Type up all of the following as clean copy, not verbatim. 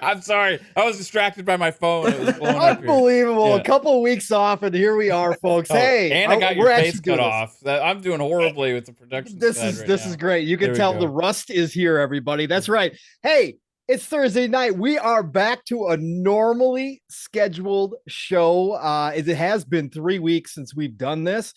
I'm sorry. I was distracted by my phone. It was blowing up here. Unbelievable. Yeah. A couple of weeks off, and here we are, folks. Oh, Hey, and I got your we're face actually cut doing this. off. I'm doing horribly with the production This side is right this now. is great. You There can we tell go. the rust is here, everybody. That's right. Hey, it's Thursday night. We are back to a normally scheduled show. It has been 3 weeks since we've done this,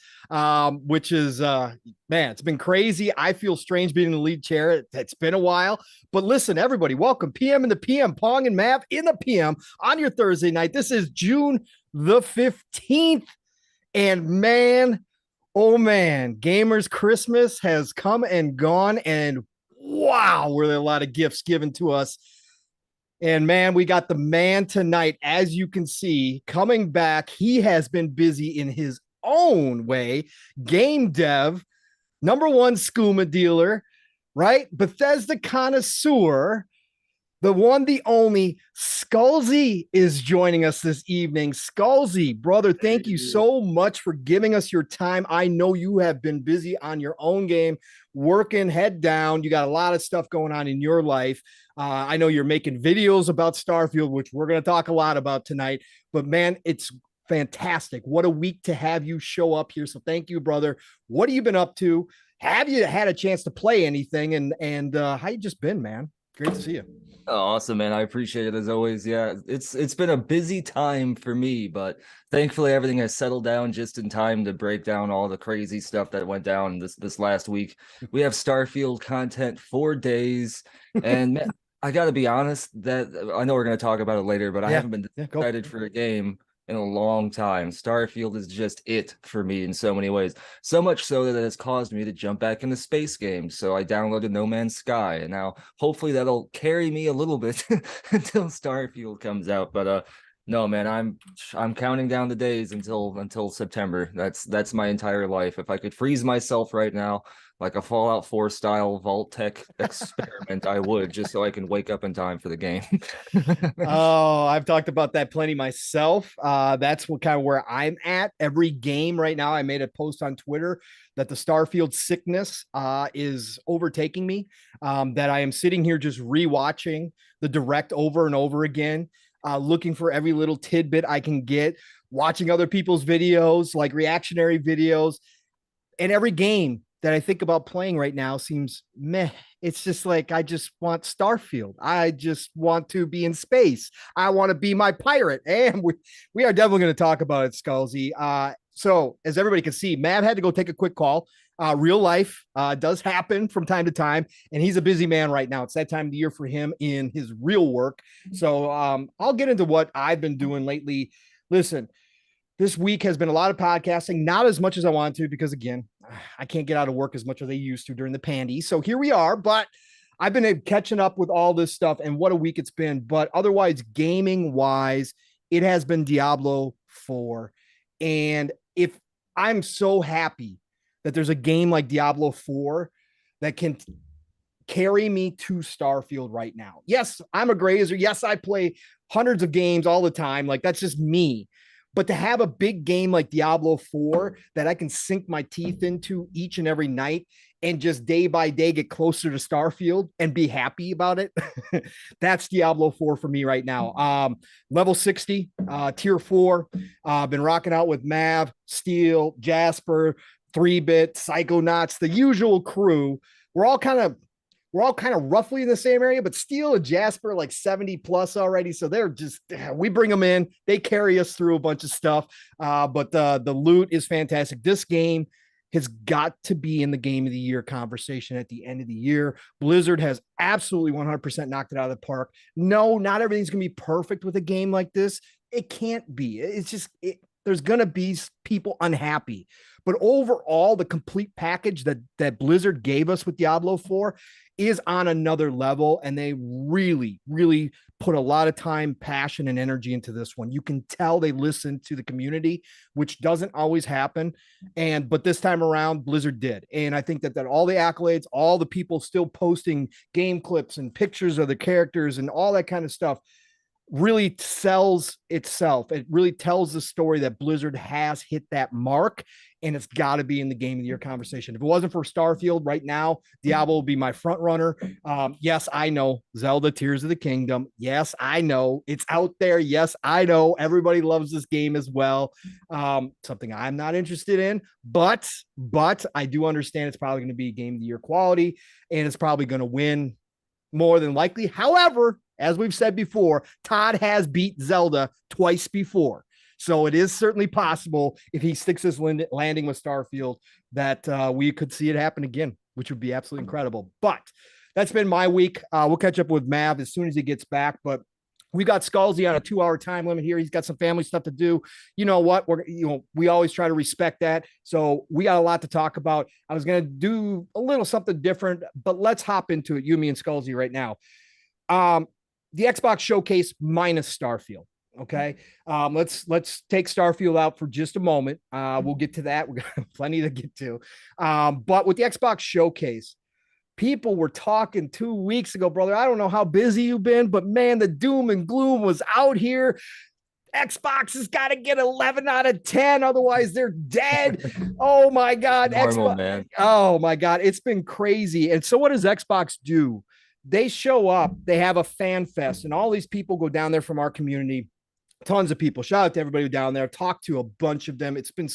which is man, it's been crazy. I feel strange being in the lead chair. It's been a while, but listen, everybody, welcome PM in the PM, Pong and Mav in the PM on your Thursday night. This is June the 15th, and man, oh man, gamers Christmas has come and gone, and wow, were there a lot of gifts given to us. And man, we got the man tonight, as you can see, coming back. He has been busy in his own way. Game dev, number one skooma dealer, right? Bethesda connoisseur, the one, the only Skullzi is joining us this evening. Skullzi, brother, thank you so much for giving us your time. I know you have been busy on your own game, working head down. You got a lot of stuff going on in your life. I know you're making videos about Starfield, which we're going to talk a lot about tonight. But man, it's fantastic. What a week to have you show up here. So thank you, brother. What have you been up to? Have you had a chance to play anything? And how you just been, man? Great to see you. Oh, awesome, man. I appreciate it as always. Yeah, it's been a busy time for me, but thankfully everything has settled down just in time to break down all the crazy stuff that went down this last week. We have Starfield content 4 days, and man, I got to be honest that I know we're going to talk about it later, but I haven't been excited for a game in a long time. Starfield is just it for me in so many ways. So much so that it has caused me to jump back into space games. So I downloaded No Man's Sky, and now hopefully that'll carry me a little bit until Starfield comes out. But no, man, I'm counting down the days until September. That's my entire life. If I could freeze myself right now, like a Fallout 4 style Vault Tech experiment, I would, just so I can wake up in time for the game. Oh, I've talked about that plenty myself. That's what kind of where I'm at. Every game right now, I made a post on Twitter that the Starfield sickness is overtaking me. That I am sitting here just rewatching the direct over and over again, looking for every little tidbit I can get, watching other people's videos, like reactionary videos, and every game that I think about playing right now seems meh. It's just like, I just want Starfield. I just want to be in space. I want to be my pirate. And we are definitely going to talk about it, Skullzi. So as everybody can see, Matt had to go take a quick call. Real life does happen from time to time, and he's a busy man right now. It's that time of the year for him in his real work. So I'll get into what I've been doing lately. Listen, this week has been a lot of podcasting, not as much as I want to, because again, I can't get out of work as much as I used to during the pandy. So here we are, but I've been catching up with all this stuff, and what a week it's been. But otherwise, gaming wise, it has been Diablo 4. And if I'm so happy that there's a game like Diablo 4 that can carry me to Starfield right now. Yes, I'm a grazer. Yes, I play hundreds of games all the time. Like, that's just me. But to have a big game like Diablo 4 that I can sink my teeth into each and every night and just day by day get closer to Starfield and be happy about it, that's Diablo 4 for me right now. Level 60, tier 4. Been rocking out with Mav, Steel, Jasper, 3-Bit, Psychonauts, the usual crew. We're all kind of roughly in the same area, but Steel and Jasper like 70 plus already. So they're just, we bring them in, they carry us through a bunch of stuff. But the loot is fantastic. This game has got to be in the game of the year conversation at the end of the year. Blizzard has absolutely 100% knocked it out of the park. No, not everything's going to be perfect with a game like this. It can't be. It's just, there's going to be people unhappy. But overall, the complete package that Blizzard gave us with Diablo 4 is on another level, and they really, really put a lot of time, passion, and energy into this one. You can tell they listen to the community, which doesn't always happen. But this time around, Blizzard did. And I think that all the accolades, all the people still posting game clips and pictures of the characters and all that kind of stuff, really sells itself. It really tells the story that Blizzard has hit that mark, and it's got to be in the game of the year conversation. If it wasn't for Starfield right now, Diablo would be my front runner. Yes, I know Zelda Tears of the Kingdom. Yes, I know it's out there. Yes, I know everybody loves this game as well. Something I'm not interested in, but I do understand it's probably going to be game of the year quality, and it's probably going to win more than likely. However, as we've said before, Todd has beat Zelda twice before. So it is certainly possible if he sticks his landing with Starfield that we could see it happen again, which would be absolutely incredible. But that's been my week. We'll catch up with Mav as soon as he gets back. But we got Skullzi on a 2-hour time limit here. He's got some family stuff to do. You know what? We always try to respect that. So we got a lot to talk about. I was going to do a little something different, but let's hop into it. You, me, and Skullzi right now. The Xbox showcase minus Starfield. Okay. Let's take Starfield out for just a moment. We'll get to that. We got plenty to get to. But with the Xbox showcase, people were talking 2 weeks ago, brother. I don't know how busy you've been, but man, the doom and gloom was out here. Xbox has got to get 11 out of 10. Otherwise they're dead. Oh my God. Normal, Xbox, man. Oh my God. It's been crazy. And so what does Xbox do? They show up, they have a fan fest, and all these people go down there from our community. Tons of people. Shout out to everybody down there. Talk to a bunch of them. It's been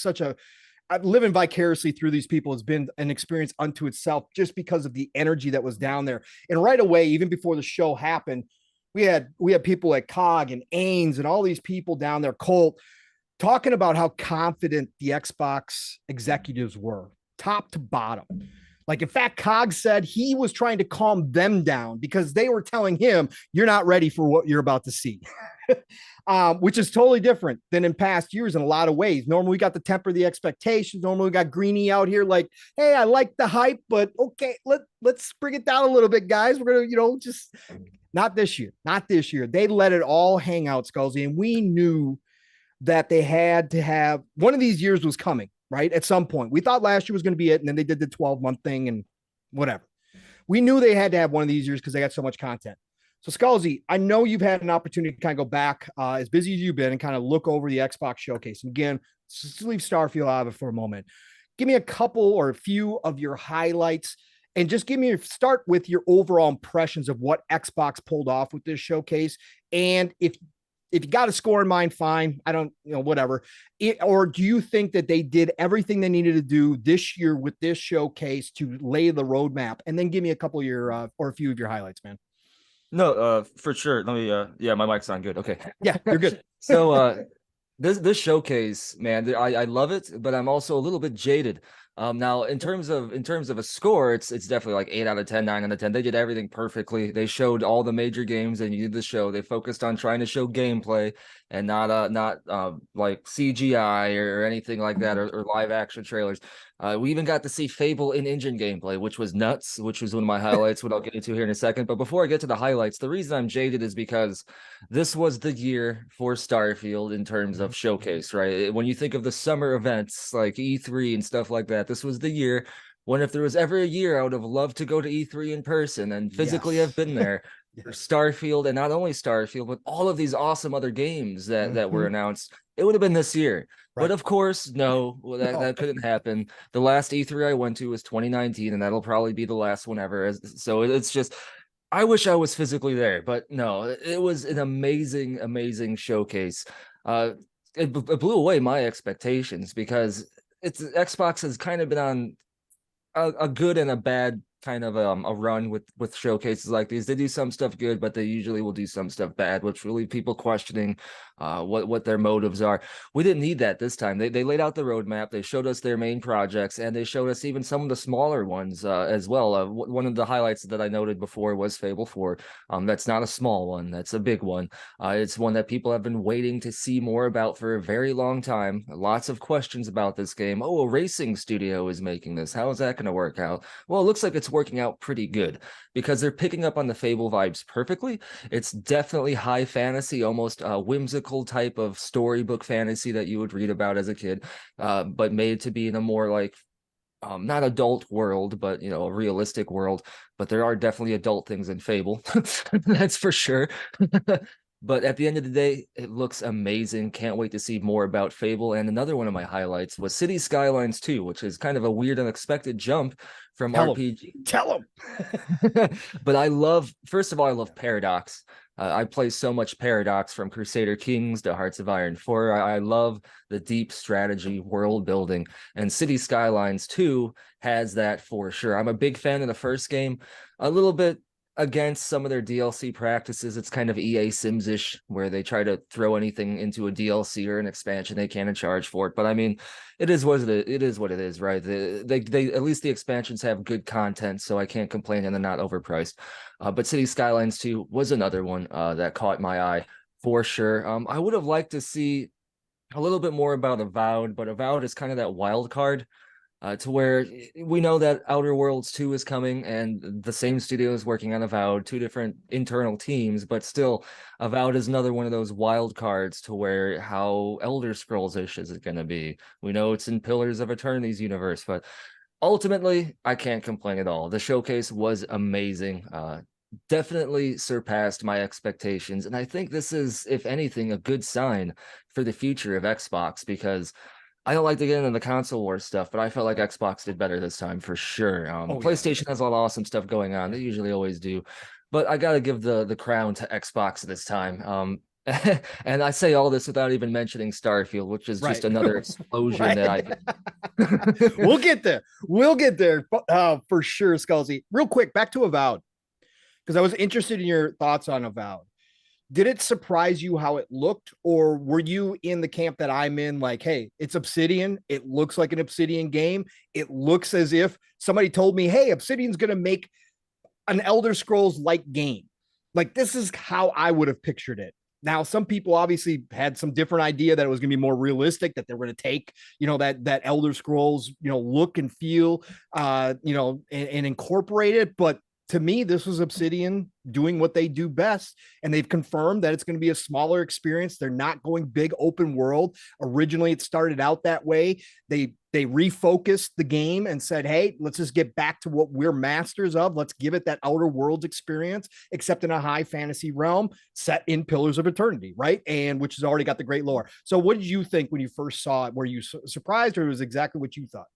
living vicariously through these people has been an experience unto itself just because of the energy that was down there. And right away, even before the show happened, we had people at COG and Ains and all these people down there, Colt, talking about how confident the Xbox executives were, top to bottom. Like, in fact, COG said he was trying to calm them down because they were telling him, you're not ready for what you're about to see, which is totally different than in past years in a lot of ways. Normally, we got to temper the expectations. Normally, we got Greeny out here like, hey, I like the hype, but okay, let's bring it down a little bit, guys. We're going to, just not this year. Not this year. They let it all hang out, Skullzi, and we knew that they had to have one of these years was coming. Right. At some point, we thought last year was going to be it. And then they did the 12-month thing and whatever. We knew they had to have one of these years because they got so much content. So Skullzi, I know you've had an opportunity to kind of go back as busy as you've been and kind of look over the Xbox showcase. And again, just leave Starfield out of it for a moment. Give me a couple or a few of your highlights and just start with your overall impressions of what Xbox pulled off with this showcase. And if you got a score in mind, fine. I don't, whatever. Or do you think that they did everything they needed to do this year with this showcase to lay the roadmap? And then give me a couple of your or a few of your highlights, man. No, for sure. Let me yeah, my mic's on good. Okay. Yeah, you're good. So this showcase, man, I love it, but I'm also a little bit jaded. Now in terms of a score, it's definitely like 8 out of 10, 9 out of 10. They did everything perfectly. They showed all the major games they needed to show. They focused on trying to show gameplay and not like CGI or anything like that or live action trailers. We even got to see Fable in-engine gameplay, which was nuts, which was one of my highlights, what I'll get into here in a second. But before I get to the highlights, the reason I'm jaded is because this was the year for Starfield in terms of showcase, right? When you think of the summer events like E3 and stuff like that, this was the year when if there was ever a year I would have loved to go to E3 in person and physically have been there. For Starfield, and not only Starfield, but all of these awesome other games that were announced, it would have been this year. Right. But of course, no, that couldn't happen. The last E3 I went to was 2019, and that'll probably be the last one ever. So it's just, I wish I was physically there, but no, it was an amazing showcase. It blew away my expectations because Xbox has kind of been on a good and a bad kind of a run with showcases like these. They do some stuff good, but they usually will do some stuff bad, which will leave people questioning what their motives are. We didn't need that this time. They laid out the roadmap. They showed us their main projects, and they showed us even some of the smaller ones as well. One of the highlights that I noted before was Fable 4. That's not a small one. That's a big one. It's one that people have been waiting to see more about for a very long time. Lots of questions about this game. Oh, a racing studio is making this. How is that going to work out? Well, it looks like it's working out pretty good because they're picking up on the Fable vibes perfectly. It's definitely high fantasy, almost whimsical type of storybook fantasy that you would read about as a kid, but made to be in a more like not adult world, but a realistic world. But there are definitely adult things in Fable. That's for sure. But at the end of the day, it looks amazing. Can't wait to see more about Fable. And another one of my highlights was City Skylines 2, which is kind of a weird, unexpected jump from RPG. Tell him. But I love, first of all, I love Paradox. I play so much Paradox, from Crusader Kings to Hearts of Iron 4. I love the deep strategy, world building, and City Skylines 2 has that for sure. I'm a big fan of the first game, a little bit against some of their DLC practices. It's kind of EA Sims-ish, where they try to throw anything into a DLC or an expansion they can and charge for it. But I mean, it is what it is, right? They at least the expansions have good content, so I can't complain, and they're not overpriced. But City Skylines 2 was another one that caught my eye for sure. I would have liked to see a little bit more about Avowed, but Avowed is kind of that wild card. To where we know that Outer Worlds 2 is coming, and the same studio is working on Avowed, two different internal teams, but still, Avowed is another one of those wild cards to where how Elder Scrolls-ish is it going to be. We know it's in Pillars of Eternity's universe, but ultimately, I can't complain at all. The showcase was amazing. Definitely surpassed my expectations, and I think this is, if anything, a good sign for the future of Xbox, because I don't like to get into the console war stuff, but I felt like Xbox did better this time for sure. PlayStation has a lot of awesome stuff going on. They usually always do. But I got to give the crown to Xbox this time. And I say all this without even mentioning Starfield, which is just another explosion that I... We'll get there. We'll get there for sure, Skullzi. Real quick, back to Avowed, because I was interested in your thoughts on Avowed. Did it surprise you how it looked, or were you in the camp that I'm in, like, hey, it's Obsidian, it looks like an Obsidian game, it looks as if somebody told me, hey, Obsidian's going to make an Elder Scrolls like game? Like, this is how I would have pictured it. Now, some people obviously had some different idea that it was going to be more realistic, that they were going to take, that Elder Scrolls, look and feel, and incorporate it. But to me, this was Obsidian doing what they do best, and they've confirmed that it's going to be a smaller experience. They're not going big open world. Originally, it started out that way. They refocused the game and said, hey, let's just get back to what we're masters of. Let's give it that Outer Worlds experience, except in a high fantasy realm set in Pillars of Eternity, right? And which has already got the great lore. So what did you think when you first saw it? Were you surprised, or it was exactly what you thought?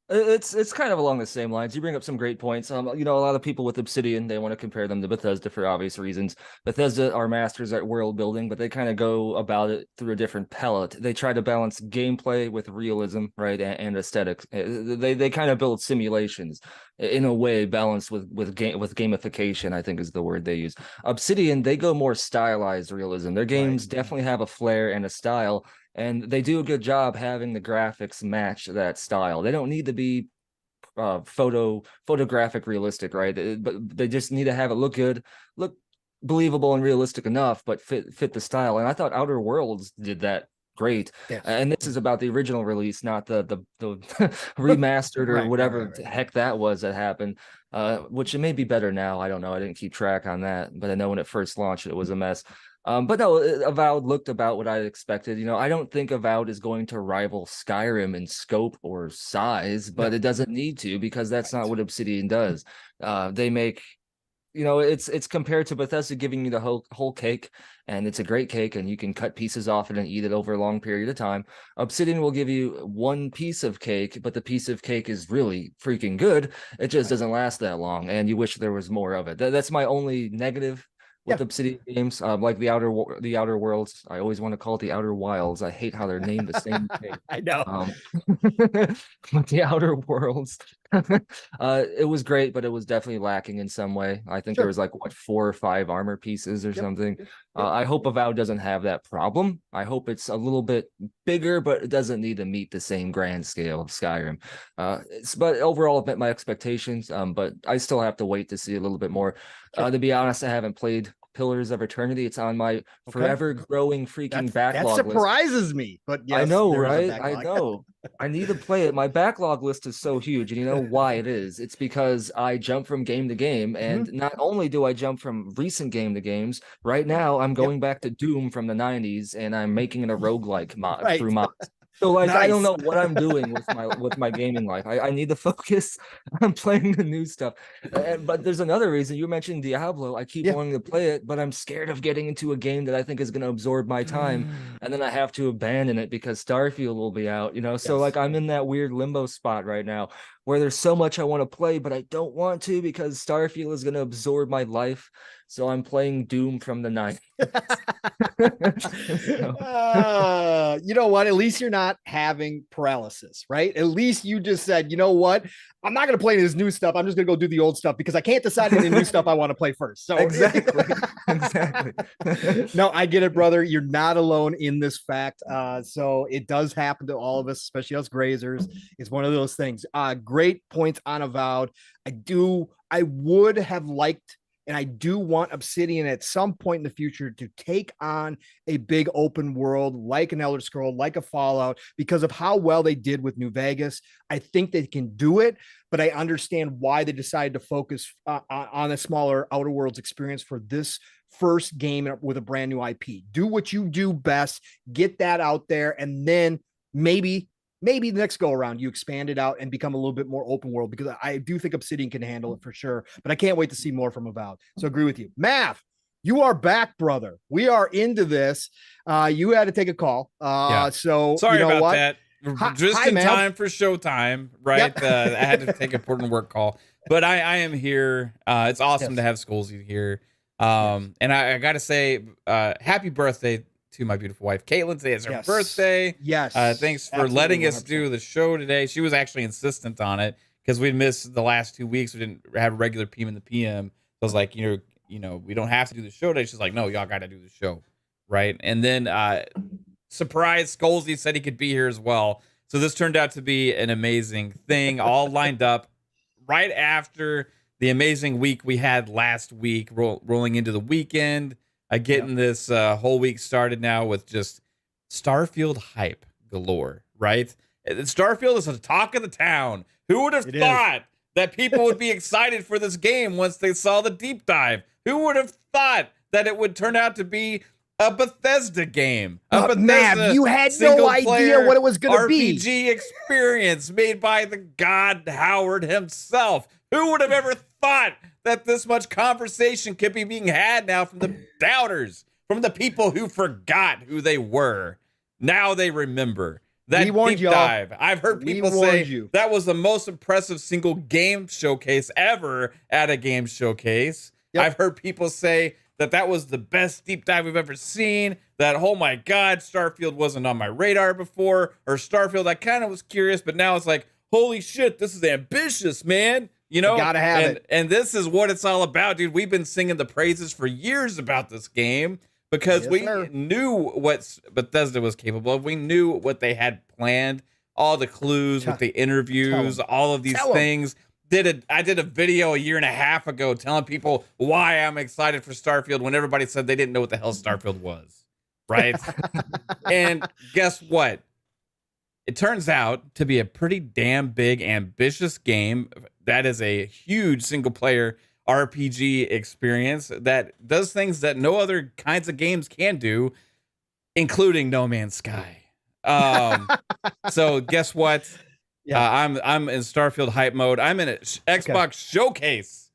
It's kind of along the same lines. You bring up some great points. A lot of people with Obsidian, they want to compare them to Bethesda for obvious reasons. Bethesda are masters at world building, but they kind of go about it through a different palette. They try to balance gameplay with realism, right, and aesthetics. They kind of build simulations in a way balanced with gamification, I think is the word they use. Obsidian, they go more stylized realism. Their games definitely have a flair and a style, and they do a good job having the graphics match that style. They don't need to be photographic realistic, right? But they just need to have it look good, look believable and realistic enough, but fit the style. And I thought Outer Worlds did that great. Yes. And this is about the original release, not the remastered or whatever the heck that was that happened. Which it may be better now. I don't know. I didn't keep track on that, but I know when it first launched, it was a mess. But no, Avowed looked about what I expected. I don't think Avowed is going to rival Skyrim in scope or size, but it doesn't need to, because that's not what Obsidian does. They make, it's compared to Bethesda giving you the whole cake, and it's a great cake, and you can cut pieces off it and eat it over a long period of time. Obsidian will give you one piece of cake, but the piece of cake is really freaking good. It just doesn't last that long, and you wish there was more of it. That's my only negative with Obsidian games, like the Outer Worlds. I always want to call it the Outer Wilds. I hate how they're named the same thing. I know. But the Outer Worlds, it was great, but it was definitely lacking in some way. I think there was 4 or 5 armor pieces or something. I hope Avowed doesn't have that problem. I hope it's a little bit bigger, but it doesn't need to meet the same grand scale of Skyrim. But overall, it met my expectations. But I still have to wait to see a little bit more. To be honest, I haven't played Pillars of Eternity. It's on my forever growing freaking backlog. That surprises me, but yes, I know, right? I know. I need to play it. My backlog list is so huge, and you know why it is? It's because I jump from game to game, and not only do I jump from recent game to games, right now I'm going back to Doom from the 90s, and I'm making it a roguelike mod through mods. So like I don't Nice. know what I'm doing with my gaming life. I need to focus on playing the new stuff. But there's another reason. You mentioned Diablo. I keep Yeah. wanting to play it, but I'm scared of getting into a game that I think is going to absorb my time, and then I have to abandon it because Starfield will be out, you know. So like I'm in that weird limbo spot right now where there's so much I want to play, but I don't want to because Starfield is going to absorb my life. So I'm playing Doom from the 90s. You know what? At least you're not having paralysis, right? At least you just said, you know what? I'm not going to play this new stuff. I'm just going to go do the old stuff because I can't decide any new stuff I want to play first. So exactly. No, I get it, brother. You're not alone in this fact. So it does happen to all of us, especially us grazers. It's one of those things. Great points on Avowed. I would have liked, and I do want Obsidian at some point in the future to take on a big open world like an Elder Scroll, like a Fallout, because of how well they did with New Vegas. I think they can do it, but I understand why they decided to focus on a smaller Outer Worlds experience for this first game with a brand new IP. Do what you do best, get that out there, and then maybe the next go around you expand it out and become a little bit more open world, because I do think Obsidian can handle it for sure, but I can't wait to see more from Avowed. So agree with you. Math, you are back, brother. We are into this. You had to take a call. So sorry you know about what? that. Just in time for showtime, right? Yep. I had to take an important work call, but I am here. It's awesome to have Skullzi here. And I got to say, happy birthday to my beautiful wife, Caitlin. Today is her birthday. Yes. Thanks for letting us do the show today. She was actually insistent on it because we'd missed the last 2 weeks. We didn't have a regular PM in the PM. So I was like, you know, we don't have to do the show today. She's like, no, y'all got to do the show. Right. And then surprise, Skullzi said he could be here as well. So this turned out to be an amazing thing, all lined up right after the amazing week we had last week, rolling into the weekend. Getting this whole week started now with just Starfield hype galore, right? Starfield is the talk of the town. Who would have thought that people would be excited for this game once they saw the deep dive? Who would have thought that it would turn out to be a Bethesda game? Matt, you had no idea what it was going to be. RPG experience made by the God Howard himself. Who would have ever thought that this much conversation could be being had now from the doubters, from the people who forgot who they were? Now they remember. That deep dive. I've heard people say that was the most impressive single game showcase ever at a game showcase. I've heard people say that was the best deep dive we've ever seen. That, oh my God, Starfield wasn't on my radar before. Or Starfield, I kind of was curious, but now it's like, holy shit, this is ambitious, man. You know, gotta have it. And this is what it's all about, dude. We've been singing the praises for years about this game because we knew what Bethesda was capable of. We knew what they had planned, all the clues with the interviews, all of these things. I did a video a year and a half ago telling people why I'm excited for Starfield when everybody said they didn't know what the hell Starfield was, right? And guess what? It turns out to be a pretty damn big, ambitious game that is a huge single-player RPG experience that does things that no other kinds of games can do, including No Man's Sky. So guess what? I'm in Starfield hype mode. I'm in an Xbox showcase.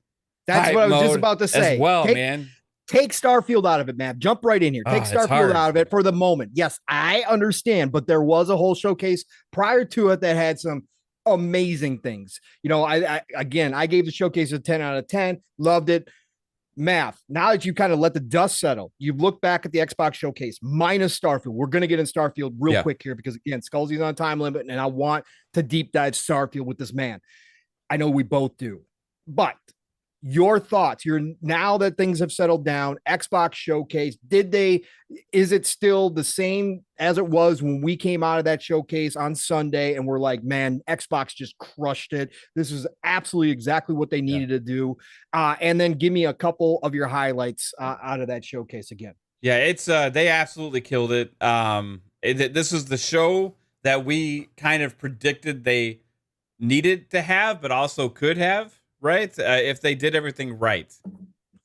That's what I was just about to say. As well, man. Take Starfield out of it, man. Jump right in here. Take Starfield out of it for the moment. Yes, I understand, but there was a whole showcase prior to it that had some amazing things. You know, I gave the showcase a 10 out of 10. Loved it. Math, now that you kind of let the dust settle, you've looked back at the Xbox showcase minus Starfield. We're going to get in Starfield real quick here because, again, Skullzi's on time limit, and I want to deep dive Starfield with this man. I know we both do, but your thoughts, now that things have settled down, Xbox showcase, is it still the same as it was when we came out of that showcase on Sunday and we're like, man, Xbox just crushed it. This is absolutely exactly what they needed to do. And then give me a couple of your highlights out of that showcase again. Yeah, it's they absolutely killed it. This is the show that we kind of predicted they needed to have, but also could have. Right? If they did everything right.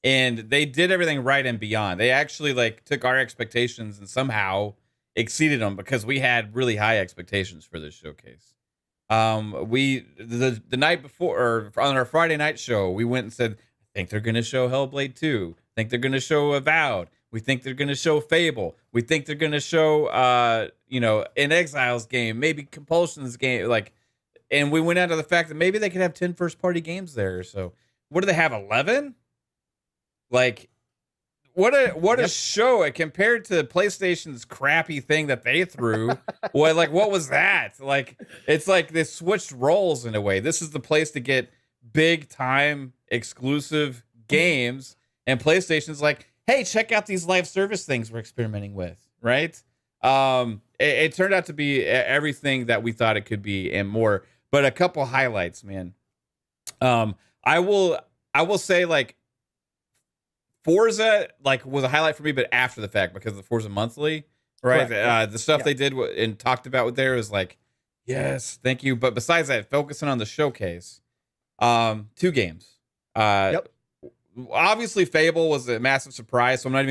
And they did everything right and beyond. They actually took our expectations and somehow exceeded them because we had really high expectations for this showcase. The night before, or on our Friday night show, we went and said, I think they're going to show Hellblade 2. I think they're going to show Avowed. We think they're going to show Fable. We think they're going to show, In Exile's game, maybe Compulsion's game. And we went out to the fact that maybe they could have 10 first-party games there. So what do they have, 11? What a show compared to PlayStation's crappy thing that they threw. What was that? It's like they switched roles in a way. This is the place to get big time exclusive games, and PlayStation's like, hey, check out these live service things we're experimenting with, right? It turned out to be everything that we thought it could be and more. But a couple highlights, man. I will say Forza was a highlight for me, but after the fact because of the Forza Monthly, right? The stuff they did and talked about there was yes, thank you. But besides that, focusing on the showcase, 2 games. Obviously, Fable was a massive surprise, so I'm not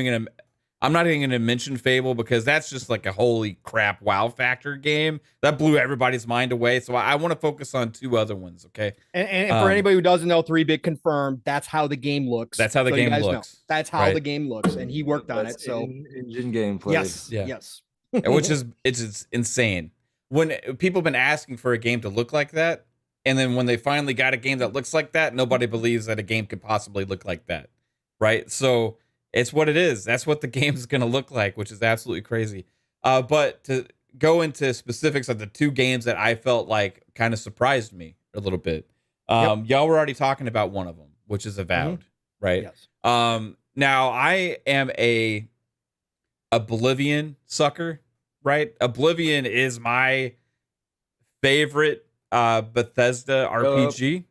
even gonna mention Fable because that's just a holy crap wow factor game that blew everybody's mind away. So I want to focus on 2 other ones, okay? And for anybody who doesn't know, 3-bit confirmed. That's how the game looks. That's how the game looks. That's how the game looks, and he worked on it. So engine gameplay. Yes. Which is it's insane. When people have been asking for a game to look like that, and then when they finally got a game that looks like that, nobody believes that a game could possibly look like that, right? So it's what it is. That's what the game is going to look like, which is absolutely crazy. But to go into specifics of the 2 games that I felt kind of surprised me a little bit. Y'all were already talking about one of them, which is Avowed, right? Yes. Now I am a Oblivion sucker, right? Oblivion is my favorite Bethesda RPG.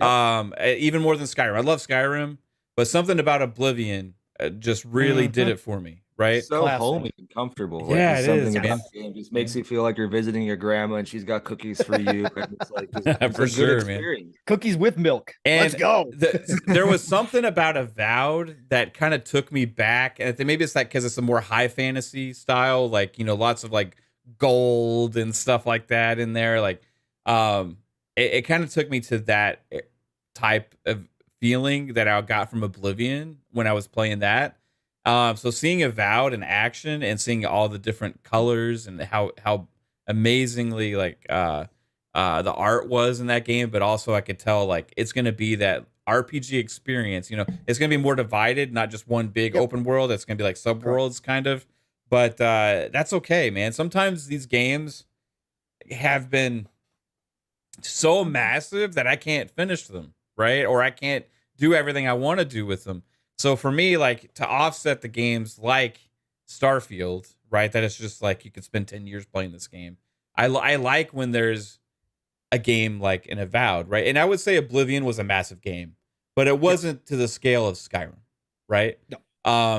Even more than Skyrim. I love Skyrim, but something about Oblivion just really did it for me, right? So homey and comfortable. Yeah, it is, man. It just makes you feel like you're visiting your grandma and she's got cookies for you. And it's for sure, man. Cookies with milk. And let's go. There was something about Avowed that kind of took me back, and maybe it's because it's a more high fantasy style, lots of gold and stuff like that in there. It kind of took me to that type of feeling that I got from Oblivion when I was playing that. So seeing Avowed in action and seeing all the different colors and how amazingly the art was in that game, but also I could tell it's going to be that RPG experience. It's going to be more divided, not just one big open world. It's going to be subworlds kind of. But that's okay, man. Sometimes these games have been so massive that I can't finish them, right? Or I can't do everything I want to do with them. So for me, to offset the games like Starfield, right? That it's just you could spend 10 years playing this game. I like when there's a game like an Avowed, right? And I would say Oblivion was a massive game, but it wasn't to the scale of Skyrim, right? No.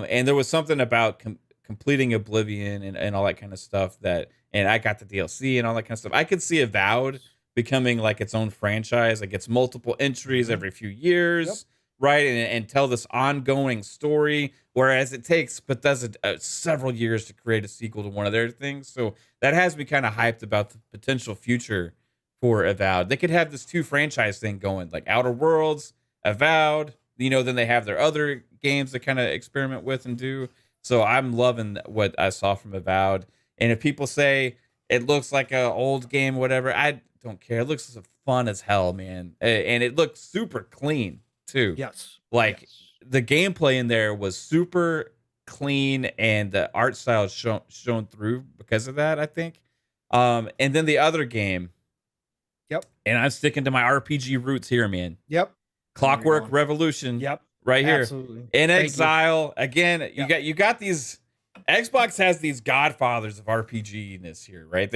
And there was something about completing Oblivion and all that kind of stuff and I got the DLC and all that kind of stuff. I could see Avowed becoming its own franchise, gets multiple entries every few years, right? And tell this ongoing story, whereas it takes Bethesda several years to create a sequel to one of their things. So that has me kind of hyped about the potential future for Avowed. They could have this 2 franchise thing going, Outer Worlds, Avowed, then they have their other games to kind of experiment with and do. So I'm loving what I saw from Avowed. And if people say it looks like an old game, whatever, I don't care. It looks fun as hell, man. And it looks super clean too. Yes. The gameplay in there was super clean and the art style is shown through because of that, I think. And then the other game. Yep. And I'm sticking to my RPG roots here, man. Yep. Clockwork Revolution. Yep. Right here. Absolutely. In Exile. Again, you got these. Xbox has these godfathers of RPG-ness here, right?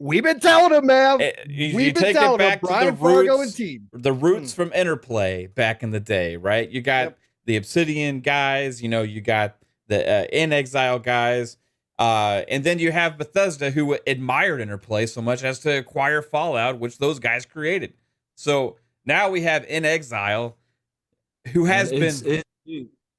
We've been telling them, man. You take it back to the roots from Interplay back in the day, right? You got the Obsidian guys, you got the In Exile guys, and then you have Bethesda, who admired Interplay so much as to acquire Fallout, which those guys created. So now we have In Exile, who has been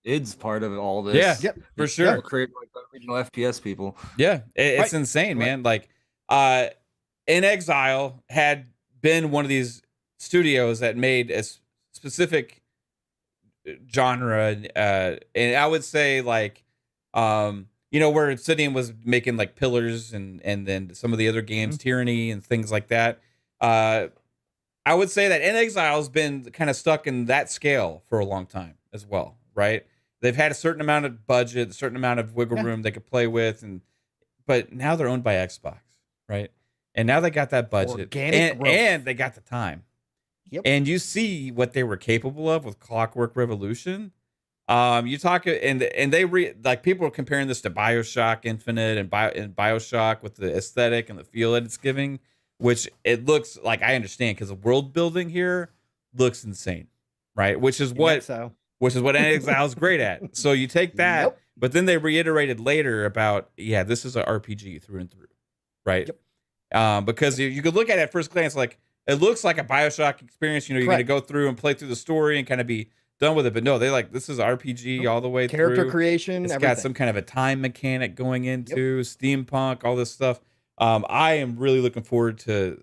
id's part of all this. Yeah, Yep. for sure. Create like the original FPS people. Yeah, it's Right. insane, man. Like, In Exile had been one of these studios that made a specific genre, and I would say like, where Obsidian was making like Pillars and then some of the other games, Tyranny and things like that. I would say that In Exile's been kind of stuck in that scale for a long time as well, right? They've had a certain amount of budget, a certain amount of wiggle room they could play with, but now they're owned by Xbox, right? And now they got that budget and they got the time. Yep. And you see what they were capable of with Clockwork Revolution. You talk and they people are comparing this to BioShock Infinite and BioShock with the aesthetic and the feel that it's giving, which it looks like, I understand, because the world building here looks insane, right? Which is what In Exile is great at. So you take that, but then they reiterated later about, this is an RPG through and through, right? Yep. Because you could look at it at first glance like it looks like a BioShock experience. You're going to go through and play through the story and kind of be done with it, but no, they this is RPG all the way through. Character creation, it's everything. got some kind of a time mechanic going into steampunk, all this stuff. I am really looking forward to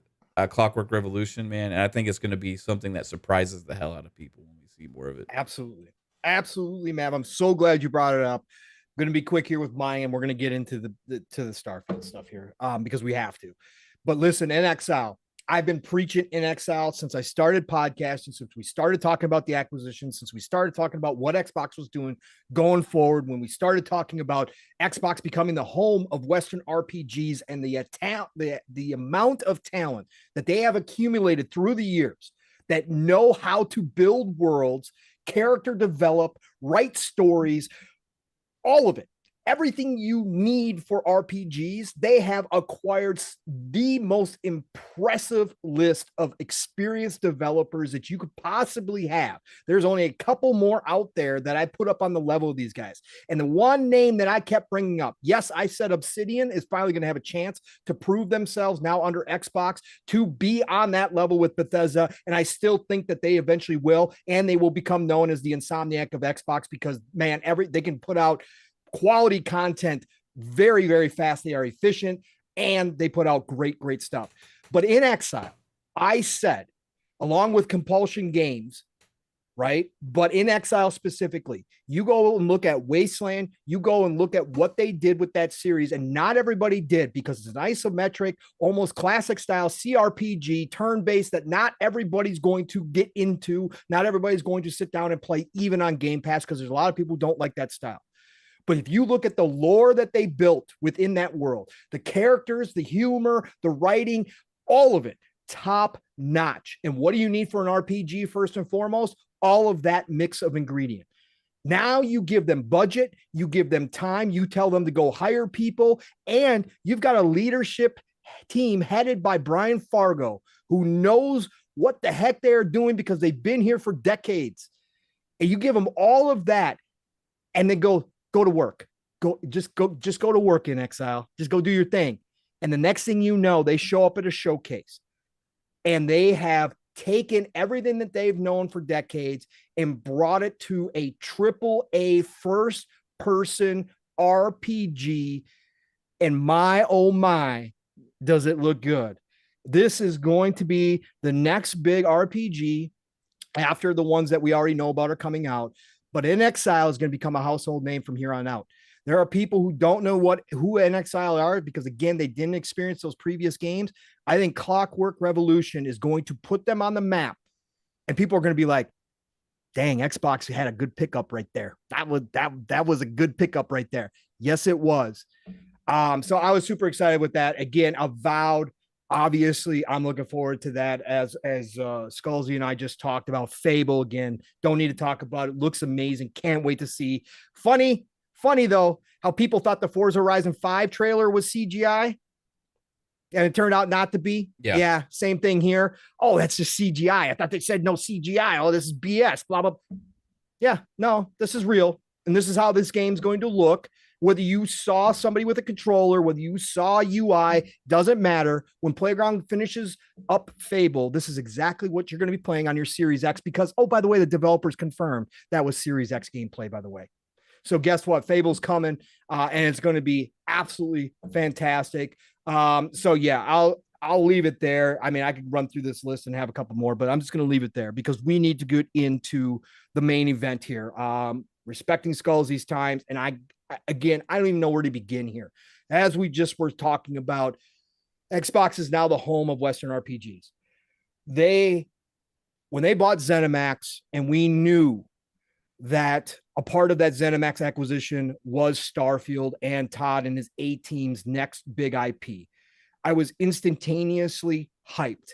Clockwork Revolution, man, and I think it's going to be something that surprises the hell out of people when we see more of it. Absolutely, Matt. I'm so glad you brought it up. I'm going to be quick here with mine, and we're going to get into the Starfield stuff here, because we have to. But listen, In Exile. I've been preaching In Exile since I started podcasting, since we started talking about the acquisition, since we started talking about what Xbox was doing going forward, when we started talking about Xbox becoming the home of Western RPGs and the amount of talent that they have accumulated through the years that know how to build worlds, character develop, write stories, all of it. Everything you need for RPGs, they have acquired the most impressive list of experienced developers that you could possibly have. There's only a couple more out there that I put up on the level of these guys. And the one name that I kept bringing up, yes, I said Obsidian is finally going to have a chance to prove themselves now under Xbox to be on that level with Bethesda. And I still think that they eventually will, and they will become known as the Insomniac of Xbox because, man, they can put out quality content very, very fast. They are efficient and they put out great stuff. But In Exile, I said, along with Compulsion Games, right? But In Exile specifically, you go and look at Wasteland, you go and look at what they did with that series, and not everybody did, because it's an isometric, almost classic style CRPG, turn-based, that not everybody's going to get into, not everybody's going to sit down and play even on Game Pass, because there's a lot of people who don't like that style. But if you look at the lore that they built within that world, the characters, the humor, the writing, all of it, top notch. And what do you need for an RPG first and foremost? All of that mix of ingredient. Now you give them budget, you give them time, you tell them to go hire people, and you've got a leadership team headed by Brian Fargo, who knows what the heck they're doing because they've been here for decades. And you give them all of that and then go to work. Just go to work, In Exile. Just go do your thing. And the next thing you know, they show up at a showcase and they have taken everything that they've known for decades and brought it to a AAA first person RPG. And my, oh my, does it look good. This is going to be the next big RPG after the ones that we already know about are coming out. But In Exile is going to become a household name from here on out. There are people who don't know who In Exile are because, again, they didn't experience those previous games. I think Clockwork Revolution is going to put them on the map, and people are going to be like, dang, Xbox had a good pickup right there. That was a good pickup right there. Yes, it was. So I was super excited with that. Again, Avowed. Obviously, I'm looking forward to that, as Skullzi and I just talked about. Fable, again, don't need to talk about it. Looks amazing. Can't wait to see. Funny though, how people thought the Forza Horizon 5 trailer was CGI, and it turned out not to be. Yeah, same thing here. Oh, that's just CGI. I thought they said no CGI. Oh, this is BS. Blah blah. Yeah, no, this is real, and this is how this game's going to look. Whether you saw somebody with a controller, whether you saw UI, doesn't matter. When Playground finishes up Fable, this is exactly what you're going to be playing on your Series X because, oh, by the way, the developers confirmed that was Series X gameplay, by the way. So guess what? Fable's coming, and it's going to be absolutely fantastic. So yeah, I'll leave it there. I mean, I could run through this list and have a couple more, but I'm just going to leave it there because we need to get into the main event here. Respecting Skullzi's times, and I don't even know where to begin here. As we just were talking about, Xbox is now the home of Western RPGs. When they bought ZeniMax, and we knew that a part of that ZeniMax acquisition was Starfield and Todd and his A-Team's next big IP, I was instantaneously hyped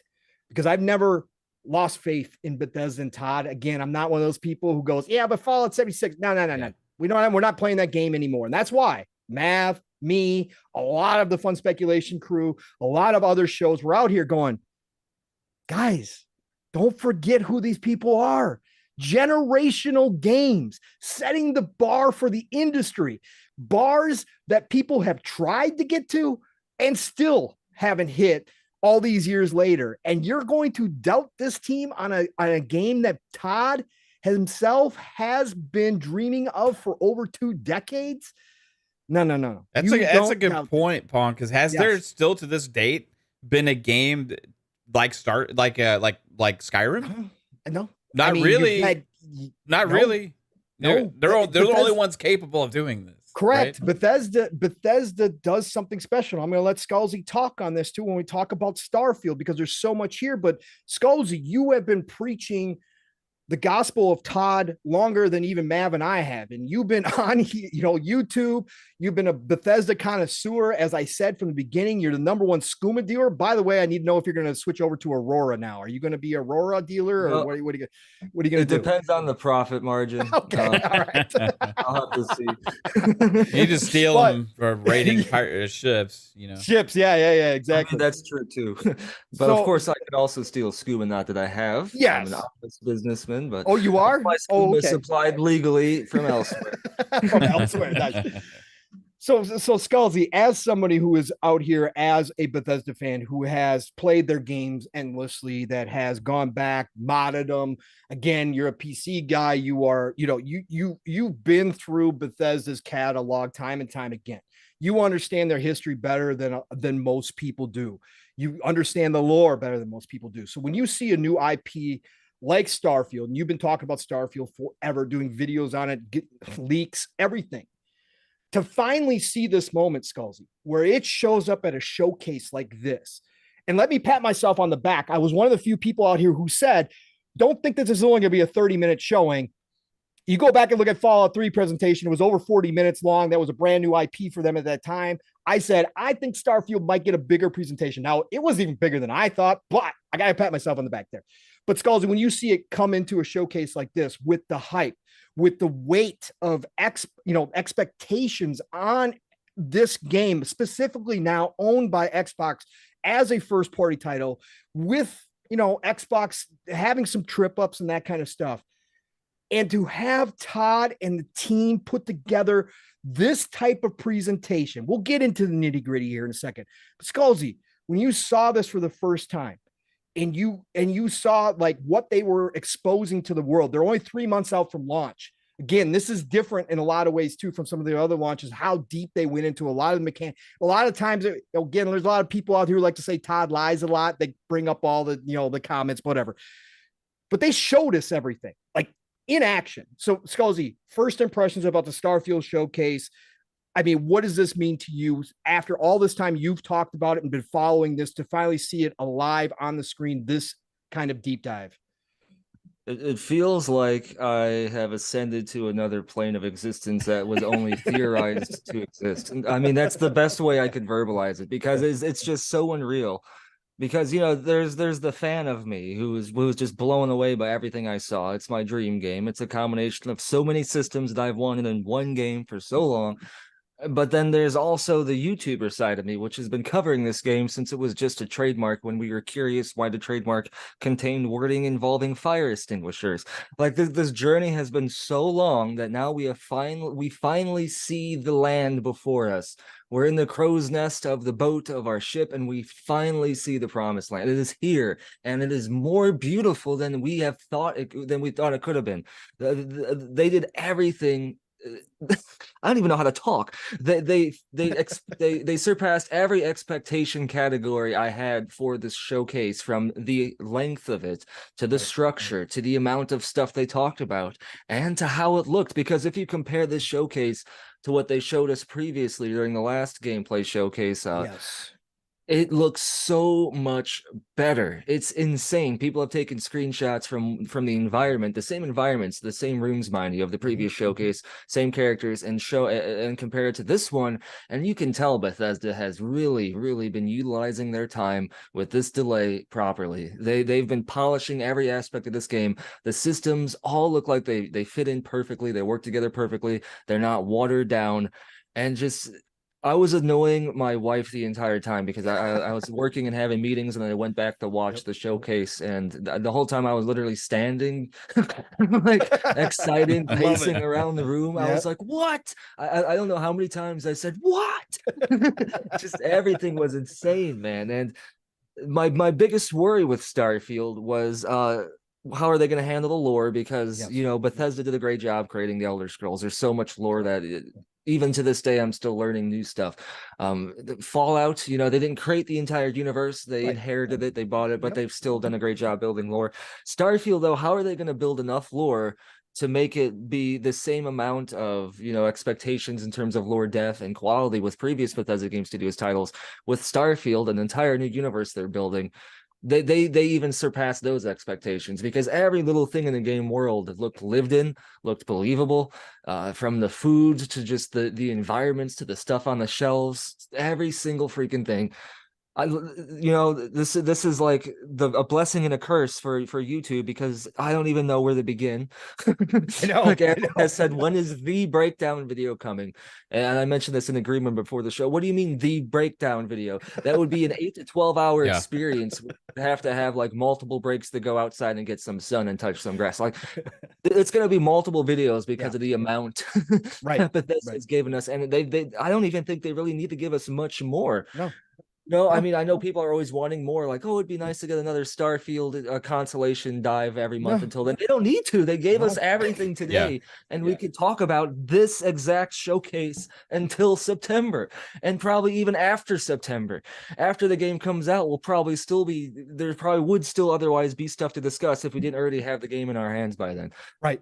because I've never lost faith in Bethesda and Todd. Again, I'm not one of those people who goes, yeah, but Fallout 76. No. We're not playing that game anymore. And that's why Mav, me, a lot of the Fun Speculation crew, a lot of other shows were out here going, guys, don't forget who these people are. Generational games, setting the bar for the industry, bars that people have tried to get to and still haven't hit all these years later. And you're going to doubt this team on a game that Todd himself has been dreaming of for over 2 decades? No. That's a good point, Pong, because there still to this date been a game like Skyrim? No. Not really. Not really. No, they're the only ones capable of doing this. Correct. Right? Bethesda does something special. I'm going to let Skullzi talk on this too when we talk about Starfield because there's so much here. But Skullzi, you have been preaching the gospel of Todd longer than even Mav and I have. And you've been on, YouTube. You've been a Bethesda connoisseur. As I said from the beginning, you're the #1 skooma dealer. By the way, I need to know if you're going to switch over to Aurora now. Are you going to be Aurora dealer or what are you going to do? It depends on the profit margin. Okay. All right. I'll have to see. You just steal them for raiding ships, Ships. Yeah, exactly. That's true too. But of course, I could also steal skooma, not that I have. Yes. I'm an office businessman, but oh, you are? my skooma is supplied legally from elsewhere. From elsewhere. Nice. So Skullzi, as somebody who is out here as a Bethesda fan who has played their games endlessly, that has gone back, modded them. Again, you're a PC guy. You are, you've been through Bethesda's catalog time and time again. You understand their history better than most people do. You understand the lore better than most people do. So when you see a new IP like Starfield, and you've been talking about Starfield forever, doing videos on it, leaks, everything, to finally see this moment, Skullzi, where it shows up at a showcase like this. And let me pat myself on the back. I was one of the few people out here who said, don't think this is only going to be a 30-minute showing. You go back and look at Fallout 3 presentation. It was over 40 minutes long. That was a brand new IP for them at that time. I said, I think Starfield might get a bigger presentation. Now, it was even bigger than I thought, but I got to pat myself on the back there. But Skullzi, when you see it come into a showcase like this with the hype, with the weight of expectations on this game, specifically now owned by Xbox as a first party title, with Xbox having some trip ups and that kind of stuff, and to have Todd and the team put together this type of presentation. We'll get into the nitty gritty here in a second. But Skullzi, when you saw this for the first time, and you saw like what they were exposing to the world, they're only 3 months out from launch. Again, this is different in a lot of ways too from some of the other launches, how deep they went into a lot of the mechanics. A lot of times, again, there's a lot of people out here who like to say Todd lies a lot. They bring up all the, the comments, whatever. But they showed us everything, like in action. So Skullzi, first impressions about the Starfield showcase. I mean, what does this mean to you after all this time you've talked about it and been following this, to finally see it alive on the screen, this kind of deep dive? It feels like I have ascended to another plane of existence that was only theorized to exist. And I mean, that's the best way I could verbalize it, because it's just so unreal. Because there's the fan of me who was just blown away by everything I saw. It's my dream game. It's a combination of so many systems that I've wanted in one game for so long. But then there's also the YouTuber side of me, which has been covering this game since it was just a trademark when we were curious why the trademark contained wording involving fire extinguishers. Like this journey has been so long that now we finally see the land before us. We're in the crow's nest of the boat of our ship, and we finally see the promised land. It is here, and it is more beautiful than we thought it could have been. They did everything. I don't even know how to talk. They surpassed every expectation category I had for this showcase, from the length of it to the structure to the amount of stuff they talked about and to how it looked. Because if you compare this showcase to what they showed us previously during the last gameplay showcase, Yes. it looks so much better. It's insane. People have taken screenshots from the environment, the same environments, the same rooms, mind you, of the previous showcase, same characters, and compare it to this one, and you can tell Bethesda has really, really been utilizing their time with this delay properly. They've been polishing every aspect of this game. The systems all look like they fit in perfectly. They work together perfectly. They're not watered down, and just. I was annoying my wife the entire time because I was working and having meetings, and then I went back to watch the showcase, and the whole time I was literally standing, like excited, pacing around the room. I was like, "What?" I don't know how many times I said, "What?" Just everything was insane, man. And my biggest worry with Starfield was how are they going to handle the lore? Because you know, Bethesda did a great job creating the Elder Scrolls. There's so much lore that even to this day, I'm still learning new stuff. Fallout, you know, they didn't create the entire universe. They inherited it, they bought it, but they've still done a great job building lore. Starfield, though, how are they going to build enough lore to make it be the same amount of, you know, expectations in terms of lore depth and quality with previous Bethesda Game Studios titles? With Starfield, an entire new universe they're building, they even surpassed those expectations, because every little thing in the game world looked lived in, looked believable, from the food to just the environments to the stuff on the shelves, every single freaking thing. You know, this is like a blessing and a curse for YouTube, because I don't even know where to begin. I know. Like Eric has said, when is the breakdown video coming? And I mentioned this in agreement before the show. What do you mean the breakdown video? That would be an 8 to 12 hour experience. We'd have to have like multiple breaks to go outside and get some sun and touch some grass. Like, it's going to be multiple videos because of the amount that Bethesda has given us, and they I don't even think they really need to give us much more. No, I mean, I know people are always wanting more, like, oh, it'd be nice to get another Starfield consolation dive every month. Until then, they don't need to. They gave us everything today, and we could talk about this exact showcase until September, and probably even after September. After the game comes out, we'll probably still be, there probably would still otherwise be stuff to discuss if we didn't already have the game in our hands by then.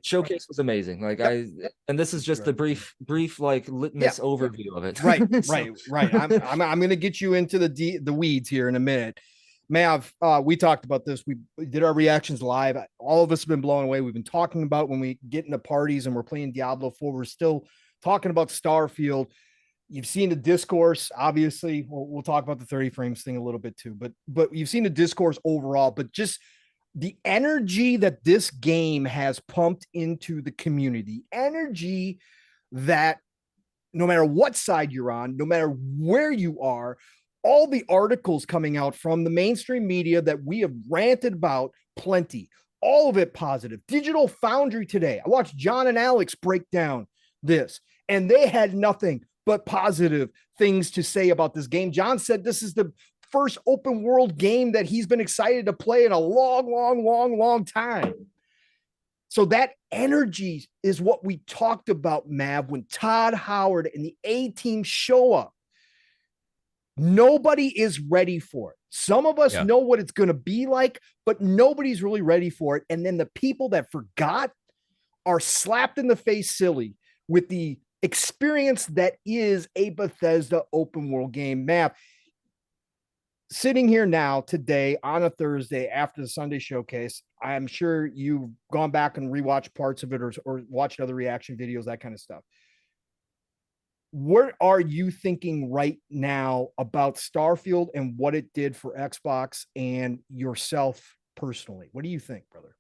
Showcase was amazing. Like and this is just the brief like litmus overview of it. Right. I'm going to get you into the weeds here in a minute. Mav, we talked about this. We did our reactions live. All of us have been blown away. We've been talking about when we get into parties and we're playing Diablo 4, we're still talking about Starfield. You've seen the discourse, obviously. We'll talk about the 30 frames thing a little bit too, but you've seen the discourse overall, but just the energy that this game has pumped into the community, energy that no matter what side you're on, no matter where you are, all the articles coming out from the mainstream media that we have ranted about plenty, all of it positive. Digital Foundry today, I watched John and Alex break down this, and they had nothing but positive things to say about this game. John said this is the first open world game that he's been excited to play in a long time. So that energy is what we talked about, Mav, when Todd Howard and the A-team show up. Nobody is ready for it. Some of us know what it's going to be like, but nobody's really ready for it. And then the people that forgot are slapped in the face silly with the experience that is a Bethesda open world game. Mav, sitting here now today on a Thursday after the Sunday showcase, I'm sure you've gone back and rewatched parts of it or watched other reaction videos, that kind of stuff. What are you thinking right now about Starfield and what it did for Xbox and yourself personally? What do you think, brother?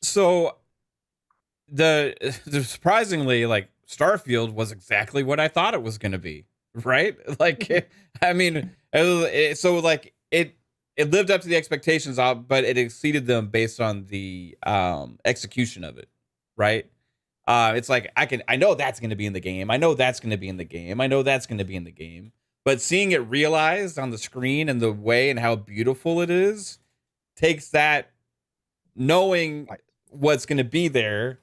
So the surprisingly, like, Starfield was exactly what I thought it was going to be, right? Like, I mean, so like it lived up to the expectations, but it exceeded them based on the execution of it, right? It's like I know that's going to be in the game. I know that's going to be in the game. I know that's going to be in the game. But seeing it realized on the screen and the way and how beautiful it is takes that knowing what's going to be there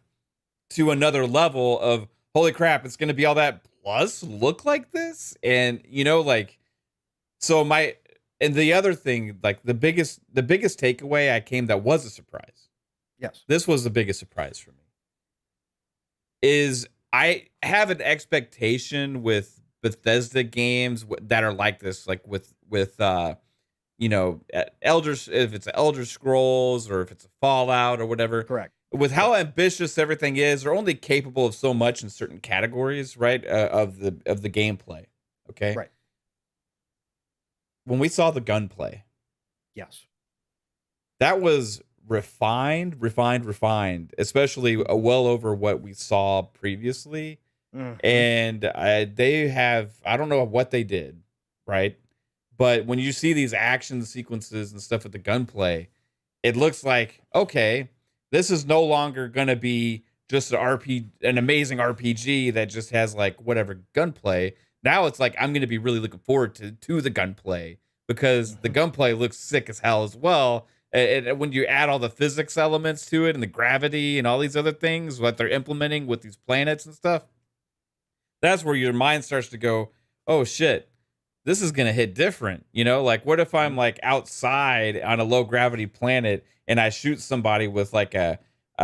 to another level of holy crap, it's going to be all that plus look like this. And like, so and the other thing, like the biggest takeaway that was a surprise. Yes. This was the biggest surprise for me. Is I have an expectation with Bethesda games that are like this, like with if it's Elder Scrolls or if it's a Fallout or whatever. Correct. With how ambitious everything is, they're only capable of so much in certain categories, right? Of the gameplay. Okay. Right. When we saw the gunplay, yes, that was refined, especially well over what we saw previously. Mm-hmm. And they have, I don't know what they did, right? But when you see these action sequences and stuff with the gunplay, it looks like, okay, this is no longer going to be just an amazing RPG that just has like whatever gunplay. Now it's like, I'm going to be really looking forward to the gunplay because the gunplay looks sick as hell as well. And when you add all the physics elements to it and the gravity and all these other things, what they're implementing with these planets and stuff, that's where your mind starts to go, oh shit, this is going to hit different. Like what if I'm like outside on a low gravity planet and I shoot somebody with like a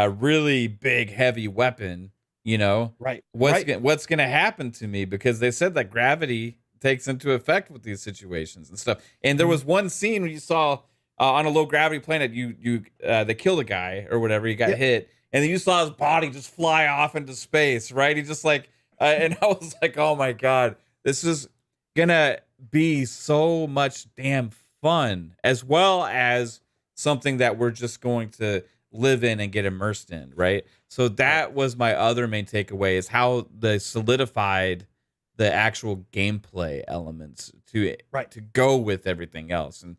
really big, heavy weapon, right. What's going to happen to me? Because they said that gravity takes into effect with these situations and stuff. And there was one scene where you saw on a low gravity planet, they killed a guy or whatever. He got hit, and then you saw his body just fly off into space. Right? He just like, and I was like, oh my god, this is gonna be so much damn fun, as well as something that we're just going to live in and get immersed in. Right? So that was my other main takeaway, is how they solidified the actual gameplay elements to go with everything else. And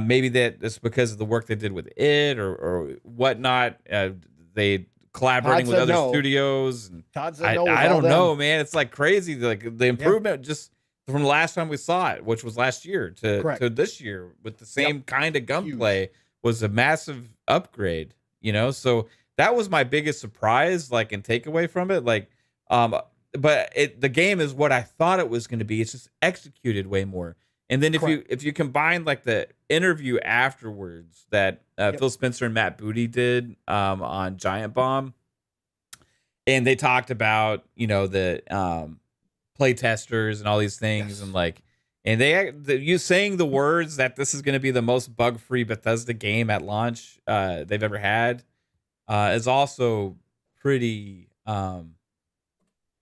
maybe that's because of the work they did with it or whatnot. They collaborating with other studios. And Todd said no. I don't know, man. It's like crazy. Like the improvement just from the last time we saw it, which was last year to this year with the same kind of gunplay, was a massive upgrade. So that was my biggest surprise, like, and takeaway from it. Like, but the game is what I thought it was going to be. It's just executed way more. And then if you combine like the interview afterwards that Phil Spencer and Matt Booty did on Giant Bomb, and they talked about the play testers and all these things, and like, and you saying the words that this is going to be the most bug-free Bethesda game at launch they've ever had is also pretty good.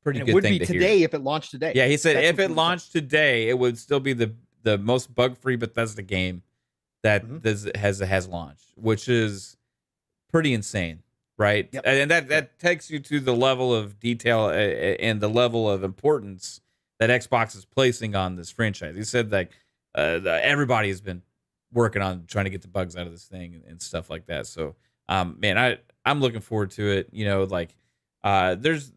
It would be today if it launched today. Yeah, he said if it launched today, it would still be the most bug-free Bethesda game that has launched, which is pretty insane, right? Yep. And that takes you to the level of detail and the level of importance that Xbox is placing on this franchise. He said like everybody has been working on trying to get the bugs out of this thing and stuff like that. So, man, I'm looking forward to it. Like there's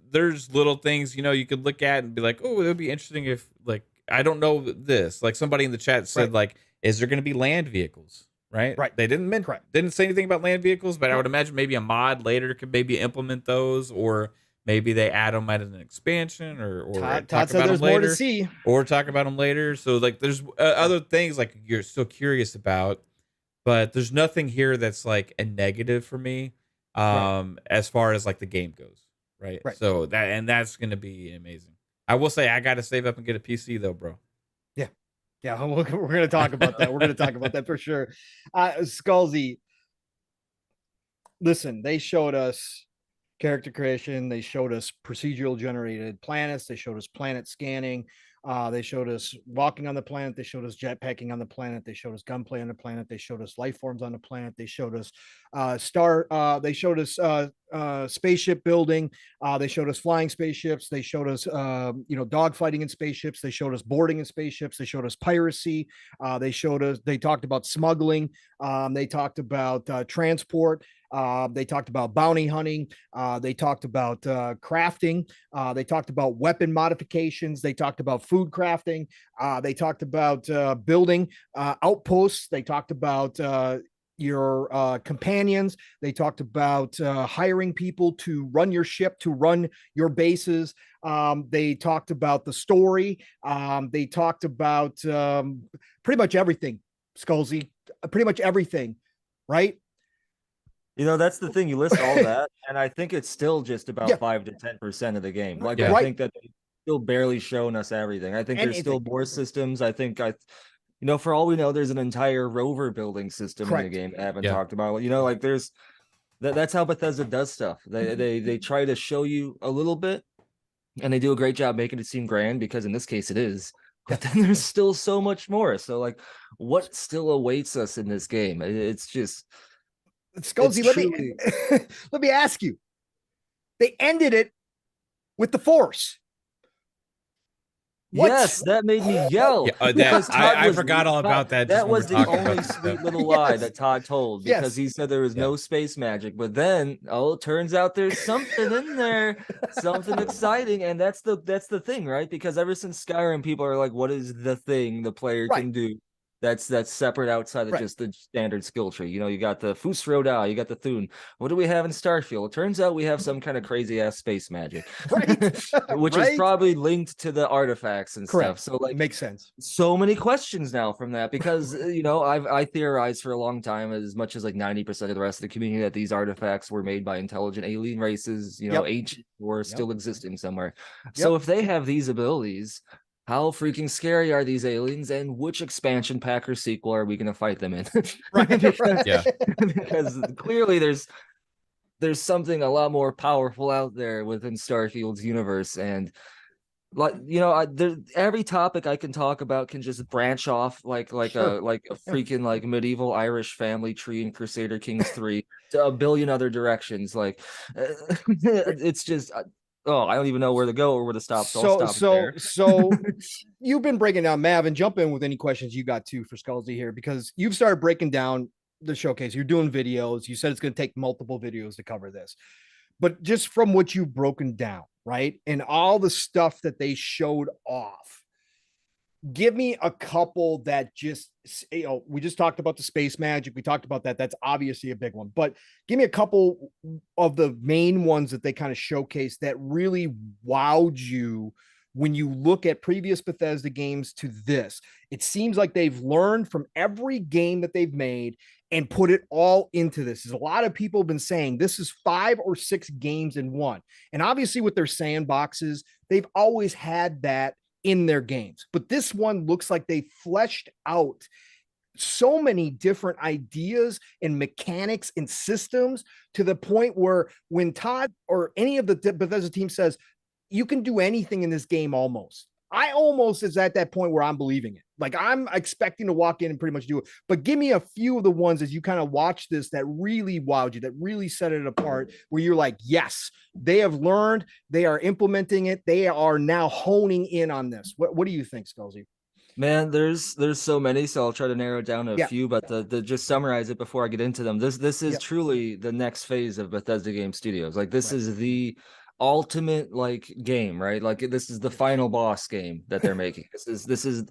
little things you could look at and be like, oh, it would be interesting if like. I don't know this. Like somebody in the chat said, like, is there going to be land vehicles? Right. They didn't say anything about land vehicles, but I would imagine maybe a mod later could maybe implement those, or maybe they add them as an expansion, or Todd said there's more to see, or talk about them later. So like, there's other things like you're still curious about, but there's nothing here that's like a negative for me, as far as like the game goes. Right. So that's going to be amazing. I will say I got to save up and get a PC though, bro. Yeah, we're going to talk about that. We're going to talk about that for sure. Skullzi, listen, they showed us character creation. They showed us procedural generated planets. They showed us planet scanning. They showed us walking on the planet. They showed us jetpacking on the planet. They showed us gunplay on the planet. They showed us life forms on the planet. They showed us They showed us spaceship building. They showed us flying spaceships. They showed us dogfighting in spaceships. They showed us boarding in spaceships. They showed us piracy. They talked about smuggling. They talked about transport. They talked about bounty hunting. They talked about crafting. They talked about weapon modifications. They talked about food crafting. They talked about building outposts. They talked about your companions. They talked about hiring people to run your ship, to run your bases. They talked about the story. They talked about pretty much everything, Skullzi, pretty much everything, right? That's the thing. You list all that, and I think it's still just about 5 to 10% of the game. Like, I think that they've still barely shown us everything. I think there's still more systems. I think for all we know, there's an entire rover building system in the game I haven't talked about. Like that's how Bethesda does stuff. They try to show you a little bit, and they do a great job making it seem grand, because in this case it is. But then there's still so much more. So like, what still awaits us in this game? It's just. Skullzi, let me ask you. They ended it with the Force. Yes, that made me yell. I forgot all about that. That was the only sweet little lie that Todd told, because he said there was no space magic. But then, it turns out there's something in there, something exciting, and that's the thing, right? Because ever since Skyrim, people are like, "What is the thing the player can do?" That's separate outside of just the standard skill tree. You got the Fus Roda, you got the Thune. What do we have in Starfield? It turns out we have some kind of crazy ass space magic, which is probably linked to the artifacts and stuff. So like, makes sense. So many questions now from that, because I theorized for a long time, as much as like 90% of the rest of the community, that these artifacts were made by intelligent alien races, ancient or still existing somewhere. So if they have these abilities, how freaking scary are these aliens, and which expansion pack or sequel are we going to fight them in? Because clearly there's something a lot more powerful out there within Starfield's universe, and like every topic I can talk about can just branch off like a freaking like medieval Irish family tree in Crusader Kings 3 to a billion other directions. Like it's just. I don't even know where to go or where to stop. So you've been breaking down, Mav, and jump in with any questions you got too for Skullzi here, because you've started breaking down the showcase. You're doing videos. You said it's going to take multiple videos to cover this, but just from what you've broken down, right, and all the stuff that they showed off, give me a couple that just, we just talked about the space magic. We talked about that. That's obviously a big one, but give me a couple of the main ones that they kind of showcased that really wowed you when you look at previous Bethesda games to this. It seems like they've learned from every game that they've made and put it all into this. As a lot of people have been saying, this is 5 or 6 games in one. And obviously with their sandboxes, they've always had that in their games, but this one looks like they fleshed out so many different ideas and mechanics and systems, to the point where when Todd or any of the Bethesda team says you can do anything in this game, I almost is at that point where I'm believing it. Like, I'm expecting to walk in and pretty much do it. But give me a few of the ones as you kind of watch this that really wowed you, that really set it apart, where you're like, yes, they have learned, they are implementing it, they are now honing in on this. What do you think, Skullzi? Man, there's so many, so I'll try to narrow it down to a few, but to just summarize it before I get into them. This is truly the next phase of Bethesda Game Studios. Like, this is the ultimate like game, right? Like, this is the final boss game that they're making. This is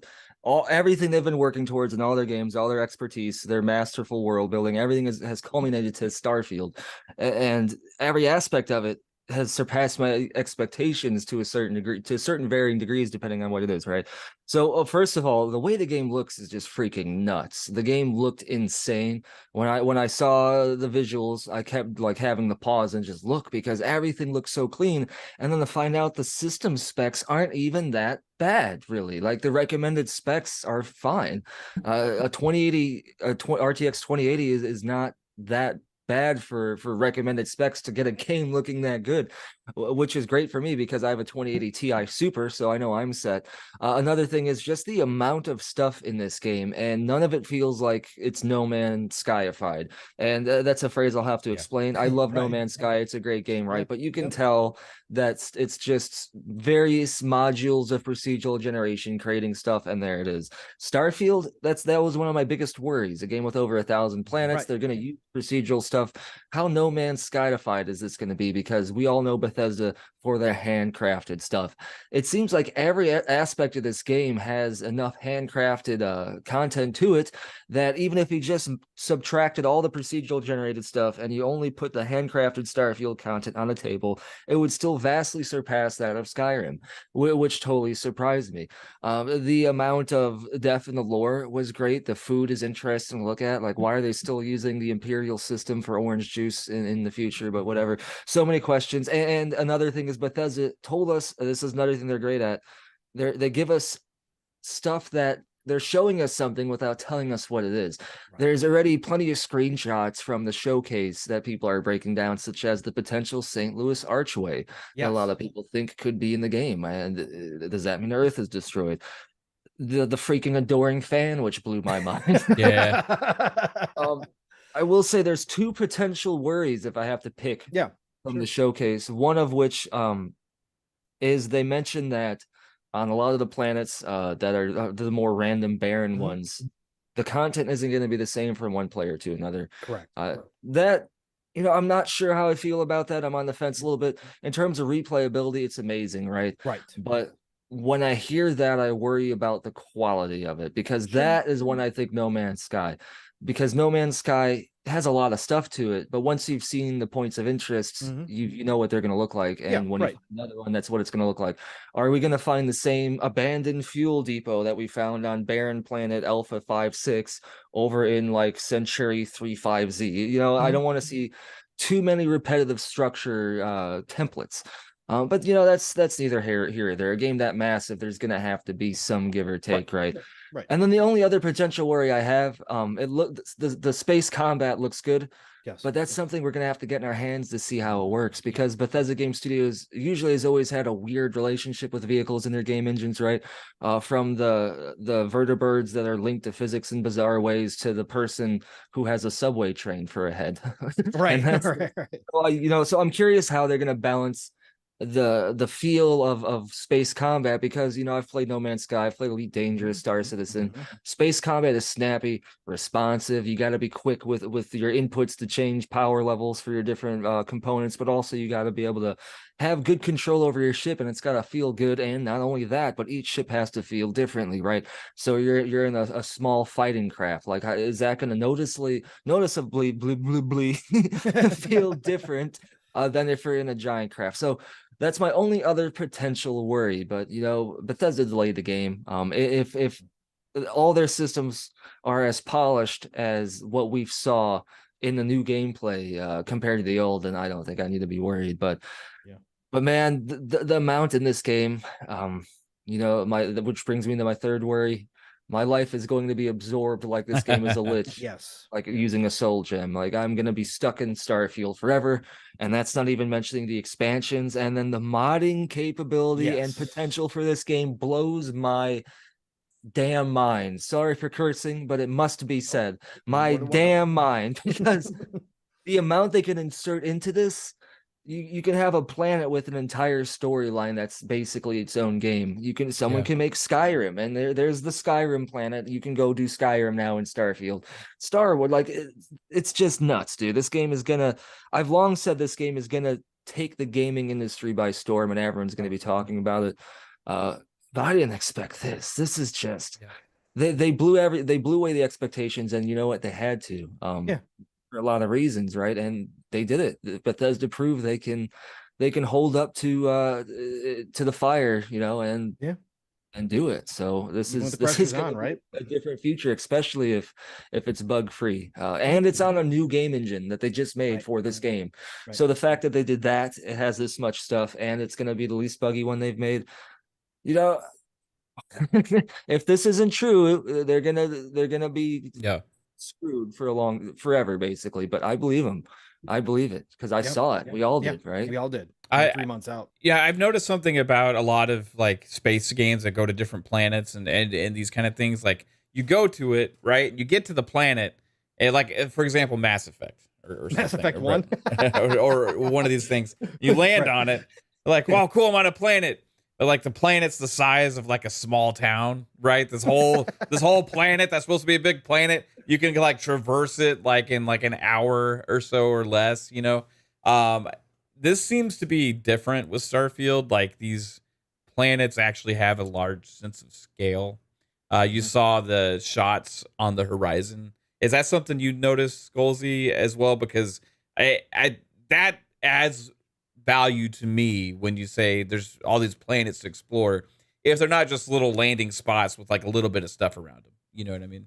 everything they've been working towards in all their games, all their expertise, their masterful world building. Everything has culminated to Starfield, and every aspect of it has surpassed my expectations to a certain degree, to certain varying degrees, depending on what it is, right? So first of all, the way the game looks is just freaking nuts. The game looked insane. When I saw the visuals, I kept like having to pause and just look, because everything looks so clean. And then to find out the system specs aren't even that bad, really. Like, the recommended specs are fine. A 2080, RTX 2080 is not that bad for recommended specs to get a game looking that good. which is great for me because I have a 2080 Ti Super, so I know I'm set. Another thing is just the amount of stuff in this game, and none of it feels like it's No Man's Skyified. And that's a phrase I'll have to explain. I love No Man's Sky. It's a great game, right? But you can tell that it's just various modules of procedural generation creating stuff, and there it is. Starfield, that was one of my biggest worries. A game with over 1,000 planets. They're going to use procedural stuff. How No Man's Skyfied is this going to be? Because we all know Bethesda for their handcrafted stuff. It seems like every aspect of this game has enough handcrafted content to it that even if you just subtracted all the procedural generated stuff and you only put the handcrafted Starfield content on the table, it would still vastly surpass that of Skyrim, which totally surprised me. The amount of depth in the lore was great. The food is interesting to look at. Like, why are they still using the Imperial system for orange juice in the future? But whatever. So many questions. And another thing is Bethesda told us, this is another thing they're great at. They give us stuff that they're showing us something without telling us what it is. There's already plenty of screenshots from the showcase that people are breaking down, such as the potential St. Louis archway that a lot of people think could be in the game. And does that mean Earth is destroyed? The freaking adoring fan, which blew my mind. I will say there's two potential worries if I have to pick from the showcase. One of which is they mentioned that on a lot of the planets that are the more random barren ones, the content isn't going to be the same from one player to another. That, I'm not sure how I feel about that. I'm on the fence a little bit. In terms of replayability, it's amazing, right? But when I hear that, I worry about the quality of it, because that is when I think No Man's Sky. Because No Man's Sky has a lot of stuff to it, but once you've seen the points of interest, you know what they're going to look like. And when you find another one, that's what it's going to look like. Are we going to find the same abandoned fuel depot that we found on Barren Planet Alpha 5-6 over in like Century 35Z? I don't want to see too many repetitive structure templates. But that's neither here nor there. A game that massive, there's going to have to be some give or take, right? And then the only other potential worry I have, the space combat looks good, but that's something we're going to have to get in our hands to see how it works, because Bethesda Game Studios usually has always had a weird relationship with vehicles in their game engines, right? From the vertibirds that are linked to physics in bizarre ways to the person who has a subway train for a head. So I'm curious how they're going to balance the feel of space combat, because I've played No Man's Sky, I've played Elite Dangerous, Star Citizen. Space combat is snappy, responsive. You got to be quick with your inputs to change power levels for your different components, but also you got to be able to have good control over your ship, and it's got to feel good. And not only that, but each ship has to feel differently, right? So you're in a small fighting craft. Like, is that going to noticeably feel different than if you're in a giant craft? So that's my only other potential worry. But Bethesda delayed the game. If all their systems are as polished as what we've saw in the new gameplay compared to the old, then I don't think I need to be worried. But man, the amount in this game, which brings me to my third worry. My life is going to be absorbed like this game is a lich. Like using a soul gem. Like, I'm going to be stuck in Starfield forever. And that's not even mentioning the expansions. And then the modding capability and potential for this game blows my damn mind. Sorry for cursing, but it must be said. My damn mind. Because the amount they can insert into this, you can have a planet with an entire storyline that's basically its own game. Someone can make Skyrim, and there's the Skyrim planet. You can go do Skyrim now in Starfield. Starwood, like, it's just nuts, dude. This game is gonna, I've long said this game is gonna take the gaming industry by storm, and everyone's gonna be talking about it. But I didn't expect this. This is just they blew away the expectations, and you know what? They had to. For a lot of reasons, right? And they did it. Bethesda proved they can hold up to the fire, and do it. So this is on, right? A different future, especially if it's bug free, and it's on a new game engine that they just made for this game. So the fact that they did that, it has this much stuff, and it's going to be the least buggy one they've made. If this isn't true, they're gonna be screwed for forever, basically. But I believe him. I believe it because I saw it. We all did, right? We all did. 3 months out. Yeah, I've noticed something about a lot of like space games that go to different planets and these kind of things. Like you go to it, right? You get to the planet, and like for example, Mass Effect or Mass something, Effect 1 or one of these things. You land on it, like, wow, cool, I'm on a planet. But like the planet's the size of like a small town, right? This whole planet that's supposed to be a big planet, you can like traverse it like in like an hour or so or less, you know. This seems to be different with Starfield. Like these planets actually have a large sense of scale. You saw the shots on the horizon. Is that something you noticed, Skullzi, as well? Because I that adds value to me when you say there's all these planets to explore. If they're not just little landing spots with like a little bit of stuff around them, you know what I mean?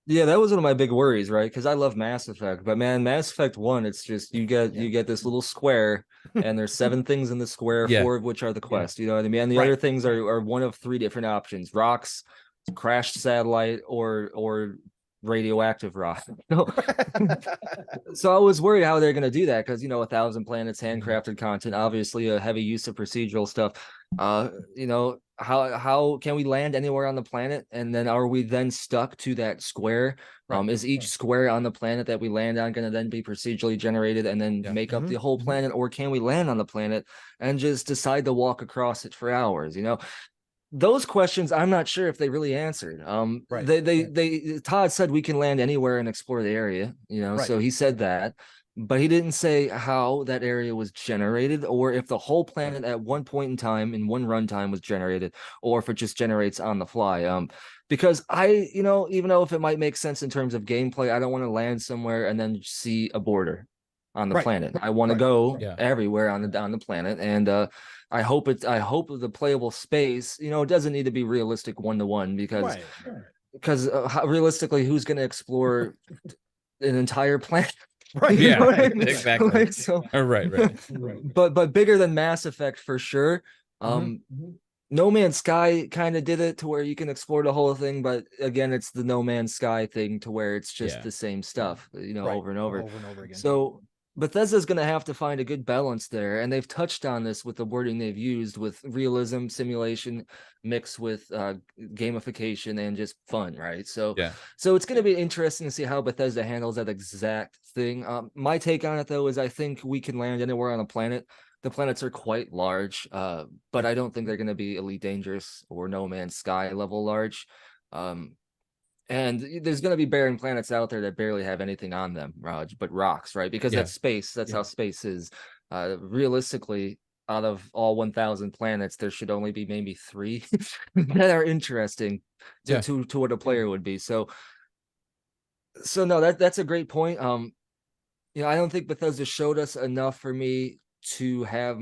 Yeah, that was one of my big worries, right? Because I love Mass Effect, but man, Mass Effect 1, it's just you get this little square, and there's 7 things in the square, 4 of which are the quest. You know what I mean? And the other things are one of 3 different options: rocks, crashed satellite, or radioactive rock. So I was worried how they're gonna do that because 1,000 planets, handcrafted content, obviously a heavy use of procedural stuff. How can we land anywhere on the planet, and then are we then stuck to that square? Is each square on the planet that we land on going to then be procedurally generated and then make up the whole planet, or can we land on the planet and just decide to walk across it for hours? Those questions I'm not sure if they really answered. Todd said we can land anywhere and explore the area, so he said that, but he didn't say how that area was generated, or if the whole planet at one point in time in one runtime was generated, or if it just generates on the fly. Because I, even though if it might make sense in terms of gameplay, I don't want to land somewhere and then see a border on the planet. I want to go everywhere on the planet, and I hope the playable space, it doesn't need to be realistic 1-to-1, because realistically, who's going to explore an entire planet? Right. Yeah, exactly. Like, so, right. But bigger than Mass Effect for sure. No Man's Sky kind of did it to where you can explore the whole thing, but again, it's the No Man's Sky thing to where it's just the same stuff, over and over again. So Bethesda's going to have to find a good balance there, and they've touched on this with the wording they've used, with realism, simulation, mixed with gamification and just fun, right? So it's going to be interesting to see how Bethesda handles that exact thing. My take on it, though, is I think we can land anywhere on the planet. The planets are quite large, but I don't think they're going to be Elite Dangerous or No Man's Sky level large. And there's going to be barren planets out there that barely have anything on them, Raj, but rocks, right? Because that's space. That's how space is. Realistically, out of all 1,000 planets, there should only be maybe 3 that are interesting to what a player would be. So no, that's a great point. I don't think Bethesda showed us enough for me to have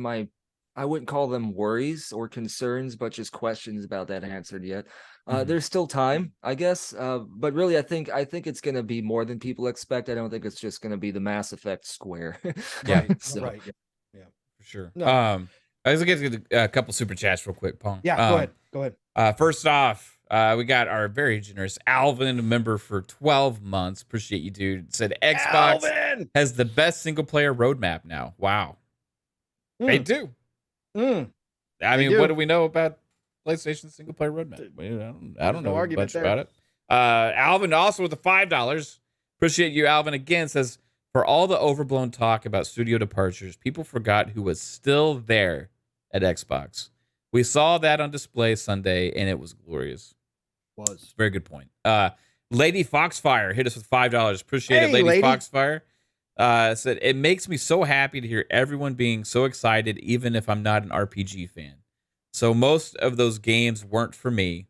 I wouldn't call them worries or concerns, but just questions about that answered yet. There's still time, I guess. But really, I think it's going to be more than people expect. I don't think it's just going to be the Mass Effect square. Yeah, for sure. No. I was going to get a couple super chats real quick, Pong. Yeah, go ahead. First off, we got our very generous Alvin, a member for 12 months. Appreciate you, dude. Said Xbox has the best single player roadmap now. Wow. They do. I mean, what do we know about PlayStation single player roadmap? I don't know much about it. Alvin also with the $5. Appreciate you, Alvin. Again, says, for all the overblown talk about studio departures, people forgot who was still there at Xbox. We saw that on display Sunday, and it was glorious. Very good point. Lady Foxfire hit us with $5. Appreciate it, Lady Foxfire. Said, it makes me so happy to hear everyone being so excited, even if I'm not an RPG fan. So most of those games weren't for me.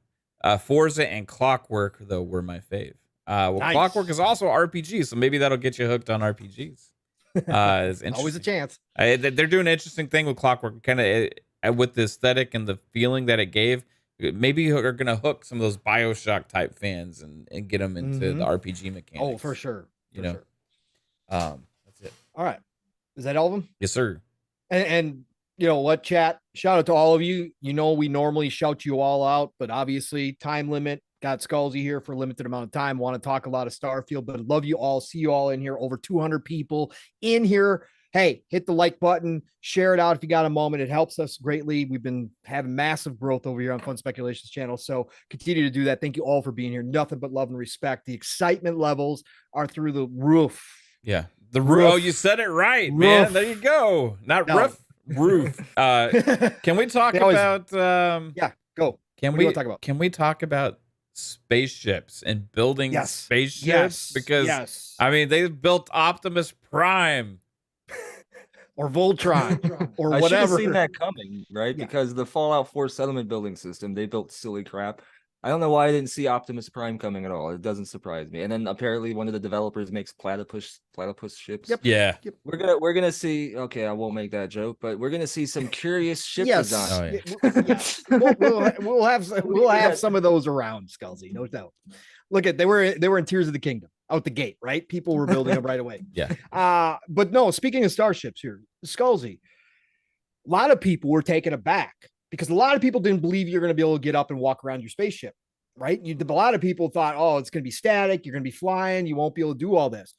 Forza and Clockwork, though, were my fave. Nice. Clockwork is also RPG, so maybe that'll get you hooked on RPGs. Always a chance. They're doing an interesting thing with Clockwork, kind of with the aesthetic and the feeling that it gave. Maybe are going to hook some of those BioShock type fans and get them into the RPG mechanics. Oh, for sure. Sure. That's it. All right. Is that all of them? Yes, sir. And you know what, chat? Shout out to all of you. We normally shout you all out, but obviously time limit. Got Skullzi here for a limited amount of time. Want to talk a lot of Starfield, but love you all. See you all in here. Over 200 people in here. hey, hit the like button, share it out if you got a moment. It helps us greatly. We've been having massive growth over here on Fun Speculations channel. So continue to do that. Thank you all for being here. Nothing but love and respect. The excitement levels are through the roof. Yeah. The roof. Oh, you said it right, man. There you go. Not roof. Roof. Can we talk about yeah, go. Can we talk about spaceships and building spaceships? Because I mean, they built Optimus Prime or Voltron or whatever. I should have seen that coming, right? Yeah. Because the Fallout 4 settlement building system, they built silly crap. I don't know why I didn't see Optimus Prime coming at all. It doesn't surprise me. And then apparently one of the developers makes platypus ships. Yep. Yeah. Yep. We're gonna see. Okay, I won't make that joke, but we're gonna see some curious ship design. We'll have some of those around, Skullzi, no doubt. Look at they were in Tears of the Kingdom out the gate, right? People were building them right away. Yeah. But no, speaking of starships here, Skullzi, a lot of people were taken aback because a lot of people didn't believe you're going to be able to get up and walk around your spaceship, right? A lot of people thought, oh, it's going to be static. You're going to be flying. You won't be able to do all this.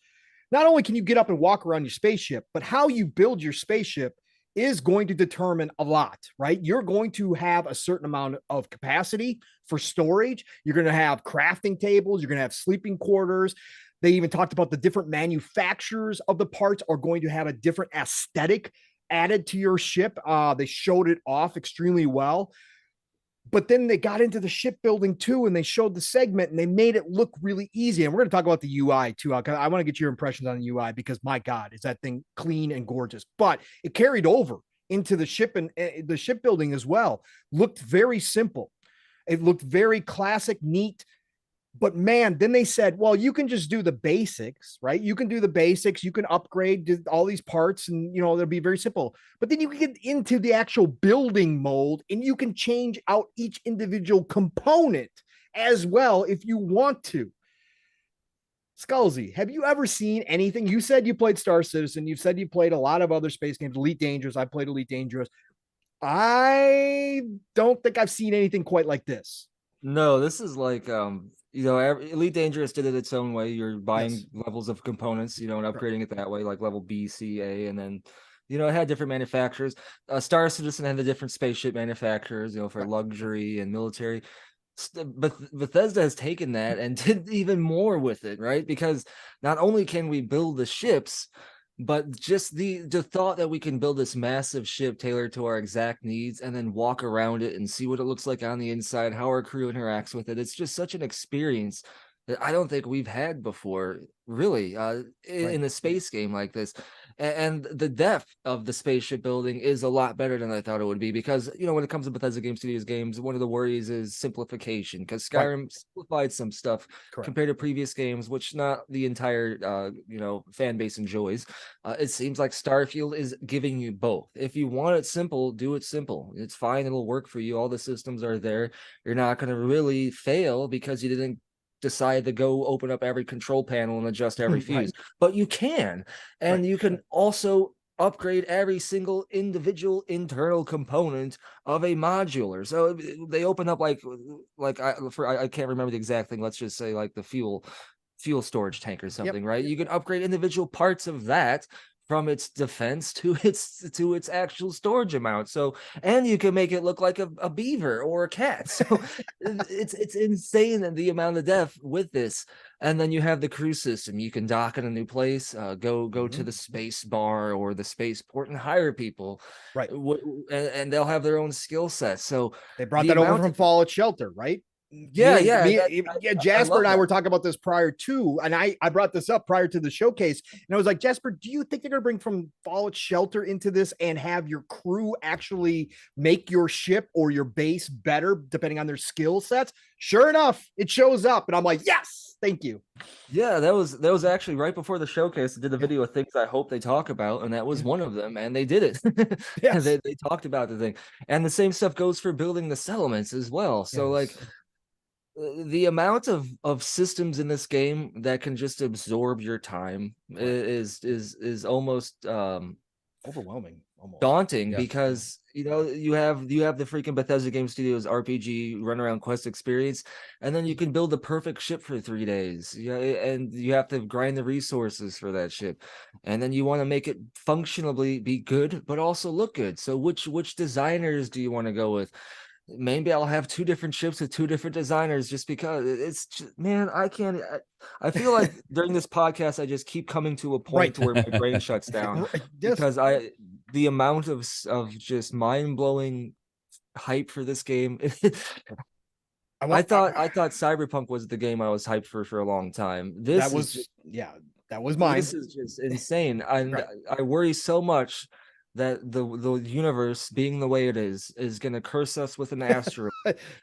Not only can you get up and walk around your spaceship, but how you build your spaceship is going to determine a lot, right? You're going to have a certain amount of capacity for storage. You're going to have crafting tables. You're going to have sleeping quarters. They even talked about the different manufacturers of the parts are going to have a different aesthetic added to your ship. They showed it off extremely well. But then they got into the shipbuilding too, and they showed the segment and they made it look really easy. And we're going to talk about the UI too. I want to get your impressions on the UI because my God, is that thing clean and gorgeous. But it carried over into the ship and the shipbuilding as well. Looked very simple. It looked very classic, neat. But man, then they said, well, you can just do the basics, right? You can do the basics. You can upgrade all these parts and, they'll be very simple. But then you can get into the actual building mold and you can change out each individual component as well if you want to. Skullzi, have you ever seen anything? You said you played Star Citizen. You said you played a lot of other space games, Elite Dangerous. I played Elite Dangerous. I don't think I've seen anything quite like this. No, this is like, Elite Dangerous did it its own way. You're buying levels of components, and upgrading it that way, like level B, C, A, and then, it had different manufacturers. Star Citizen had the different spaceship manufacturers, for luxury and military. But Bethesda has taken that and did even more with it, right? Because not only can we build the ships, but just the thought that we can build this massive ship tailored to our exact needs and then walk around it and see what it looks like on the inside, how our crew interacts with it. It's just such an experience that I don't think we've had before, really, in a space game like this. And the depth of the spaceship building is a lot better than I thought it would be because, when it comes to Bethesda Game Studios games, one of the worries is simplification because Skyrim simplified some stuff compared to previous games, which not the entire, fan base enjoys. It seems like Starfield is giving you both. If you want it simple, do it simple. It's fine. It'll work for you. All the systems are there. You're not going to really fail because you didn't decide to go open up every control panel and adjust every fuse, but you can, and you can also upgrade every single individual internal component of a modular. So they open up I can't remember the exact thing. Let's just say like the fuel storage tank or something, right? You can upgrade individual parts of that from its defense to its actual storage amount. So, and you can make it look like a beaver or a cat. So it's insane the amount of depth with this. And then you have the crew system. You can dock in a new place, go to the space bar or the spaceport and hire people. Right. And they'll have their own skill set. So they brought that over from Fallout Shelter, right? Jasper and I were talking about this prior to, and I brought this up prior to the showcase, and I was like, Jasper, do you think they're gonna bring from Fallout Shelter into this and have your crew actually make your ship or your base better depending on their skill sets? Sure enough, it shows up, and I'm like, yes, thank you. Yeah, that was actually right before the showcase. I did a video of things I hope they talk about, and that was one of them, and they did it. Yes. they talked about the thing, and the same stuff goes for building the settlements as well. So like the amount of systems in this game that can just absorb your time is almost overwhelming, almost daunting, because you know you have the freaking Bethesda Game Studios RPG run around quest experience, and then you can build the perfect ship for 3 days. Yeah, and you have to grind the resources for that ship, and then you want to make it functionally be good but also look good. So which designers do you want to go with? Maybe I'll have 2 different ships with 2 different designers, just because it's just, man, I feel like during this podcast I just keep coming to a point to where my brain shuts down, because the amount of just mind-blowing hype for this game. I thought Cyberpunk was the game I was hyped for a long time. That was mine. This is just insane. And I worry so much that the universe, being the way it is going to curse us with an asteroid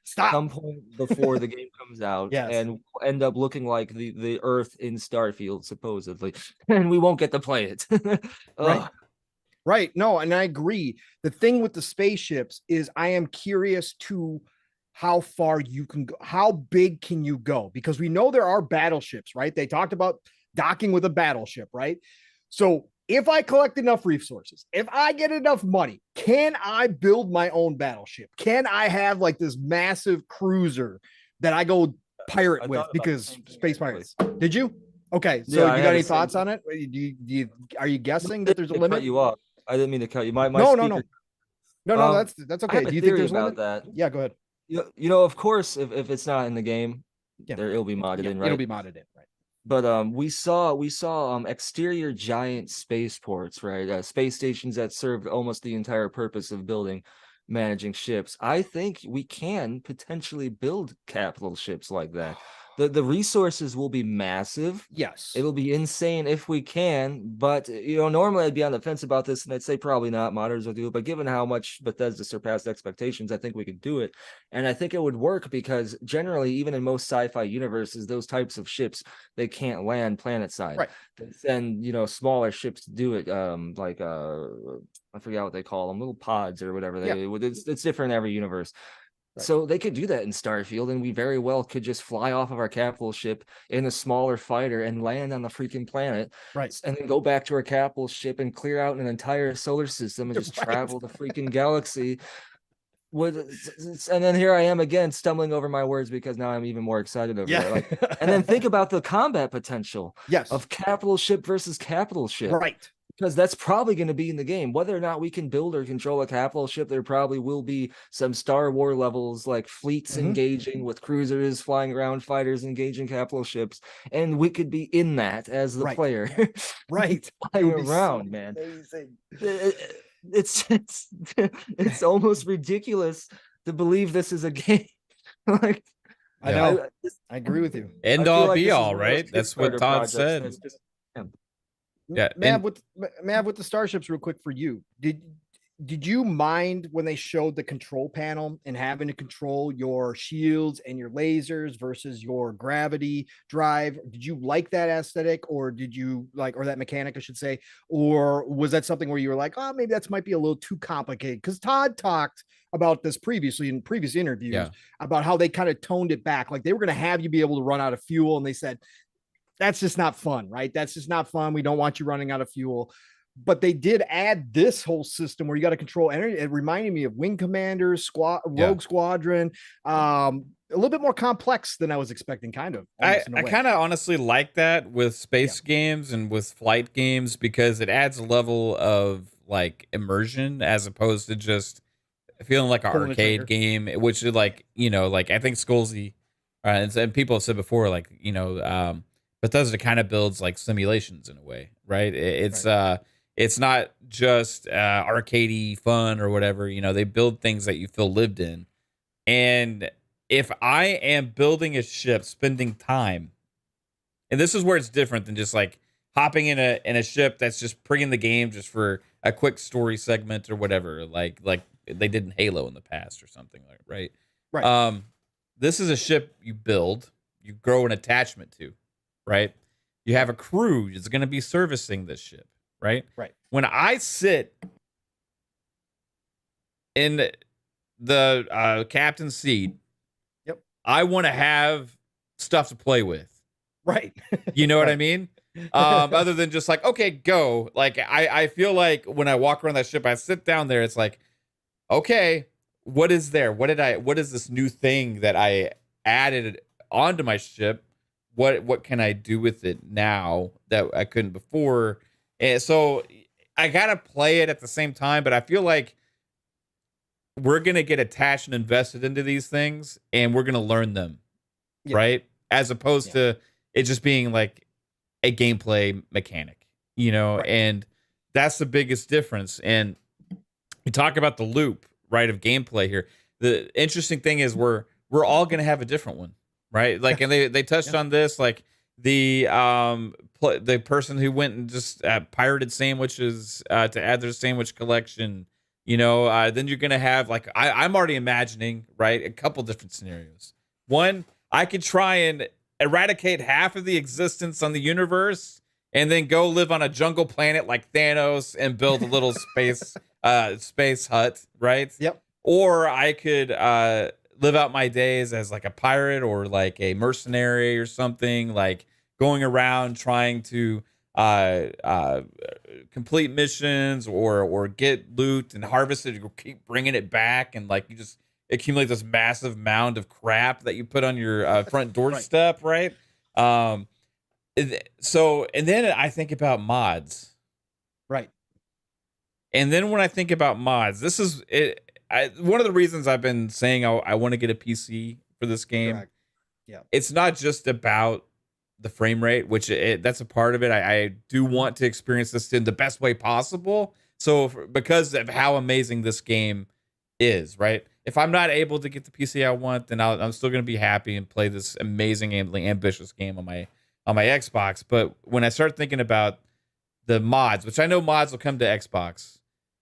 some point before the game comes out, and end up looking like the Earth in Starfield, supposedly, and we won't get to play it. Right. No, and I agree. The thing with the spaceships is I am curious to how far you can go. How big can you go? Because we know there are battleships, right? They talked about docking with a battleship, right? So if I collect enough resources, if I get enough money, can I build my own battleship? Can I have like this massive cruiser that I go pirate with? Because space pirates. Did you? Okay, so you got any thoughts on it? Are you guessing that there's a limit? Cut you off. I didn't mean to cut you. My no, speaker... no, that's okay. Do you think there's about that? Yeah, go ahead. You know, of course, if it's not in the game, it'll be modded in, right? It'll be modded in, right? But we saw exterior giant spaceports, right? Space stations that served almost the entire purpose of managing ships. I think we can potentially build capital ships like that. The resources will be massive. Yes. It'll be insane if we can, but you know, normally I'd be on the fence about this and I'd say probably not, modders will do it, but given how much Bethesda surpassed expectations, I think we could do it. And I think it would work because generally, even in most sci-fi universes, those types of ships, they can't land planet side. Right. They send, you know, smaller ships to do it, I forget what they call them, little pods or whatever. It's different in every universe. Right. So they could do that in Starfield, and we very well could just fly off of our capital ship in a smaller fighter and land on the freaking planet, right? And then go back to our capital ship and clear out an entire solar system and just travel the freaking galaxy. And then here I am again stumbling over my words because now I'm even more excited over it. And then think about the combat potential of capital ship versus capital ship, right? Because that's probably going to be in the game. Whether or not we can build or control a capital ship, there probably will be some Star Wars levels, like fleets engaging with cruisers flying around, fighters engaging capital ships, and we could be in that as the player, right? Flying around, so man. It's almost ridiculous to believe this is a game. Like, I know, I agree with you. End all be all, right? That's what Todd said. Yeah, Mav, with the starships, real quick for you. Did you mind when they showed the control panel and having to control your shields and your lasers versus your gravity drive? Did you like that aesthetic, or did you like, or that mechanic, I should say, or was that something where you were like, oh, maybe that's might be a little too complicated? Because Todd talked about this previously in previous interviews about how they kind of toned it back, like they were going to have you be able to run out of fuel, and they said, that's just not fun, right? That's just not fun. We don't want you running out of fuel. But they did add this whole system where you got to control energy. It reminded me of Wing Commanders, Rogue Squadron. A little bit more complex than I was expecting, kind of. I kind of honestly like that with space games and with flight games, because it adds a level of like immersion as opposed to just feeling like an arcade game, which is like, you know, like I think Skullzi, and people have said before, like, you know, Bethesda kind of builds like simulations in a way, right? It's not just arcadey fun or whatever. You know, they build things that you feel lived in. And if I am building a ship, spending time, and this is where it's different than just like hopping in a ship that's just bringing the game just for a quick story segment or whatever, like they did in Halo in the past or something, like right. This is a ship you build, you grow an attachment to. Right, you have a crew that's going to be servicing this ship, right? Right. When I sit in the captain's seat, I want to have stuff to play with, right? You know what I mean? Other than just like, okay, go. Like I feel like when I walk around that ship, I sit down there, it's like, okay, what is there? What is this new thing that I added onto my ship? What can I do with it now that I couldn't before? And so I gotta play it at the same time, but I feel like we're gonna get attached and invested into these things, and we're gonna learn them, right? As opposed to it just being like a gameplay mechanic, and that's the biggest difference. And we talk about the loop, right, of gameplay here. The interesting thing is we're all gonna have a different one, right? Like, and they touched on this, like the person who went and just pirated sandwiches to add their sandwich collection. Then you're gonna have like I'm already imagining, right, a couple different scenarios. One, I could try and eradicate half of the existence on the universe and then go live on a jungle planet like Thanos and build a little space hut, right? Yep. Or I could live out my days as like a pirate or like a mercenary or something, like going around trying to complete missions or get loot and harvest it, keep bringing it back, and like you just accumulate this massive mound of crap that you put on your front doorstep, right? So, and then I think about mods. Right. And then when I think about mods, this is it. One of the reasons I've been saying I want to get a PC for this game. Correct. Yeah. It's not just about the frame rate, which that's a part of it. I do want to experience this in the best way possible. So because of how amazing this game is, right? If I'm not able to get the PC I want, then I'm still going to be happy and play this amazing, ambitious game on my Xbox. But when I start thinking about the mods, which I know mods will come to Xbox,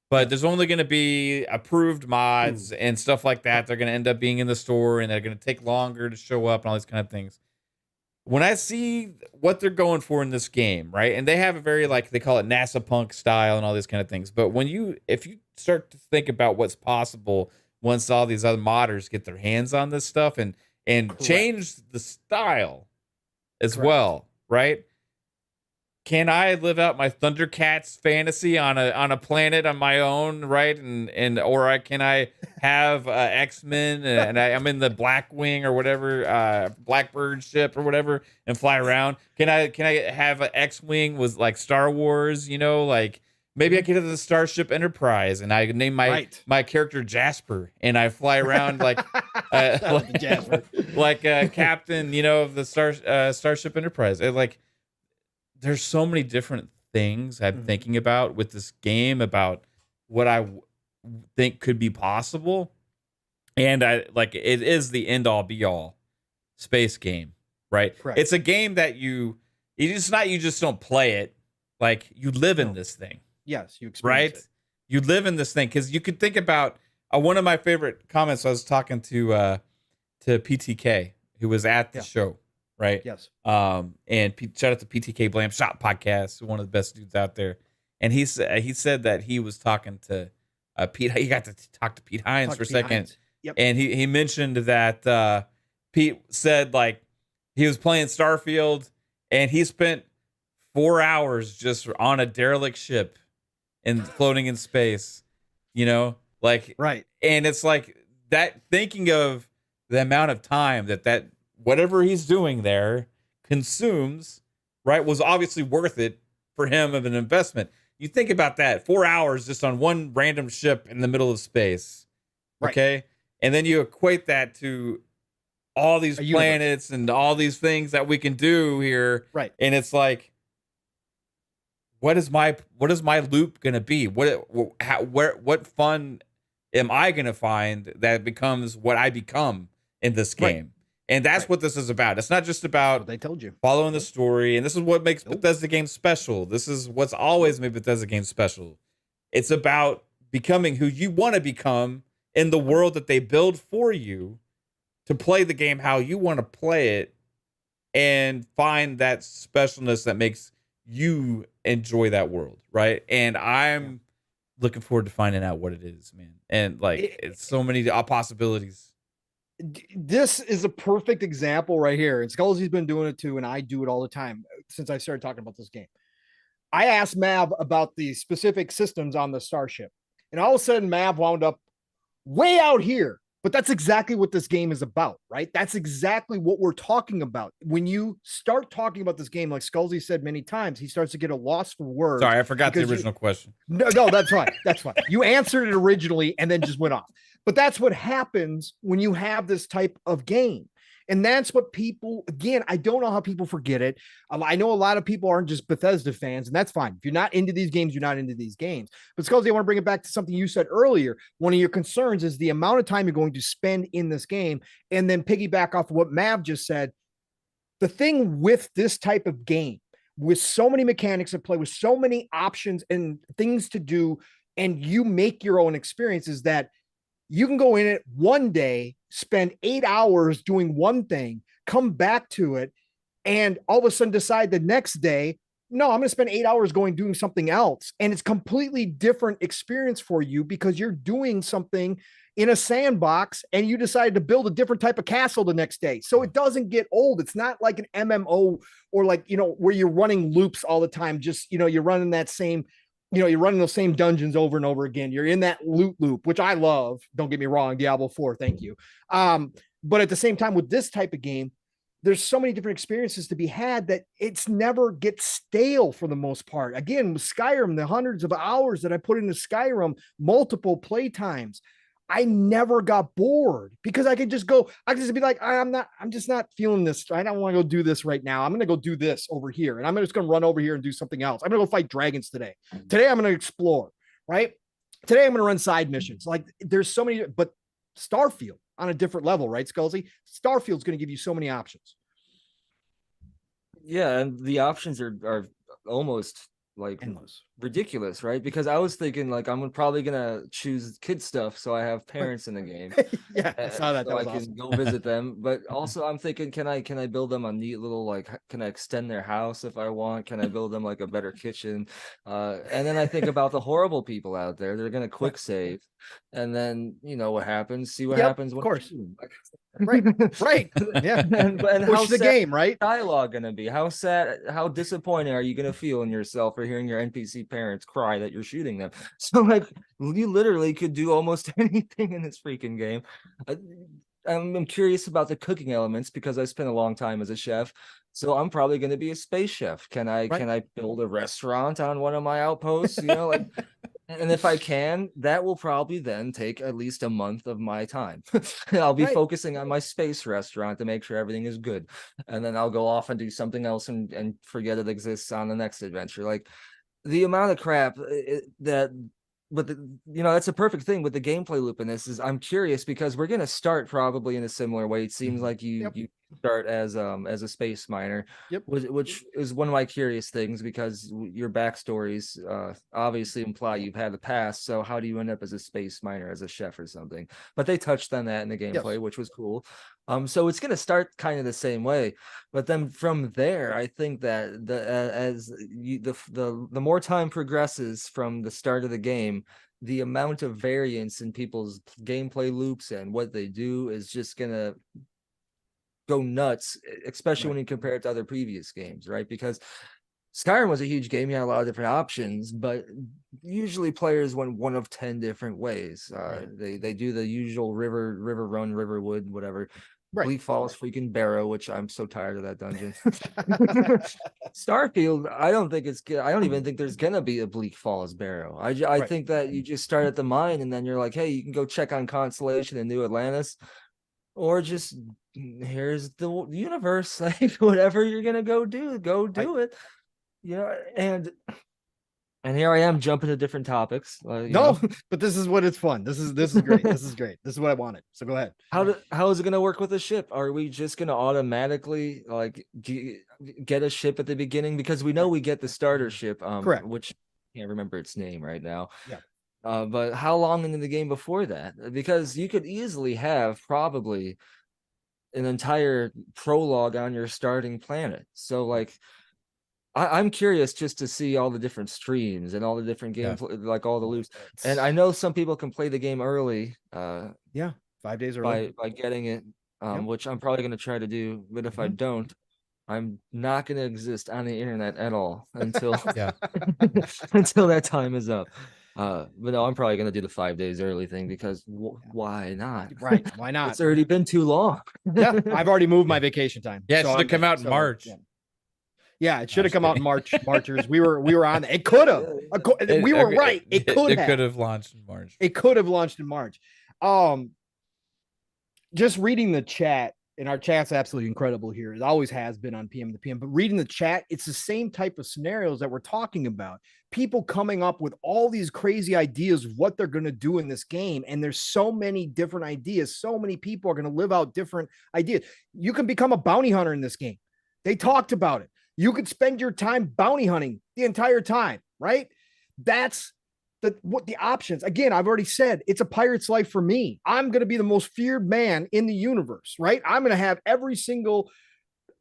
but there's only going to be approved mods and stuff like that. They're going to end up being in the store and they're going to take longer to show up and all these kind of things. When I see what they're going for in this game, right? And they have a very, like, they call it NASA punk style and all these kind of things. But if you start to think about what's possible once all these other modders get their hands on this stuff and change the style as well, right? Can I live out my Thundercats fantasy on a planet on my own, right? Or can I have X-Men and I'm in the Blackwing or whatever, Blackbird ship or whatever, and fly around? Can I have an X-Wing with like Star Wars? Like maybe I get into the Starship Enterprise and I name my character Jasper and I fly around like Jasper, like captain, of the Starship Enterprise. There's so many different things I'm thinking about with this game about what I think could be possible. And it is the end all be all space game, right? Correct. It's a game that you just don't play it. Like you live in this thing. Yes. You experience it. You live in this thing. Cause you could think about one of my favorite comments. I was talking to PTK who was at the show. Right. Yes. And shout out to PTK Blam Shop Podcast, one of the best dudes out there. And he said that he was talking to Pete. He got to talk to Pete Hines for a second. Yep. And he mentioned that Pete said like he was playing Starfield and he spent 4 hours just on a derelict ship and floating in space. Right. And it's like that, thinking of the amount of time that whatever he's doing there consumes, right, was obviously worth it for him of an investment. You think about that, 4 hours just on one random ship in the middle of space, okay? Right. And then you equate that to all these planets and all these things that we can do here, right? And it's like, what is my loop gonna be? What fun am I gonna find that becomes what I become in this game? Right. And that's what this is about. It's not just about they told you following the story. And this is what makes Bethesda games special. This is what's always made Bethesda games special. It's about becoming who you want to become in the world that they build for you to play the game how you want to play it and find that specialness that makes you enjoy that world, right? And I'm looking forward to finding out what it is, man. And it's so many possibilities. This is a perfect example right here. And Skullzi's been doing it too, and I do it all the time. since I started talking about this game. I asked Mav about the specific systems on the Starship, and all of a sudden Mav wound up way out here. But that's exactly what this game is about, right? That's exactly what we're talking about. When you start talking about this game, like Skullzi said many times, he starts to get a loss for words. Sorry, I forgot the original question. No, that's fine. That's fine. You answered it originally and then just went off. But that's what happens when you have this type of game. And that's what people, again, I don't know how people forget it. I know a lot of people aren't just Bethesda fans, and that's fine. If you're not into these games, you're not into these games. But Skullzi, I want to bring it back to something you said earlier. One of your concerns is the amount of time you're going to spend in this game, and then piggyback off of what Mav just said. The thing with this type of game, with so many mechanics at play, with so many options and things to do, and you make your own experiences, that you can go in it one day, spend 8 hours doing one thing, come back to it, and all of a sudden decide the next day, no, I'm going to spend 8 hours doing something else. And it's completely different experience for you because you're doing something in a sandbox and you decided to build a different type of castle the next day. So it doesn't get old. It's not like an MMO or like, where you're running loops all the time. Just, you're running that same, you're running those same dungeons over and over again. You're in that loot loop, which I love. Don't get me wrong. Diablo 4. Thank you. But at the same time, with this type of game, there's so many different experiences to be had that it's never gets stale for the most part. Again, with Skyrim, the hundreds of hours that I put into Skyrim, multiple play times, I never got bored because I could just be like, I'm just not feeling this. I don't want to go do this right now. I'm going to go do this over here. And I'm just going to run over here and do something else. I'm going to go fight dragons today. Today, I'm going to explore, right? Today, I'm going to run side missions. Like there's so many, but Starfield on a different level, right, Skullzi? Starfield's going to give you so many options. Yeah. And the options are almost like endless, ridiculous, right? Because I was thinking like I'm probably gonna choose kid stuff so I have parents in the game. Yeah, I saw that. So that was I can awesome. go visit them. But also I'm thinking, can I build them a neat little, like, can I extend their house if I want? Can I build them like a better kitchen? And then I think about the horrible people out there. They're gonna quick save, and then what happens. See what happens. Of course. Right. Yeah. and push how the game, right? Dialogue gonna be? How sad, how disappointed are you gonna feel in yourself for hearing your NPC parents cry that you're shooting them? So like you literally could do almost anything in this freaking game. I'm curious about the cooking elements because I spent a long time as a chef. So I'm probably going to be a space chef. Can I build a restaurant on one of my outposts? And if I can, that will probably then take at least a month of my time. I'll be focusing on my space restaurant to make sure everything is good. And then I'll go off and do something else and forget it exists on the next adventure. Like the amount of crap that's a perfect thing with the gameplay loop in this is I'm curious because we're going to start probably in a similar way. It seems like you start as a space miner, which is one of my curious things because your backstories obviously imply you've had a past. So how do you end up as a space miner, as a chef or something? But they touched on that in the gameplay, which was cool. So it's going to start kind of the same way, but then from there, I think that the more time progresses from the start of the game, the amount of variance in people's gameplay loops and what they do is just going to go nuts, especially when you compare it to other previous games, right? Because Skyrim was a huge game. You had a lot of different options, but usually players went one of 10 different ways. They do the usual river run, riverwood, whatever. Bleak Falls freaking Barrow, which I'm so tired of that dungeon. Starfield, I don't even think there's gonna be a Bleak Falls Barrow. I think that you just start at the mine and then you're like, hey, you can go check on Constellation and New Atlantis, or just here's the universe, like whatever you're gonna go do it. And here I am jumping to different topics. But this is what it's fun. This is great. This is great. This is what I wanted. So go ahead. How is it going to work with a ship? Are we just going to automatically like get a ship at the beginning? Because we know we get the starter ship, correct, which I can't remember its name right now. Yeah. But how long into the game before that? Because you could easily have probably an entire prologue on your starting planet. So like, I'm curious just to see all the different streams and all the different gameplay, like all the loops. And I know some people can play the game early. 5 days early by getting it, which I'm probably going to try to do. But if I don't, I'm not going to exist on the internet at all until Yeah. until that time is up. But no, I'm probably going to do the 5 days early thing because why not? Right? Why not? It's already been too long. Yeah, I've already moved my vacation time. Yeah, it should have come out in March. Yeah, it should have come out in March. Marchers, we were on. It could have. We were right. It could have launched in March. It could have launched in March. Just reading the chat, and our chat's absolutely incredible here. It always has been on PM to PM. But reading the chat, it's the same type of scenarios that we're talking about. People coming up with all these crazy ideas of what they're going to do in this game. And there's so many different ideas. So many people are going to live out different ideas. You can become a bounty hunter in this game. They talked about it. You could spend your time bounty hunting the entire time, right? That's what the options. Again, I've already said it's a pirate's life for me. I'm going to be the most feared man in the universe, right? I'm going to have every single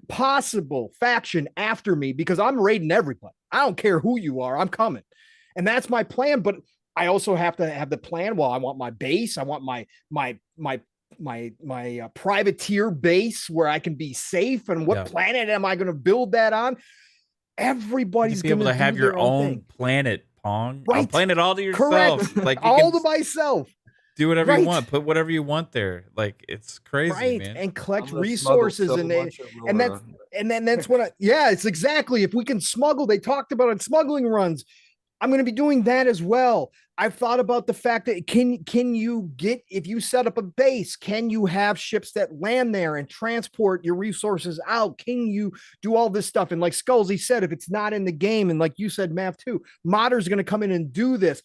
possible faction after me because I'm raiding everybody. I don't care who you are. I'm coming. And that's my plan. But I also have to have the plan. Well, I want my base. I want my privateer base where I can be safe. And what planet am I going to build that on? Everybody's going to be able to have your own planet, Pong. Right. I'll plan it all to yourself. Correct. Like all to myself. Do whatever you want. Put whatever you want there. Like it's crazy, man. And collect resources and then that's what it's exactly. If we can smuggle, they talked about it, smuggling runs. I'm going to be doing that as well. I've thought about the fact that can you get, if you set up a base, can you have ships that land there and transport your resources out? Can you do all this stuff? And like Skullzi said, if it's not in the game, and like you said, Math too, modders are going to come in and do this.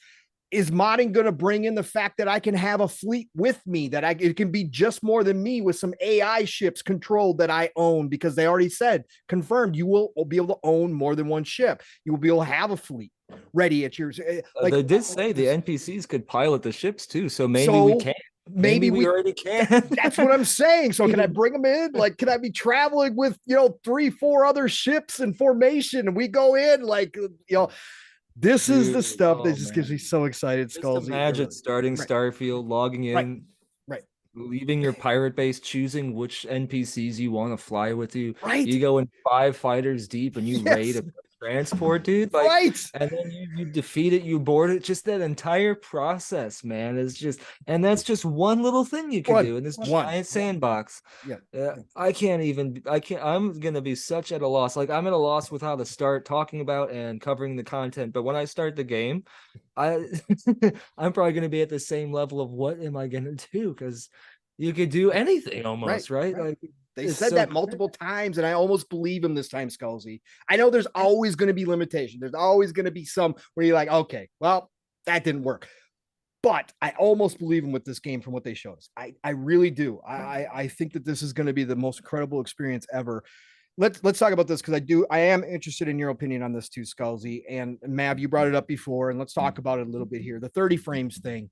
Is modding going to bring in the fact that I can have a fleet with me, that it can be just more than me with some AI ships controlled that I own, because they already said, confirmed, you will be able to own more than one ship. You will be able to have a fleet ready at yours. Like they did say the NPCs could pilot the ships too. So maybe we can. Maybe we already can. That's what I'm saying. So can I bring them in? Like, can I be traveling with, 3-4 other ships in formation and we go in this is the stuff that just gives me so excited. Skullzi. Imagine starting Starfield, logging in, leaving your pirate base, choosing which NPCs you want to fly with you. Right. You go in 5 fighters deep and you raid a transport, dude. And then you defeat it, you board it. Just that entire process, man, is just, and that's just one little thing you can do in this giant sandbox. I'm gonna be such at a loss. Like, I'm at a loss with how to start talking about and covering the content. But when I start the game, I'm probably gonna be at the same level of what am I gonna do? Because you could do anything almost, right? Like, they said that multiple times, and I almost believe him this time, Skullzi. I know there's always going to be limitation. There's always going to be some where you're like, okay, well, that didn't work. But I almost believe him with this game from what they showed us. I really do. I think that this is going to be the most incredible experience ever. Let's talk about this, because I am interested in your opinion on this too, Skullzi. And Mav, you brought it up before, and let's talk about it a little bit here. The 30 frames thing.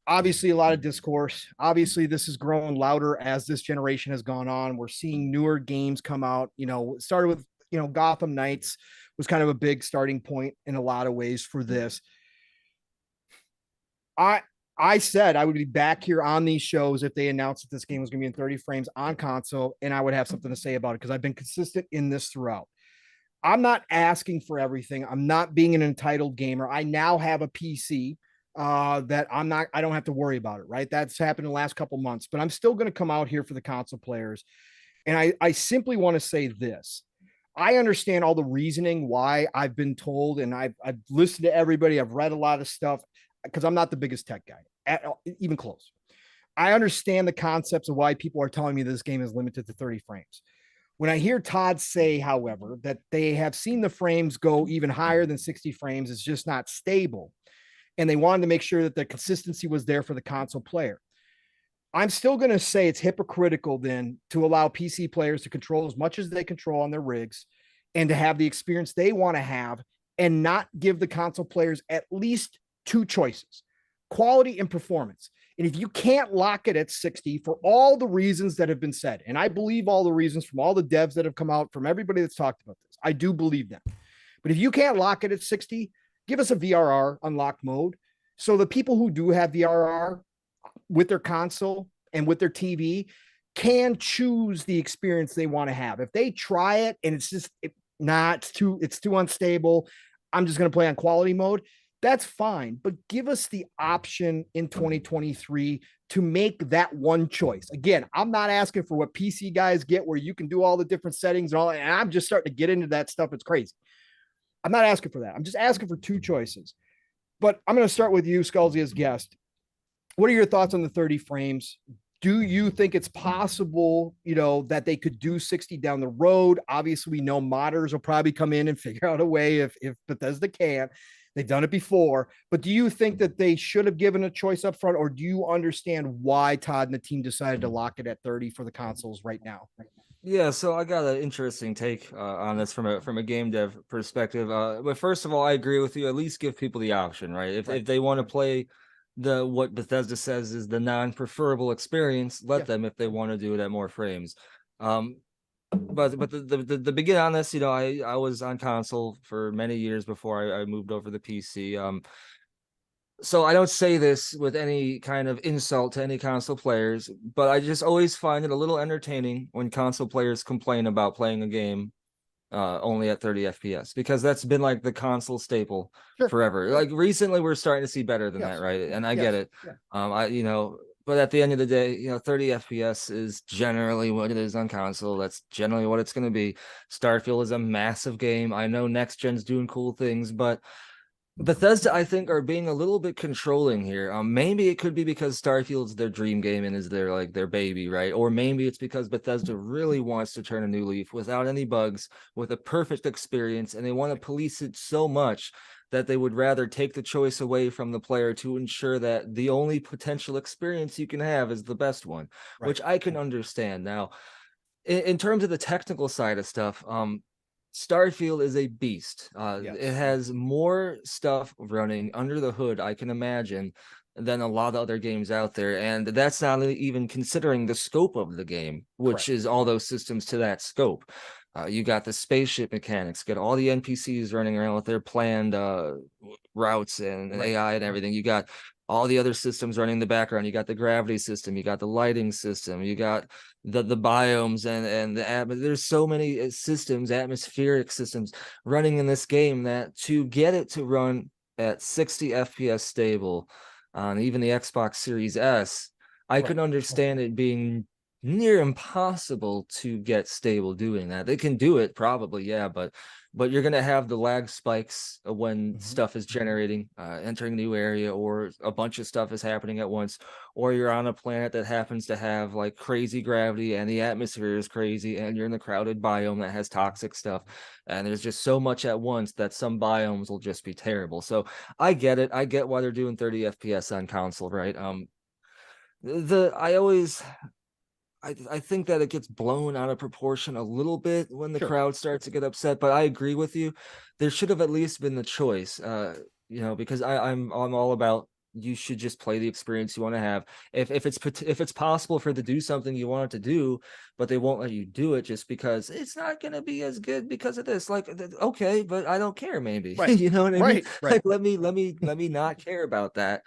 Obviously, a lot of discourse. Obviously, this has grown louder as this generation has gone on. We're seeing newer games come out. It started with, Gotham Knights was kind of a big starting point in a lot of ways for this. I said I would be back here on these shows if they announced that this game was going to be in 30 frames on console, and I would have something to say about it, because I've been consistent in this throughout. I'm not asking for everything. I'm not being an entitled gamer. I now have a PC that I don't have to worry about it, right? That's happened in the last couple months, but I'm still going to come out here for the console players. And I simply want to say this. I understand all the reasoning why I've been told, and I've listened to everybody. I've read a lot of stuff, because I'm not the biggest tech guy, even close. I understand the concepts of why people are telling me this game is limited to 30 frames. When I hear Todd say, however, that they have seen the frames go even higher than 60 frames, it's just not stable. And they wanted to make sure that the consistency was there for the console player. I'm still going to say it's hypocritical then to allow PC players to control as much as they control on their rigs and to have the experience they want to have, and not give the console players at least 2 choices: quality and performance. And if you can't lock it at 60 for all the reasons that have been said, and I believe all the reasons from all the devs that have come out, from everybody that's talked about this, I do believe them. But if you can't lock it at 60, give us a VRR unlocked mode. So the people who do have VRR with their console and with their TV can choose the experience they want to have. If they try it and it's just it's too unstable, I'm just going to play on quality mode. That's fine, but give us the option in 2023 to make that one choice. Again, I'm not asking for what PC guys get where you can do all the different settings and all, and I'm just starting to get into that stuff. It's crazy. I'm not asking for that. I'm just asking for two choices. But I'm going to start with you, Skullzi, as guest. What are your thoughts on the 30 frames? Do you think it's possible, that they could do 60 down the road? Obviously, we know modders will probably come in and figure out a way if Bethesda can't. They've done it before. But do you think that they should have given a choice up front, or do you understand why Todd and the team decided to lock it at 30 for the consoles right now? Yeah, so I got an interesting take on this from a game dev perspective. But first of all, I agree with you. At least give people the option, right? If they want to play what Bethesda says is the non-preferable experience, let them if they want to do it at more frames. But the begin on this, I was on console for many years before I moved over to PC. So I don't say this with any kind of insult to any console players, but I just always find it a little entertaining when console players complain about playing a game only at 30 FPS, because that's been like the console staple forever. Like recently we're starting to see better than that, right? And I get it. But at the end of the day, 30 FPS is generally what it is on console. That's generally what it's going to be. Starfield is a massive game. I know next gen's doing cool things, but Bethesda, I think, are being a little bit controlling here. Maybe it could be because Starfield's their dream game and is their baby, right? Or maybe it's because Bethesda really wants to turn a new leaf without any bugs, with a perfect experience, and they want to police it so much that they would rather take the choice away from the player to ensure that the only potential experience you can have is the best one, which I can understand. Now, in terms of the technical side of stuff, Starfield is a beast. It has more stuff running under the hood, I can imagine, than a lot of other games out there. And that's not even considering the scope of the game, which is all those systems to that scope. You got the spaceship mechanics, got all the NPCs running around with their planned routes and AI and everything. You got all the other systems running in the background. You got the gravity system, you got the lighting system, you got the biomes and the there's so many systems, atmospheric systems running in this game, that to get it to run at 60 FPS stable on even the Xbox Series S, I can understand it being near impossible to get stable doing that. They can do it probably, but you're going to have the lag spikes when stuff is generating, entering a new area, or a bunch of stuff is happening at once, or you're on a planet that happens to have like crazy gravity and the atmosphere is crazy, and you're in the crowded biome that has toxic stuff, and there's just so much at once that some biomes will just be terrible. So I get it. I get why they're doing 30 FPS on console, right? I think that it gets blown out of proportion a little bit when the crowd starts to get upset, but I agree with you. There should have at least been the choice, because I'm all about, you should just play the experience you want to have. If it's possible for it to do something you want it to do, but they won't let you do it just because it's not going to be as good because of this, like, okay, but I don't care, maybe. You know what I mean? Like, let me not care about that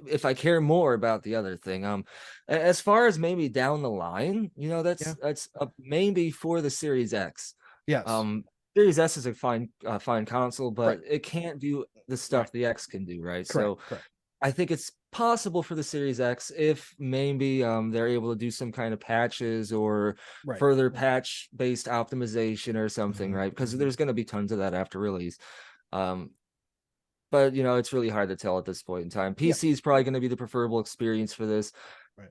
if I care more about the other thing. As far as maybe down the line, that's a maybe for the Series X. Series S is a fine console, but it can't do the stuff the X can do, right? So I think it's possible for the Series X if maybe they're able to do some kind of patches or further patch-based optimization or something, right? Because there's going to be tons of that after release. But it's really hard to tell at this point in time. PC is probably going to be the preferable experience for this.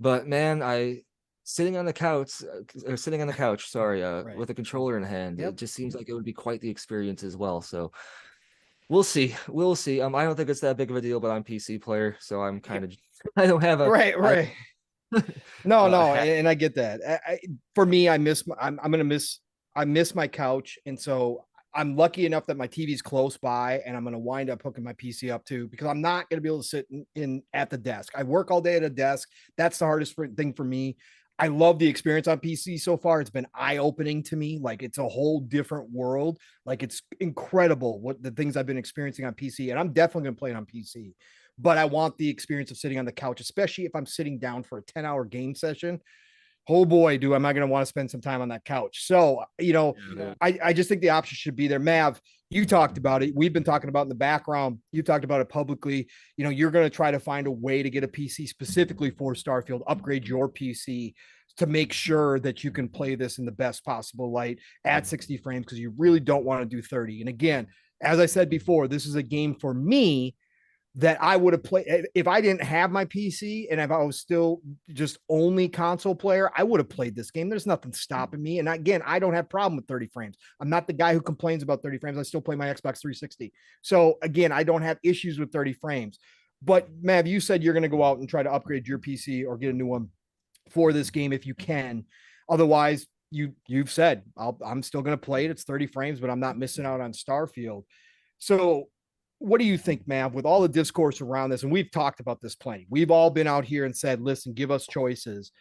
But man, sitting on the couch, with a controller in hand, it just seems like it would be quite the experience as well. So we'll see. I don't think it's that big of a deal, but I'm PC player, so I'm kind of I don't have a No, and I get that. For me, I miss my couch, and so I'm lucky enough that my TV's close by, and I'm going to wind up hooking my PC up too, because I'm not going to be able to sit in at the desk. I work all day at a desk. That's the hardest thing for me. I love the experience on PC so far. It's been eye-opening to me. Like, it's a whole different world. Like, it's incredible what the things I've been experiencing on PC, and I'm definitely going to play it on PC. But I want the experience of sitting on the couch, especially if I'm sitting down for a 10-hour game session. oh boy, am I going to want to spend some time on that couch? So, I just think the option should be there. Mav, you talked about it. We've been talking about it in the background. You talked about it publicly. You're going to try to find a way to get a PC specifically for Starfield, upgrade your PC to make sure that you can play this in the best possible light at 60 frames, because you really don't want to do 30. And again, as I said before, this is a game for me that I would have played if I didn't have my PC and if I was still just only console player. I would have played this game. There's nothing stopping me. And again, I don't have problem with 30 frames. I'm not the guy who complains about 30 frames. I still play my Xbox 360. So again, I don't have issues with 30 frames. But Mav, you said you're going to go out and try to upgrade your PC or get a new one for this game if you can. Otherwise, you've said I'm still going to play it. It's 30 frames, but I'm not missing out on Starfield. So what do you think, Mav, with all the discourse around this? And we've talked about this plenty. We've all been out here and said, listen, give us choices.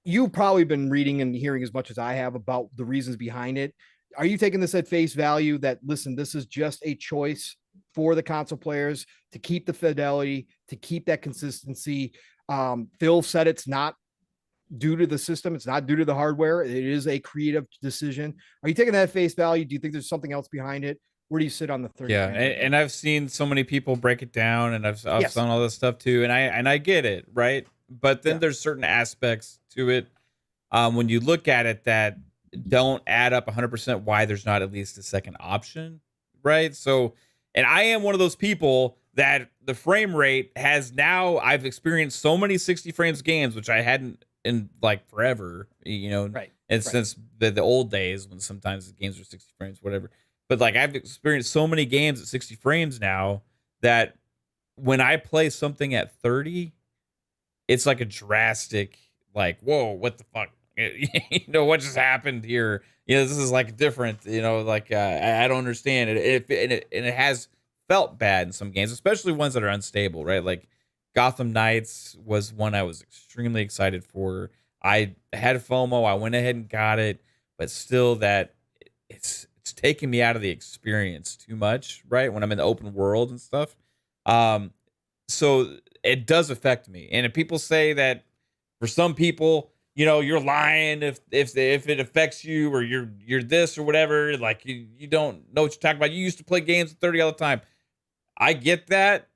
You've probably been reading and hearing as much as I have about the reasons behind it. Are you taking this at face value that, listen, this is just a choice for the console players to keep the fidelity, to keep that consistency? Phil said it's not due to the system. It's not due to the hardware. It is a creative decision. Are you taking that at face value? Do you think there's something else behind it? Where do you sit on the 30? Yeah, and I've seen so many people break it down, and I've yes. done all this stuff too, and I get it, right? But then there's certain aspects to it when you look at it that don't add up 100% why there's not at least a second option, right? So, and I am one of those people that the frame rate has now, I've experienced so many 60 frames games, which I hadn't in like forever, right? And since the old days when sometimes the games were 60 frames, whatever. But like I've experienced so many games at 60 frames now that when I play something at 30, it's like a drastic, like, whoa, what the fuck? What just happened here? This is like different, like I don't understand it. And it has felt bad in some games, especially ones that are unstable, right? Like Gotham Knights was one I was extremely excited for. I had FOMO. I went ahead and got it, but still that it's taking me out of the experience too much, right? When I'm in the open world and stuff. So it does affect me. And if people say that for some people, you're lying if it affects you or you're this or whatever, like you don't know what you're talking about. You used to play games at 30 all the time. I get that,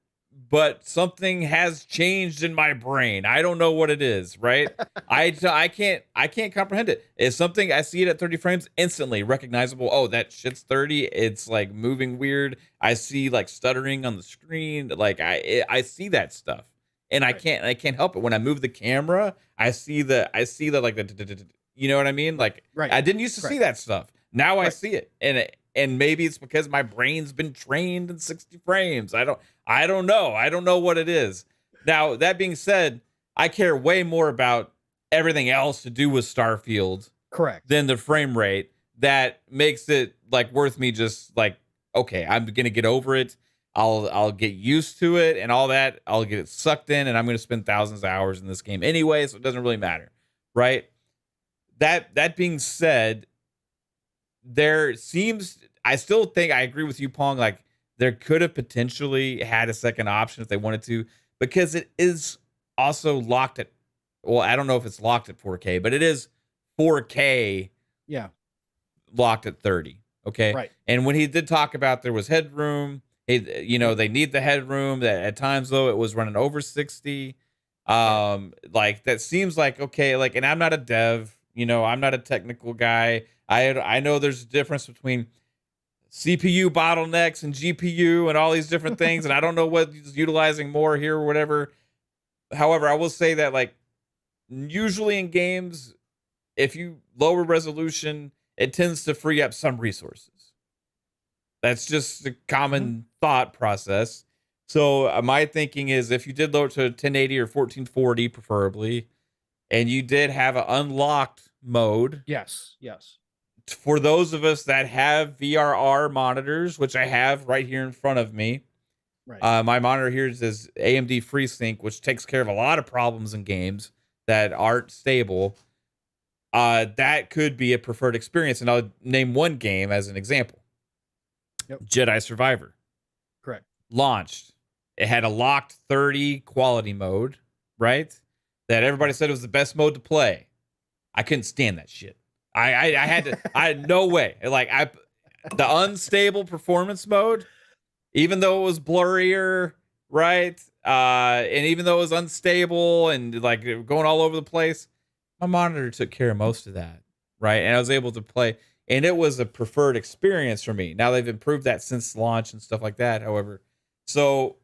but something has changed in my brain. I don't know what it is, right? I can't comprehend it. It's something I see it at 30 frames instantly recognizable. Oh, that shit's 30. It's like moving weird. I see like stuttering on the screen. Like I see that stuff, and I can't help it. When I move the camera, I see the like the you know what I mean? Like I didn't used to see that stuff. Now I see it, and maybe it's because my brain's been trained in 60 frames. I don't know. I don't know what it is. Now, that being said, I care way more about everything else to do with Starfield than the frame rate. That makes it like worth me just like, okay, I'm going to get over it. I'll get used to it and all that. I'll get it sucked in, and I'm going to spend thousands of hours in this game anyway, so it doesn't really matter, right? That being said, I still think I agree with you, Pong, like there could have potentially had a second option if they wanted to, because it is also locked at, well, I don't know if it's locked at 4K, but it is 4K. Yeah. Locked at 30. Okay. Right. And when he did talk about there was headroom, they need the headroom. That at times though it was running over 60. Like that seems like okay. Like, and I'm not a dev. I'm not a technical guy. I know there's a difference between CPU bottlenecks and GPU and all these different things, and I don't know what's utilizing more here or whatever. However, I will say that like usually in games, if you lower resolution, it tends to free up some resources. That's just a common thought process. So my thinking is if you did lower it to 1080 or 1440 preferably, and you did have an unlocked mode. Yes. For those of us that have VRR monitors, which I have right here in front of me, right. My monitor here is AMD FreeSync, which takes care of a lot of problems in games that aren't stable. That could be a preferred experience. And I'll name one game as an example. Yep. Jedi Survivor. Correct. Launched. It had a locked 30 quality mode, right? That everybody said it was the best mode to play. I couldn't stand that shit. I had to. I had no way. Like the unstable performance mode, even though it was blurrier, right? And even though it was unstable and like going all over the place, my monitor took care of most of that, right? And I was able to play, and it was a preferred experience for me. Now they've improved that since launch and stuff like that. However, so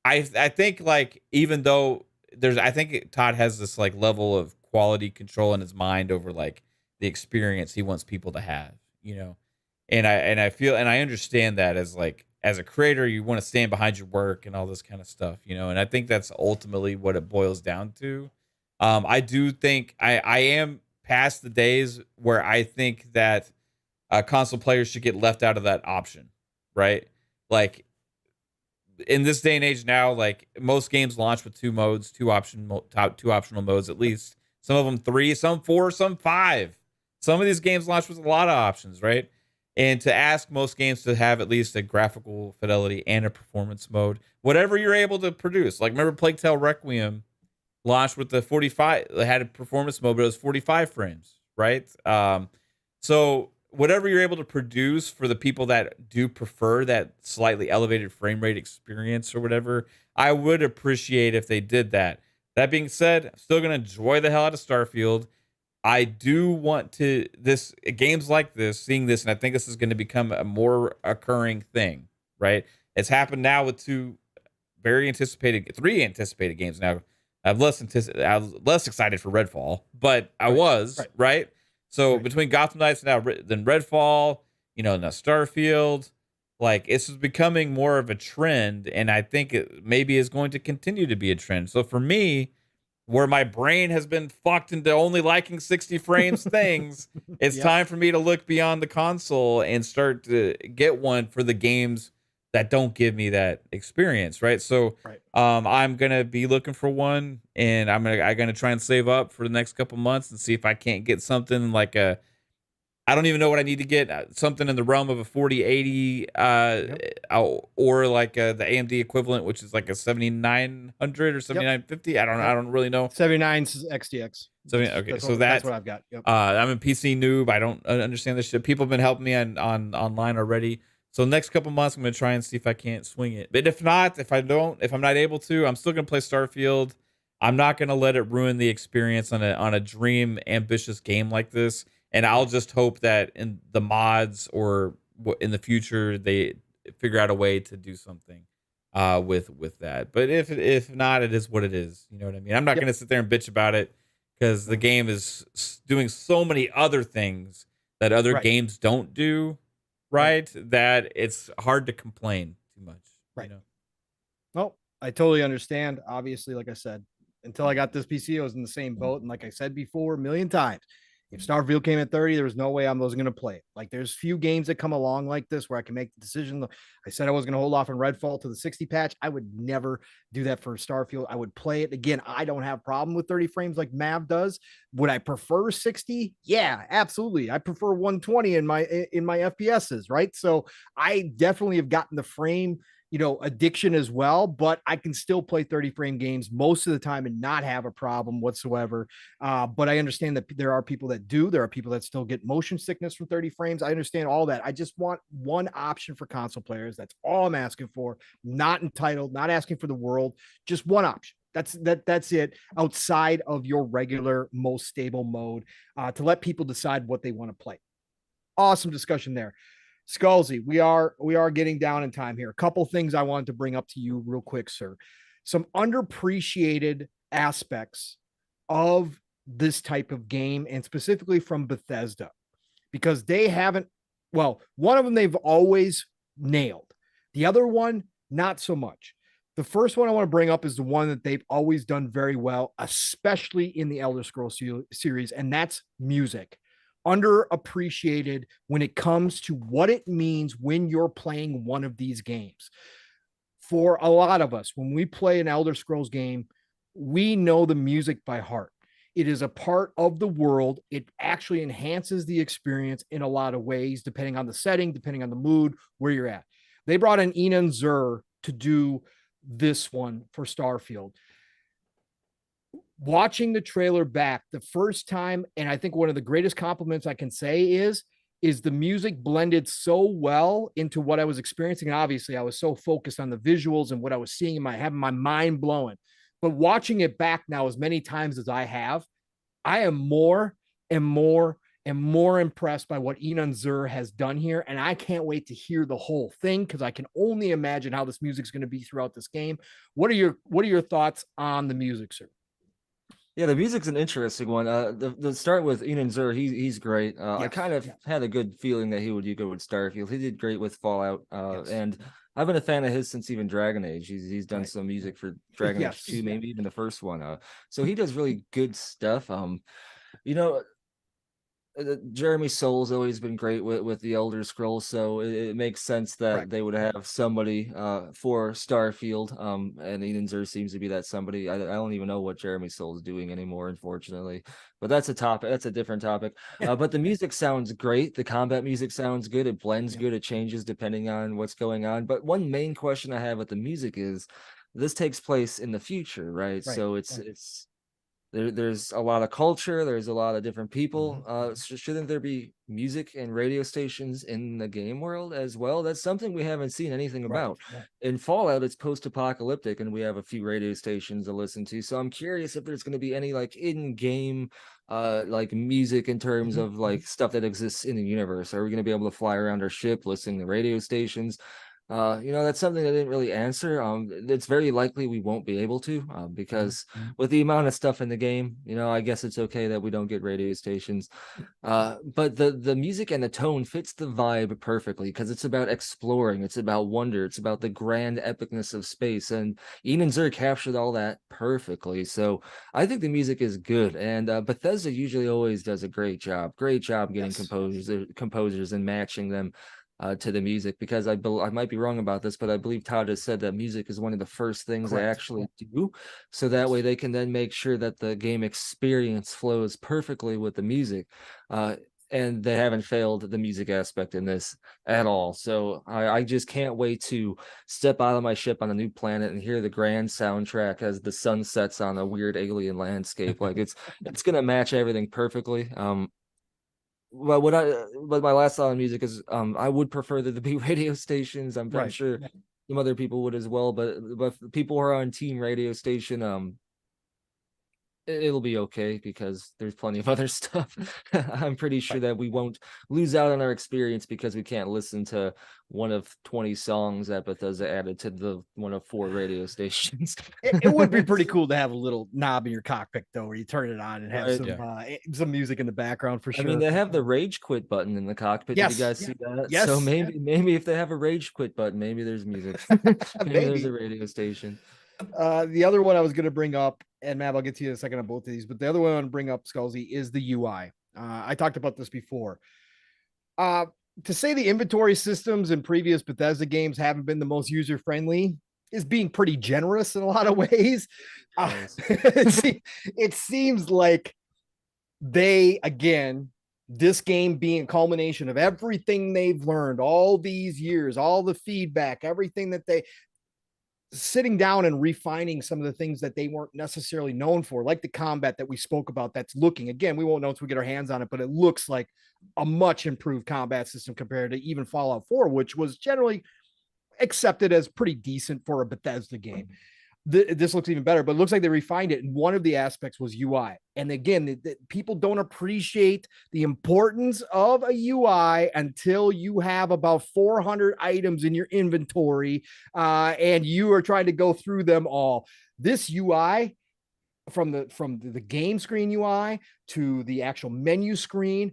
I think like even though I think Todd has this like level of quality control in his mind over like the experience he wants people to have, you know. And I feel and I understand that as a creator, you want to stand behind your work and all this kind of stuff, you know. And I think that's ultimately what it boils down to. I do think I am past the days where I think that console players should get left out of that option, right? Like in this day and age now, like most games launch with two modes, two optional modes at least. Some of them 3, some 4, some 5. Some of these games launch with a lot of options, right? And to ask most games to have at least a graphical fidelity and a performance mode, whatever you're able to produce. Like remember Plague Tale Requiem launched with the 45, it had a performance mode, but it was 45 frames, right? So whatever you're able to produce for the people that do prefer that slightly elevated frame rate experience or whatever, I would appreciate if they did that. That being said, I'm still going to enjoy the hell out of Starfield. I do want to games like this, seeing this, and I think this is going to become a more occurring thing, right? It's happened now with 3 anticipated games now. I was less excited for Redfall, but I was, right? So between Gotham Knights now, then Redfall, you know, now Starfield, like it's becoming more of a trend, and I think it maybe is going to continue to be a trend. So for me, where my brain has been fucked into only liking 60 frames things, it's time for me to look beyond the console and start to get one for the games that don't give me that experience, right? So I'm going to be looking for one, and I'm gonna try and save up for the next couple months and see if I can't get something like I don't even know what I need to get, something in the realm of a 4080 or like the AMD equivalent, which is like a 7900 or 7950. I don't really know. 79's XTX. Okay, so that's what I've got. I'm a PC noob. I don't understand this shit. People have been helping me on online already. So next couple months, I'm going to try and see if I can't swing it. But if not, if I'm not able to, I'm still going to play Starfield. I'm not going to let it ruin the experience on a dream ambitious game like this. And I'll just hope that in the mods or in the future, they figure out a way to do something with that. But if not, it is what it is. You know what I mean? I'm not going to sit there and bitch about it because the game is doing so many other things that other games don't do, right? That it's hard to complain too much. Right. You know? Well, I totally understand. Obviously, like I said, until I got this PC, I was in the same boat. And like I said before, a million times, if Starfield came at 30, there was no way I was going to play it. Like there's few games that come along like this where I can make the decision. I said I was going to hold off on Redfall to the 60 patch. I would never do that for Starfield. I would play it again. I don't have a problem with 30 frames like Mav does. Would I prefer 60? Yeah, absolutely. I prefer 120 in my FPSs, right? So I definitely have gotten the frame addiction as well, but I can still play 30 frame games most of the time and not have a problem whatsoever. But I understand that there are people that do. There are people that still get motion sickness from 30 frames. I understand all that. I just want one option for console players. That's all I'm asking for. Not entitled, not asking for the world, just one option. That's it, outside of your regular most stable mode, to let people decide what they want to play. Awesome discussion there. Skullzi, we are getting down in time here. A couple things I wanted to bring up to you real quick, sir. Some underappreciated aspects of this type of game, and specifically from Bethesda, because they haven't, well, one of them they've always nailed. The other one, not so much. The first one I want to bring up is the one that they've always done very well, especially in the Elder Scrolls series, and that's music. Underappreciated when it comes to what it means when you're playing one of these games. For a lot of us, when we play an Elder Scrolls game, we know the music by heart. It is a part of the world. It actually enhances the experience in a lot of ways, depending on the setting, depending on the mood, where you're at. They brought in Enan Zur to do this one for Starfield. watching the trailer back the first time, and I think one of the greatest compliments I can say is the music blended so well into what I was experiencing. And obviously I was so focused on the visuals and what I was seeing in having my mind blowing. But watching it back now as many times as I have, I am more and more and more impressed by what Inon Zur has done here. And I can't wait to hear the whole thing, because I can only imagine how this music's going to be throughout this game. What are your thoughts on the music, sir? Yeah, the music's an interesting one. The start with Inon Zur, he's great. I kind of had a good feeling that he would go with Starfield. He did great with Fallout, and I've been a fan of his since even Dragon Age. He's done some music for Dragon Age 2, maybe even the first one. So he does really good stuff. You know, Jeremy Soul's always been great with the Elder Scrolls, so it makes sense that they would have somebody for Starfield. And Inon Zur seems to be that somebody. I don't even know what Jeremy Soul's doing anymore, unfortunately. But that's a topic. That's a different topic. But the music sounds great. The combat music sounds good. It blends good. It changes depending on what's going on. But one main question I have with the music is, this takes place in the future, right? So it's there's a lot of culture, there's a lot of different people. So shouldn't there be music and radio stations in the game world as well? That's something we haven't seen anything about. In Fallout, it's post-apocalyptic, and we have a few radio stations to listen to. So I'm curious if there's going to be any like in-game like music in terms of like stuff that exists in the universe. Are we going to be able to fly around our ship listening to radio stations? That's something I didn't really answer. It's very likely we won't be able to, because with the amount of stuff in the game, I guess it's okay that we don't get radio stations. But the music and the tone fits the vibe perfectly, because it's about exploring, it's about wonder, it's about the grand epicness of space, and Inon Zur captured all that perfectly. So I think the music is good, and Bethesda usually always does a great job getting composers and matching them to the music, because I might be wrong about this, but I believe Todd has said that music is one of the first things they actually do, so that way they can then make sure that the game experience flows perfectly with the music, and they haven't failed the music aspect in this at all. So I just can't wait to step out of my ship on a new planet and hear the grand soundtrack as the sun sets on a weird alien landscape. Like it's gonna match everything perfectly. But my last thought on music is, I would prefer there to be radio stations. I'm sure some other people would as well, but people who are on team radio station, it'll be okay, because there's plenty of other stuff. I'm pretty sure that we won't lose out on our experience because we can't listen to one of 20 songs that Bethesda added to the one of 4 radio stations. It would be pretty cool to have a little knob in your cockpit, though, where you turn it on and have some music in the background, for sure. I mean, they have the rage quit button in the cockpit. Did you guys see that? Yes. So maybe if they have a rage quit button, maybe there's music. maybe there's a radio station. The other one I was going to bring up, and Matt, I'll get to you in a second on both of these, but the other one I want to bring up, Skullzi, is the UI. I talked about this before. To say the inventory systems in previous Bethesda games haven't been the most user-friendly is being pretty generous in a lot of ways. It seems like this game being a culmination of everything they've learned all these years, all the feedback, everything that sitting down and refining some of the things that they weren't necessarily known for, like the combat that we spoke about. That's looking, again, we won't know until we get our hands on it, but it looks like a much improved combat system compared to even Fallout 4, which was generally accepted as pretty decent for a Bethesda game. This looks even better, but it looks like they refined it. And one of the aspects was UI. And again, people don't appreciate the importance of a UI until you have about 400 items in your inventory, and you are trying to go through them all. This UI, from the game screen UI to the actual menu screen,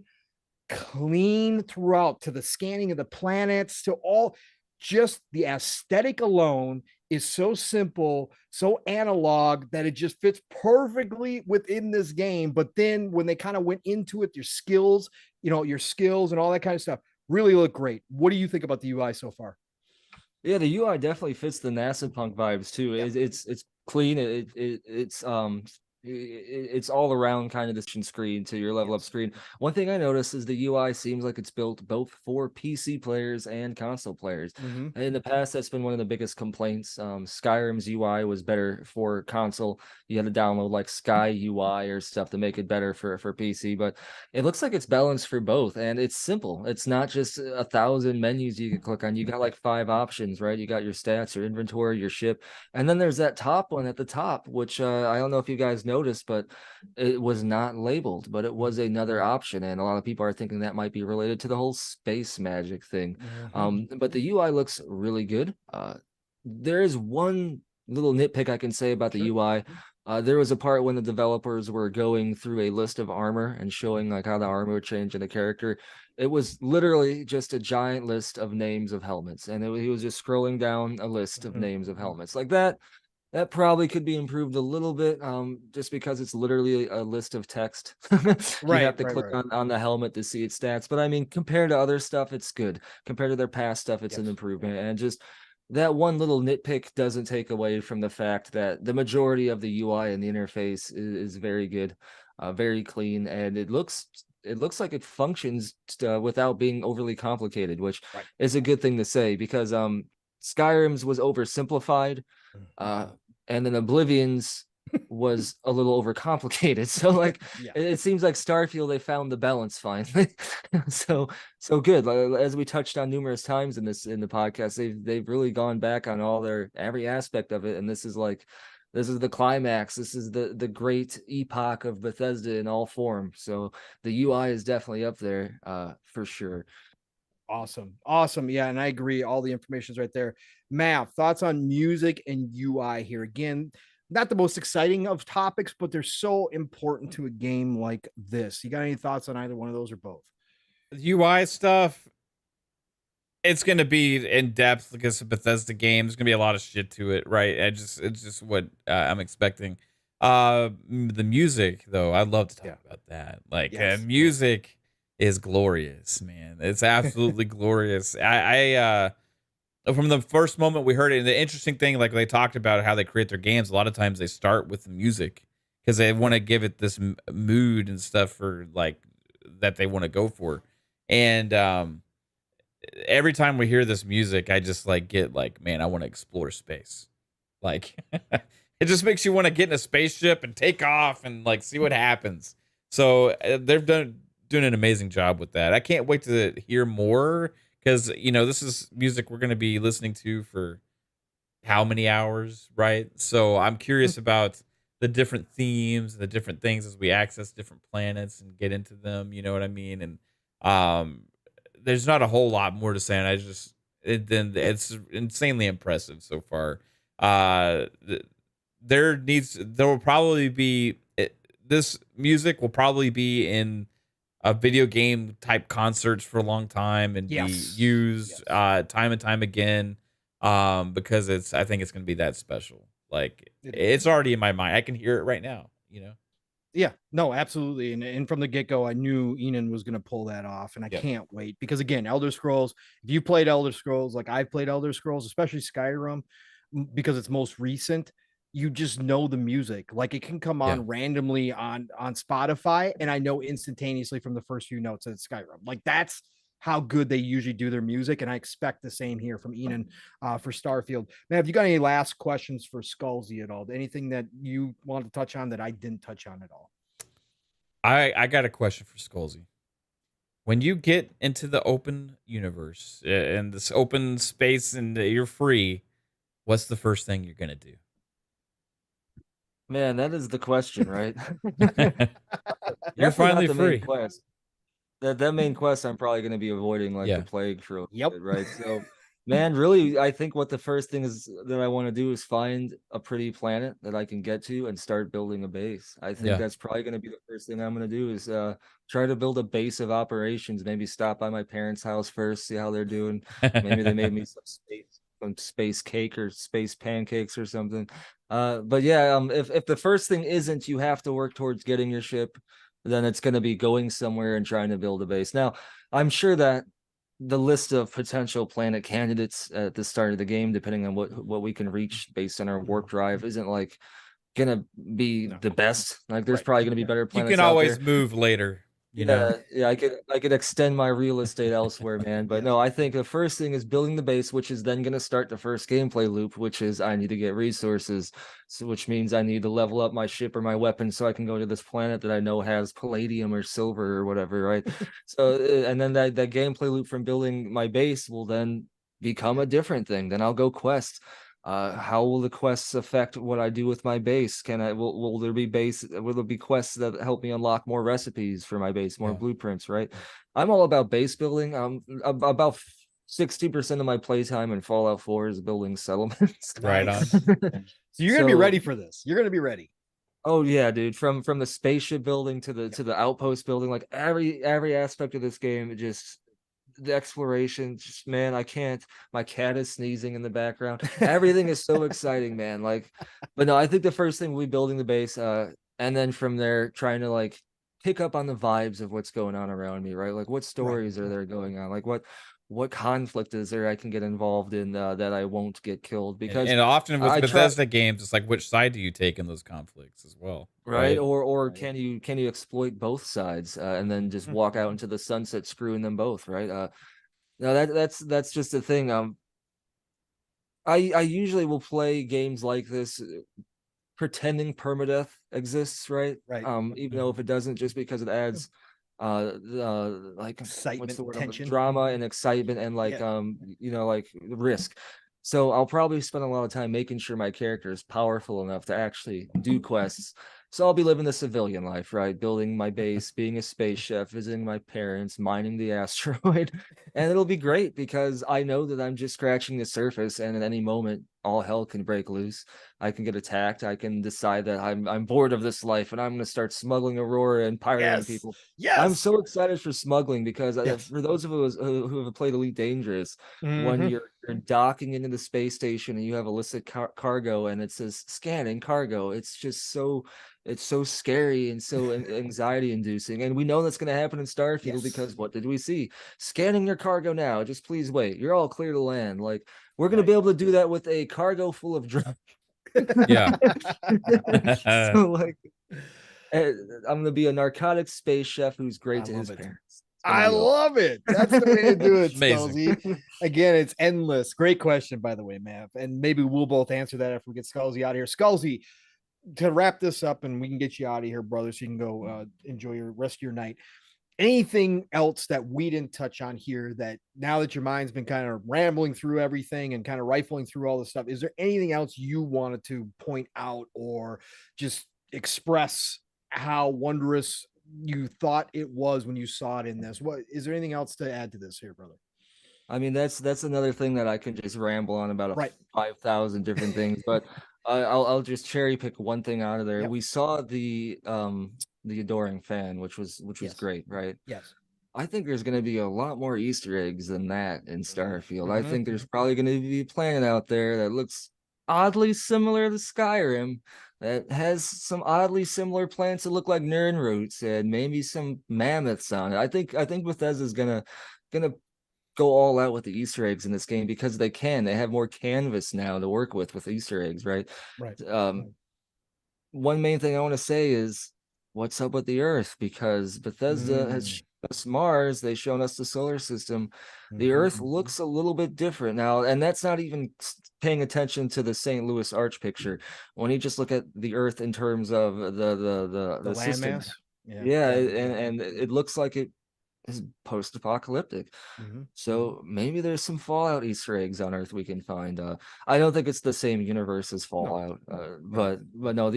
clean throughout, to the scanning of the planets, to all, just the aesthetic alone is so simple, so analog, that it just fits perfectly within this game. But then when they kind of went into it, your skills and all that kind of stuff really look great. What do you think about the UI so far? Yeah, the UI definitely fits the NASA Punk vibes too. It's clean. It's it's all around kind of the screen to your level up screen. One thing I noticed is the UI seems like it's built both for PC players and console players. In the past, that's been one of the biggest complaints. Skyrim's UI was better for console. You had to download like Sky UI or stuff to make it better for PC, but it looks like it's balanced for both, and it's simple. It's not just 1,000 menus you can click on. You got like 5 options, right? You got your stats, your inventory, your ship, and then there's that top one at the top, which I don't know if you guys noticed, but it was not labeled, but it was another option, and a lot of people are thinking that might be related to the whole space magic thing. But the UI looks really good. There is one little nitpick I can say about the UI. There was a part when the developers were going through a list of armor and showing like how the armor would change in the character. It was literally just a giant list of names of helmets, and he was just scrolling down a list of names of helmets like that. That probably could be improved a little bit, just because it's literally a list of text. You have to click on the helmet to see its stats. But I mean, compared to other stuff, it's good. Compared to their past stuff, it's an improvement. And just that one little nitpick doesn't take away from the fact that the majority of the UI and the interface is very good, very clean, and it looks like it functions without being overly complicated, which is a good thing to say, because Skyrim's was oversimplified. And then Oblivion's was a little overcomplicated. So like it seems like Starfield, they found the balance finally. so good. As we touched on numerous times in the podcast, they've really gone back on every aspect of it, and this is the climax. This is the great epoch of Bethesda in all form. So the UI is definitely up there for sure. Awesome. Yeah, and I agree. All the information is right there. Matt, thoughts on music and UI here? Again, not the most exciting of topics, but they're so important to a game like this. You got any thoughts on either one of those or both? UI stuff, it's going to be in depth because it's a Bethesda game. There's going to be a lot of shit to it, right? It's just what I'm expecting. The music, though, I'd love to talk about that. Like, music is glorious, man. It's absolutely glorious. I from the first moment we heard it, and the interesting thing, like they talked about how they create their games, a lot of times they start with the music because they want to give it this mood and stuff for like that they want to go for. And every time we hear this music, I just like get like, man, I want to explore space. Like it just makes you want to get in a spaceship and take off and like see what happens. So they've doing an amazing job with that. I can't wait to hear more because, you know, this is music we're going to be listening to for how many hours, right? So I'm curious about the different themes, the different things as we access different planets and get into them, you know what I mean? And there's not a whole lot more to say, and it's insanely impressive so far. This music will probably be in a video game type concerts for a long time and be used time and time again, because I think it's going to be that special. Like it's already in my mind. I can hear it right now, you know? Yeah, no, absolutely. And from the get-go, I knew Enon was going to pull that off, and I can't wait because, again, Elder Scrolls, if you played Elder Scrolls, like I've played Elder Scrolls, especially Skyrim, because it's most recent, you just know the music. Like it can come on randomly on Spotify, and I know instantaneously from the first few notes that it's Skyrim. Like that's how good they usually do their music, and I expect the same here from Enon for Starfield. Man, have you got any last questions for Skullzi at all? Anything that you want to touch on that I didn't touch on at all? I got a question for Skullzi. When you get into the open universe and this open space and you're free, what's the first thing you're gonna do? Man, that is the question, right? You're finally free. That main quest, I'm probably going to be avoiding like the plague for a little bit, right? So, man, really, I think what the first thing is that I want to do is find a pretty planet that I can get to and start building a base. I think that's probably going to be the first thing I'm going to do is try to build a base of operations. Maybe stop by my parents' house first, see how they're doing. Maybe they made me some space cake or space pancakes or something. But yeah, if the first thing isn't you have to work towards getting your ship, then it's going to be going somewhere and trying to build a base. Now, I'm sure that the list of potential planet candidates at the start of the game, depending on what we can reach based on our warp drive, isn't like gonna be the best. Like there's probably gonna be better You planets can out always there. move later. You know. Yeah, I could extend my real estate elsewhere, man. But no, I think the first thing is building the base, which is then gonna start the first gameplay loop, which is I need to get resources. So which means I need to level up my ship or my weapon so I can go to this planet that I know has palladium or silver or whatever, right? So and then that gameplay loop from building my base will then become a different thing. Then I'll go quest. How will the quests affect what I do with my base? Will there be quests that help me unlock more recipes for my base, more blueprints, right? I'm all about base building. About 60% of my playtime in Fallout 4 is building settlements. Right on. So you're gonna be ready for this. You're gonna be ready. Oh yeah, dude. From the spaceship building to the outpost building, like every aspect of this game, just the exploration, just man, I can't. My cat is sneezing in the background. Everything is so exciting, man. Like, but no, I think the first thing we'll be building the base, and then from there trying to like pick up on the vibes of what's going on around me, right? Like what stories are there going on? Like what conflict is there I can get involved in that I won't get killed? Because and often with Bethesda games, it's like which side do you take in those conflicts as well, right? Or can you exploit both sides and then just walk out into the sunset, screwing them both, right? No, that's just the thing. I usually will play games like this pretending permadeath exists, right? Even though if it doesn't, just because it adds like excitement, what's the word, tension, drama and excitement and like like risk. So I'll probably spend a lot of time making sure my character is powerful enough to actually do quests. So I'll be living the civilian life, right? Building my base, being a space chef, visiting my parents, mining the asteroid. And it'll be great because I know that I'm just scratching the surface, and at any moment all hell can break loose. I can get attacked. I can decide that I'm bored of this life and I'm going to start smuggling Aurora and pirating people. I'm so excited for smuggling because for those of us who have played Elite Dangerous, when you're docking into the space station and you have illicit cargo and it says scanning cargo, it's so scary and so anxiety inducing. And we know that's going to happen in Starfield because what did we see? Scanning your cargo now. Just please wait. You're all clear to land. Like we're going to be able to do that with a cargo full of drugs. Yeah. So like I'm going to be a narcotics space chef who's great to his parents. I love it. That's the way to do it, Skullzi. Again, it's endless. Great question, by the way, Mav. And maybe we'll both answer that if we get Skullzi out of here. Skullzi, to wrap this up and we can get you out of here, brother, so you can go enjoy your rest of your night. Anything else that we didn't touch on here that now that your mind's been kind of rambling through everything and kind of rifling through all this stuff, is there anything else you wanted to point out or just express how wondrous you thought it was when you saw it in this? What is there anything else to add to this here, brother? I mean, that's another thing that I can just ramble on about 5,000 different things, but I'll just cherry pick one thing out of there. We saw the adoring fan, which was great, right? Yes. I think there's going to be a lot more Easter eggs than that in Starfield. I think there's probably going to be a planet out there that looks oddly similar to Skyrim, that has some oddly similar plants that look like Nern roots and maybe some mammoths on it. I think Bethesda's gonna go all out with the Easter eggs in this game because they can. They have more canvas now to work with Easter eggs, right? One main thing I want to say is what's up with the Earth, because Bethesda has shown us Mars, they've shown us the solar system. The Earth looks a little bit different now, and that's not even paying attention to the St. Louis Arch picture. When you just look at the Earth in terms of the system, landmass, and it looks like it is post-apocalyptic. So maybe there's some Fallout Easter eggs on Earth we can find. I don't think it's the same universe as Fallout, but no,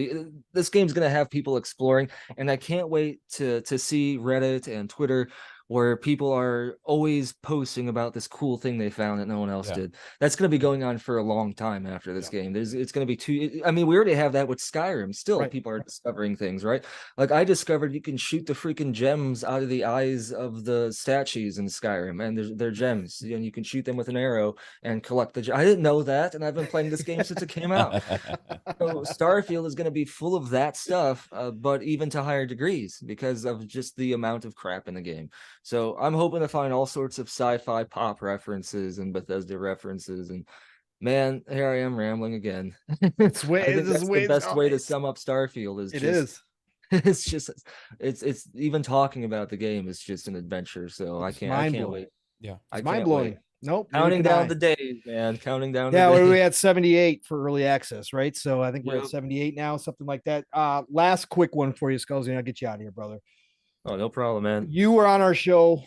this game's gonna have people exploring, and I can't wait to see Reddit and Twitter where people are always posting about this cool thing they found that no one else did. That's going to be going on for a long time after this game. It's going to be I mean, we already have that with Skyrim. Still, people are discovering things, right? Like I discovered you can shoot the freaking gems out of the eyes of the statues in Skyrim, and they're gems, and you can shoot them with an arrow and collect the gems. I didn't know that, and I've been playing this game since it came out. So Starfield is going to be full of that stuff, but even to higher degrees because of just the amount of crap in the game. So I'm hoping to find all sorts of sci-fi pop references and Bethesda references, and Man, here I am rambling again. It's I think that's the best way to it's, sum up Starfield is it just is. it's just it's even talking about the game is just an adventure. So It's I mind can't blowing. wait. Yeah. I It's mind can't wait. blowing. Nope. Neither Counting can down I. the days, man. Counting down Yeah, the what are we days. at 78 for early access, right? So I think we're at Yep. 78 now, something like that. Last quick one for you, Skullzi, and I'll get you out of here, brother. Oh, no problem, man. You were on our show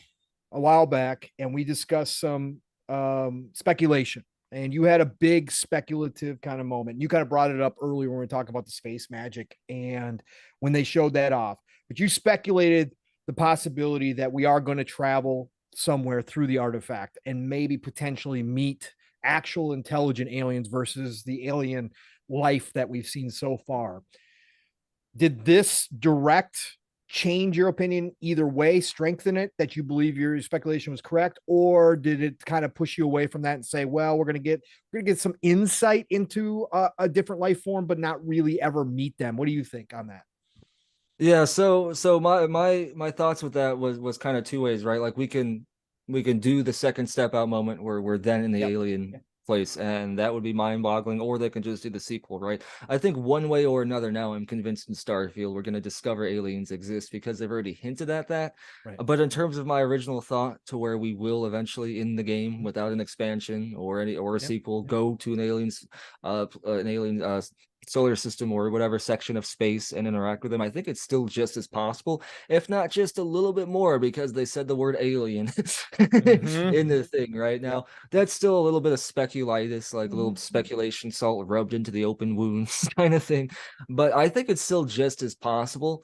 a while back, and we discussed some speculation. And you had a big speculative kind of moment. You kind of brought it up earlier when we were talking about the space magic and when they showed that off. But you speculated the possibility that we are going to travel somewhere through the artifact and maybe potentially meet actual intelligent aliens versus the alien life that we've seen so far. Did this direct change your opinion either way, strengthen it that you believe your speculation was correct, or did it kind of push you away from that and say, well, we're gonna get some insight into a different life form, but not really ever meet them? What do you think on that? Yeah, so my thoughts with that was kind of two ways, right? Like we can do the second step out moment where we're then in the alien place, and that would be mind-boggling, or they can just do the sequel, right? I think one way or another now I'm convinced in Starfield we're going to discover aliens exist because they've already hinted at that. Right. But in terms of my original thought to where we will eventually in the game without an expansion or a sequel go to an alien solar system or whatever section of space and interact with them, I think it's still just as possible, if not just a little bit more, because they said the word alien in the thing right now. That's still a little bit of speculitis, like a little speculation salt rubbed into the open wounds kind of thing. But I think it's still just as possible,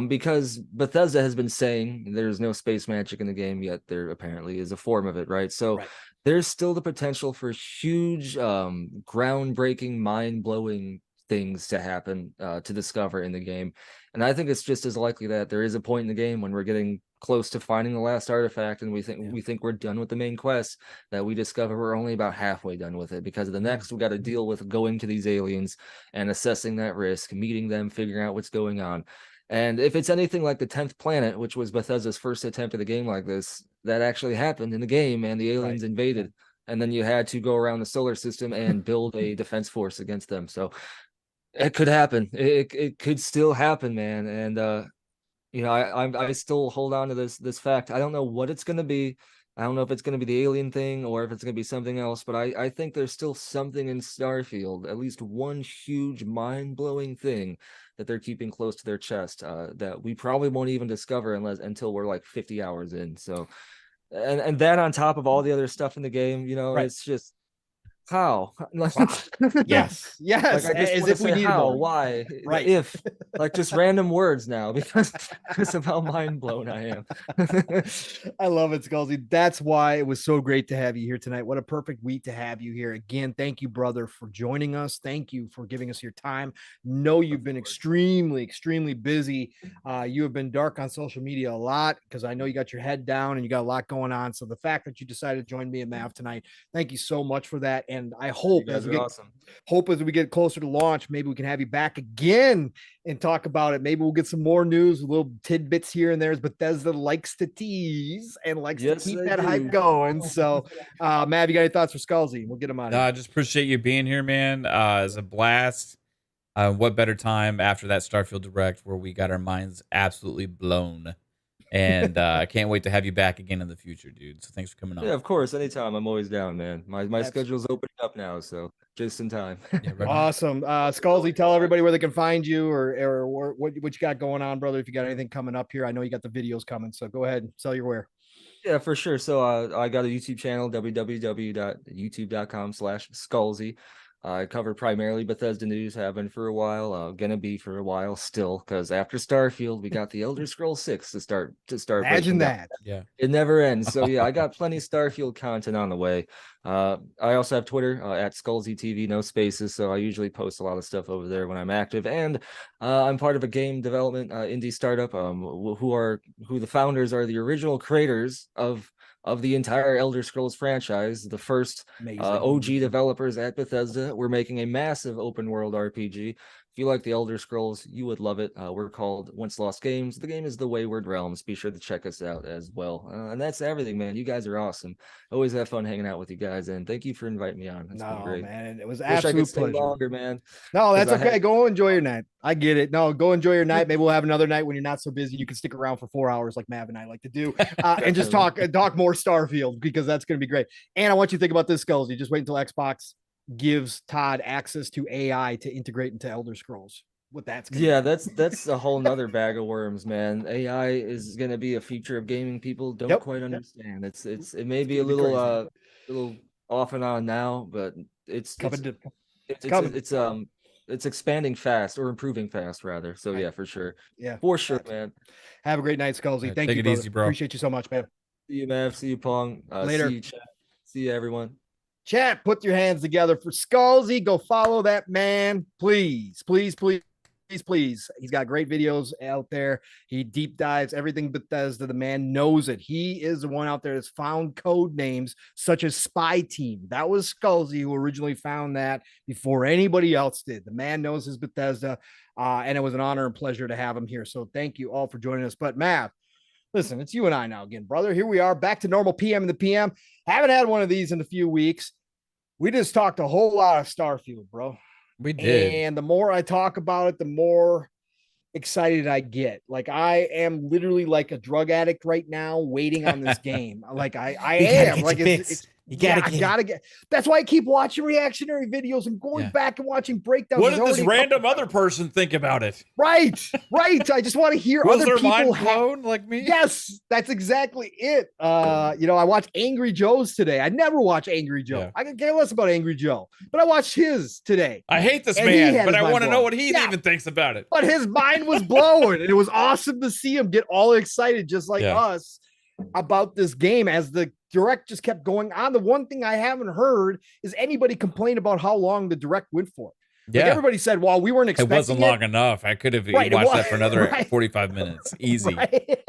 because Bethesda has been saying there's no space magic in the game, yet there apparently is a form of it, right? So there's still the potential for huge, groundbreaking, mind-blowing things to happen, to discover in the game. And I think it's just as likely that there is a point in the game when we're getting close to finding the last artifact and we think we're done with the main quest, that we discover we're only about halfway done with it, because the next we got to deal with going to these aliens and assessing that risk, meeting them, figuring out what's going on. And if it's anything like the 10th planet, which was Bethesda's first attempt at a game like this, that actually happened in the game and the aliens invaded, and then you had to go around the solar system and build a defense force against them. So it could happen. It could still happen, man. And I still hold on to this fact. I don't know what it's gonna be. I don't know if it's gonna be the alien thing or if it's gonna be something else. But I think there's still something in Starfield, at least one huge mind-blowing thing that they're keeping close to their chest, that we probably won't even discover until we're like 50 hours in. So, and that on top of all the other stuff in the game, it's just. How? Yes. Like I just as if we need how, more. why, Right. if, like just random words now because of how mind blown I am. I love it, Skullzi. That's why it was so great to have you here tonight. What a perfect week to have you here again. Thank you, brother, for joining us. Thank you for giving us your time. Know you've been extremely busy. You have been dark on social media a lot because I know you got your head down and you got a lot going on. So the fact that you decided to join me and Mav tonight, thank you so much for that. And I hope as we get closer to launch, maybe we can have you back again and talk about it. Maybe we'll get some more news, little tidbits here and there. As Bethesda likes to tease and likes to keep that hype going. So, Mav, you got any thoughts for Skullzi? We'll get him on. I just appreciate you being here, man. It's a blast. What better time after that Starfield Direct where we got our minds absolutely blown. And I can't wait to have you back again in the future, dude. So thanks for coming on. Yeah, of course. Anytime. I'm always down, man. My schedule's opening up now, so just in time. Awesome. Skullzi, tell everybody where they can find you or what you got going on, brother. If you got anything coming up here, I know you got the videos coming, so go ahead and sell your ware. Yeah, for sure. So I got a YouTube channel, www.youtube.com/Skullzi. I cover primarily Bethesda news, have been for a while, gonna be for a while still, because after Starfield, we got the Elder Scrolls 6 to start. Imagine that. Yeah, it never ends. So yeah, I got plenty of Starfield content on the way. I also have Twitter at Skullzi TV, no spaces. So I usually post a lot of stuff over there when I'm active, and I'm part of a game development indie startup, who the founders are the original creators of the entire Elder Scrolls franchise, the first OG developers at Bethesda. We're making a massive open world RPG If you like the Elder Scrolls, you would love it. We're called Once Lost Games. The game is the Wayward Realms. Be sure to check us out as well. And that's everything, man. You guys are awesome. Always have fun hanging out with you guys, and thank you for inviting me on. It's been great. Man, it was Wish I could absolute stay pleasure. longer, man. No, that's okay. Go enjoy your night. I get it. No, go enjoy your night. Maybe we'll have another night when you're not so busy. You can stick around for 4 hours like Mav and I like to do, and just talk more Starfield, because that's going to be great. And I want you to think about this, Skullzi. Just wait until Xbox gives Todd access to AI to integrate into Elder Scrolls. What that's that's a whole nother bag of worms, man. AI is going to be a feature of gaming people don't quite understand. It may be a little off and on now, but it's expanding fast, or improving fast rather. So yeah, for sure. Yeah, for sure, man. Have a great night, Skullzi. Thank you, easy, bro. Appreciate you so much, man. See you, Mav. See you, Pong. Later. See you, chat. See you, everyone. Chat, put your hands together for Skullzi. Go follow that man, please, please, please. Please. He's got great videos out there. He deep dives everything Bethesda. The man knows it. He is the one out there that's found code names such as Spy Team. That was Skullzi who originally found that before anybody else did. The man knows his Bethesda, and it was an honor and pleasure to have him here. So thank you all for joining us. But Mav, listen, it's you and I now again, brother. Here we are, back to normal PM in the PM. Haven't had one of these in a few weeks. We just talked a whole lot of Starfield, bro. We did. And the more I talk about it, the more excited I get. Like, I am literally like a drug addict right now waiting on this game. Like I am. Like You gotta get. That's why I keep watching reactionary videos and going back and watching breakdowns. What did this random other person think about it? Right. I just want to hear Was other their people mind blown like me? Yes, that's exactly it. I watched Angry Joe's today. I never watch Angry Joe. Yeah. I could care less about Angry Joe, but I watched his today. I hate this And man, but I want to know what he even thinks about it. But his mind was blowing, and it was awesome to see him get all excited, just like us, about this game as the Direct just kept going on. The one thing I haven't heard is anybody complain about how long the Direct went for. Like everybody said, well, we weren't expecting it. Wasn't long enough. I could have watched that for another 45 minutes. Easy. Right?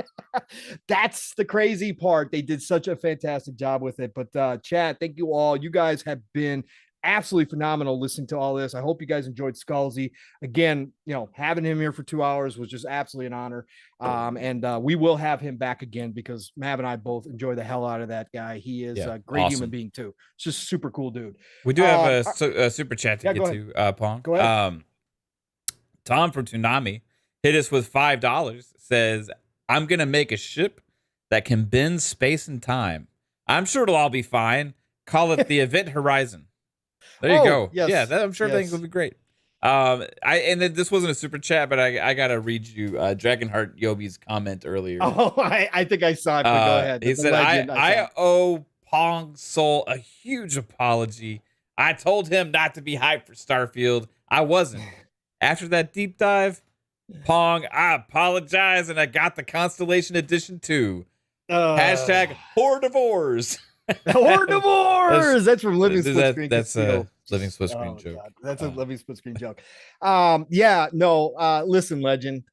That's the crazy part. They did such a fantastic job with it. But chat, thank you all. You guys have been absolutely phenomenal listening to all this. I hope you guys enjoyed Skullzi. Again, having him here for 2 hours was just absolutely an honor. And we will have him back again, because Mav and I both enjoy the hell out of that guy. He is a great human being too. It's just a super cool dude. We do have a super chat to get to, Pong. Go ahead. Tom from Toonami hit us with $5. Says, I'm going to make a ship that can bend space and time. I'm sure it'll all be fine. Call it the Event Horizon. There you go. Yes, yeah, I'm sure things will be great. And then this wasn't a super chat, but I gotta read you Dragonheart Yobi's comment earlier. Oh, I think I saw it. But go ahead. He said, I owe Pong Soul a huge apology. I told him not to be hyped for Starfield. I wasn't. After that deep dive, Pong, I apologize, and I got the Constellation Edition too. Hashtag Hordivores. Hordivores. That's from Living Split Screen. That's a Living Split Screen joke. God. That's a Living Split Screen joke. Listen, legend.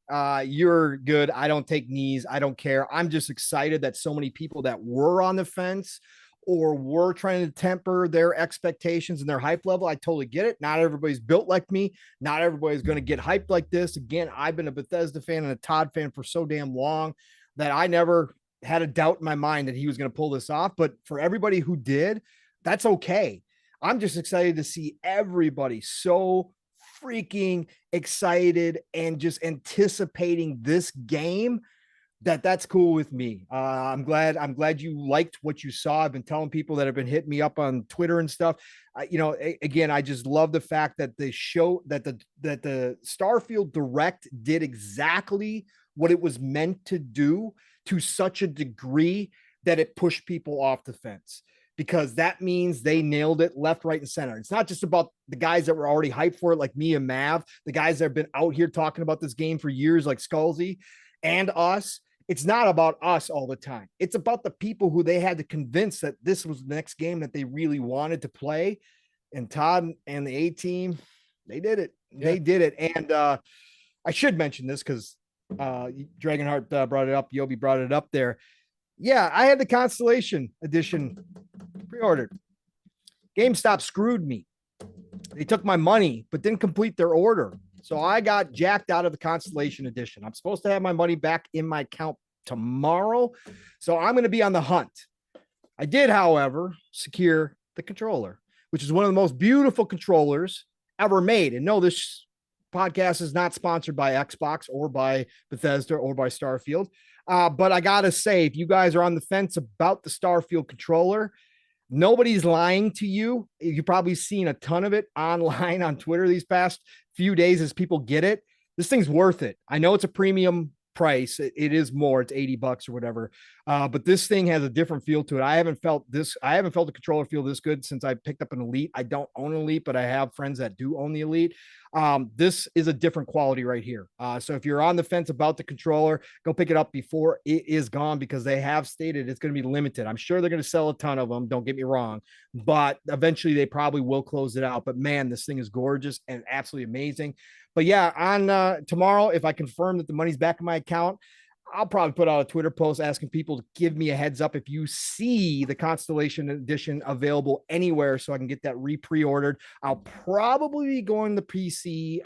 You're good. I don't take knees. I don't care. I'm just excited that so many people that were on the fence or were trying to temper their expectations and their hype level. I totally get it. Not everybody's built like me. Not everybody's going to get hyped like this. Again, I've been a Bethesda fan and a Todd fan for so damn long that I never had a doubt in my mind that he was going to pull this off. But for everybody who did, that's okay. I'm just excited to see everybody so freaking excited and just anticipating this game. That's cool with me. I'm glad you liked what you saw. I've been telling people that have been hitting me up on Twitter and stuff. Again, I just love the fact that the Starfield Direct did exactly what it was meant to do, to such a degree that it pushed people off the fence, because that means they nailed it left, right, and center. It's not just about the guys that were already hyped for it, like me and Mav, the guys that have been out here talking about this game for years, like Skullzi and us. It's not about us all the time. It's about the people who they had to convince that this was the next game that they really wanted to play. And Todd and the A-team, they did it. Yeah. They did it. And I should mention this because Dragonheart brought it up. Yobi brought it up there. Yeah, I had the Constellation Edition pre-ordered. GameStop screwed me. They took my money, but didn't complete their order. So I got jacked out of the Constellation Edition. I'm supposed to have my money back in my account tomorrow. So I'm going to be on the hunt. I did, however, secure the controller, which is one of the most beautiful controllers ever made. And no, this podcast is not sponsored by Xbox or by Bethesda or by Starfield. But I got to say, if you guys are on the fence about the Starfield controller, nobody's lying to you. You've probably seen a ton of it online on Twitter these past few days as people get it. This thing's worth it. I know it's a premium price. It is more. It's $80 or whatever. But this thing has a different feel to it. I haven't felt the controller feel this good since I picked up an Elite. I don't own an Elite, but I have friends that do own the Elite. This is a different quality right here. So if you're on the fence about the controller, go pick it up before it is gone, because they have stated it's going to be limited. I'm sure they're going to sell a ton of them. Don't get me wrong, but eventually they probably will close it out. But man, this thing is gorgeous and absolutely amazing. But yeah, on tomorrow, if I confirm that the money's back in my account, I'll probably put out a Twitter post asking people to give me a heads up if you see the Constellation Edition available anywhere so I can get that pre-ordered. I'll probably be going the PC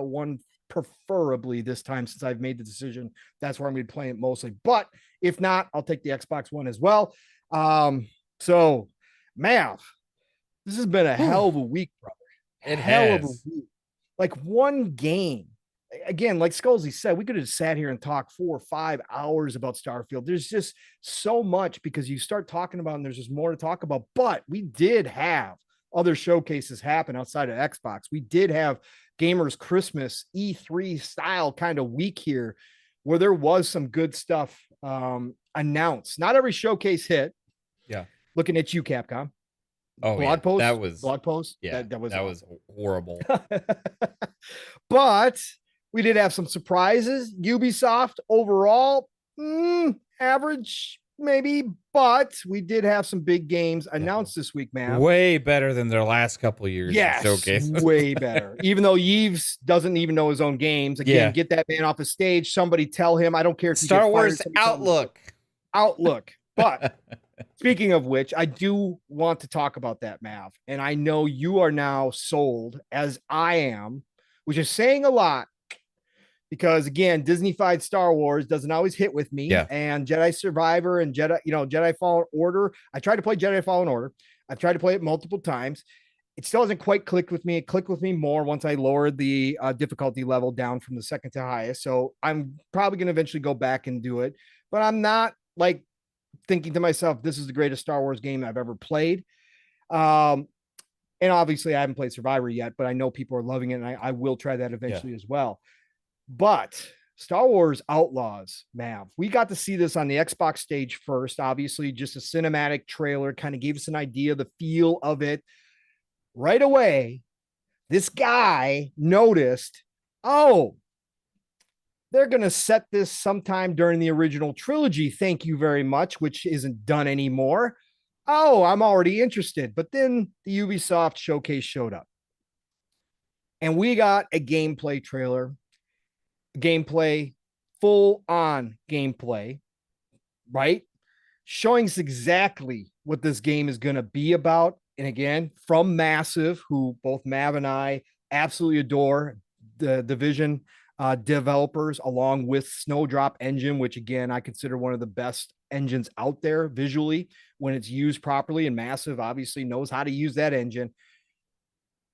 one, preferably this time, since I've made the decision. That's where I'm going to be playing it mostly. But if not, I'll take the Xbox One as well. So, Mav, this has been a hell of a week, brother. It hell has. of a week. Like one game. Again, like Skullzi said, we could have sat here and talked 4 or 5 hours about Starfield. There's just so much, because you start talking about, and there's just more to talk about. But we did have other showcases happen outside of Xbox. We did have Gamers Christmas E3 style kind of week here, where there was some good stuff announced. Not every showcase hit. Yeah. Looking at you, Capcom. Oh, blog post. That was blog post. Yeah, that was horrible. But we did have some surprises. Ubisoft overall, average maybe, but we did have some big games announced this week, man. Way better than their last couple of years. Yes, showcase. way better. Even though Yves doesn't even know his own games. Again, get that man off the stage. Somebody tell him. I don't care if you Star Wars Outlook. But speaking of which, I do want to talk about that, Mav. And I know you are now sold, as I am, which is saying a lot, because again, Disney-fied Star Wars doesn't always hit with me. Yeah. And Jedi Survivor and Jedi Fallen Order. I tried to play Jedi Fallen Order. I've tried to play it multiple times. It still hasn't quite clicked with me. It clicked with me more once I lowered the difficulty level down from the second to highest. So I'm probably going to eventually go back and do it. But I'm not like thinking to myself, this is the greatest Star Wars game I've ever played. And obviously I haven't played Survivor yet, but I know people are loving it, and I will try that eventually as well. But Star Wars Outlaws, Mav, we got to see this on the Xbox stage first. Obviously, just a cinematic trailer, kind of gave us an idea of the feel of it. Right away, this guy noticed, they're going to set this sometime during the original trilogy. Thank you very much, which isn't done anymore. I'm already interested. But then the Ubisoft showcase showed up, and we got a gameplay trailer, full on gameplay, right? Showing us exactly what this game is going to be about. And again, from Massive, who both Mav and I absolutely adore, the Division developers, along with Snowdrop Engine, which again, I consider one of the best engines out there visually when it's used properly. And Massive obviously knows how to use that engine.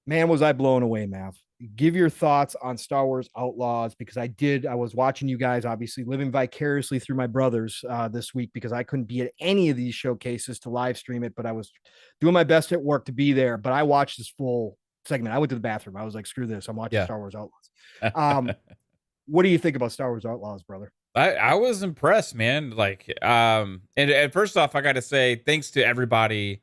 Man, was I blown away, Mav. Give your thoughts on Star Wars Outlaws, because I was watching you guys, obviously living vicariously through my brothers this week, because I couldn't be at any of these showcases to live stream it, but I was doing my best at work to be there. But I watched this full segment. I went to the bathroom. I was like, screw this. I'm watching Star Wars Outlaws. What do you think about Star Wars Outlaws, brother? I was impressed, man. Like, and first off, I got to say thanks to everybody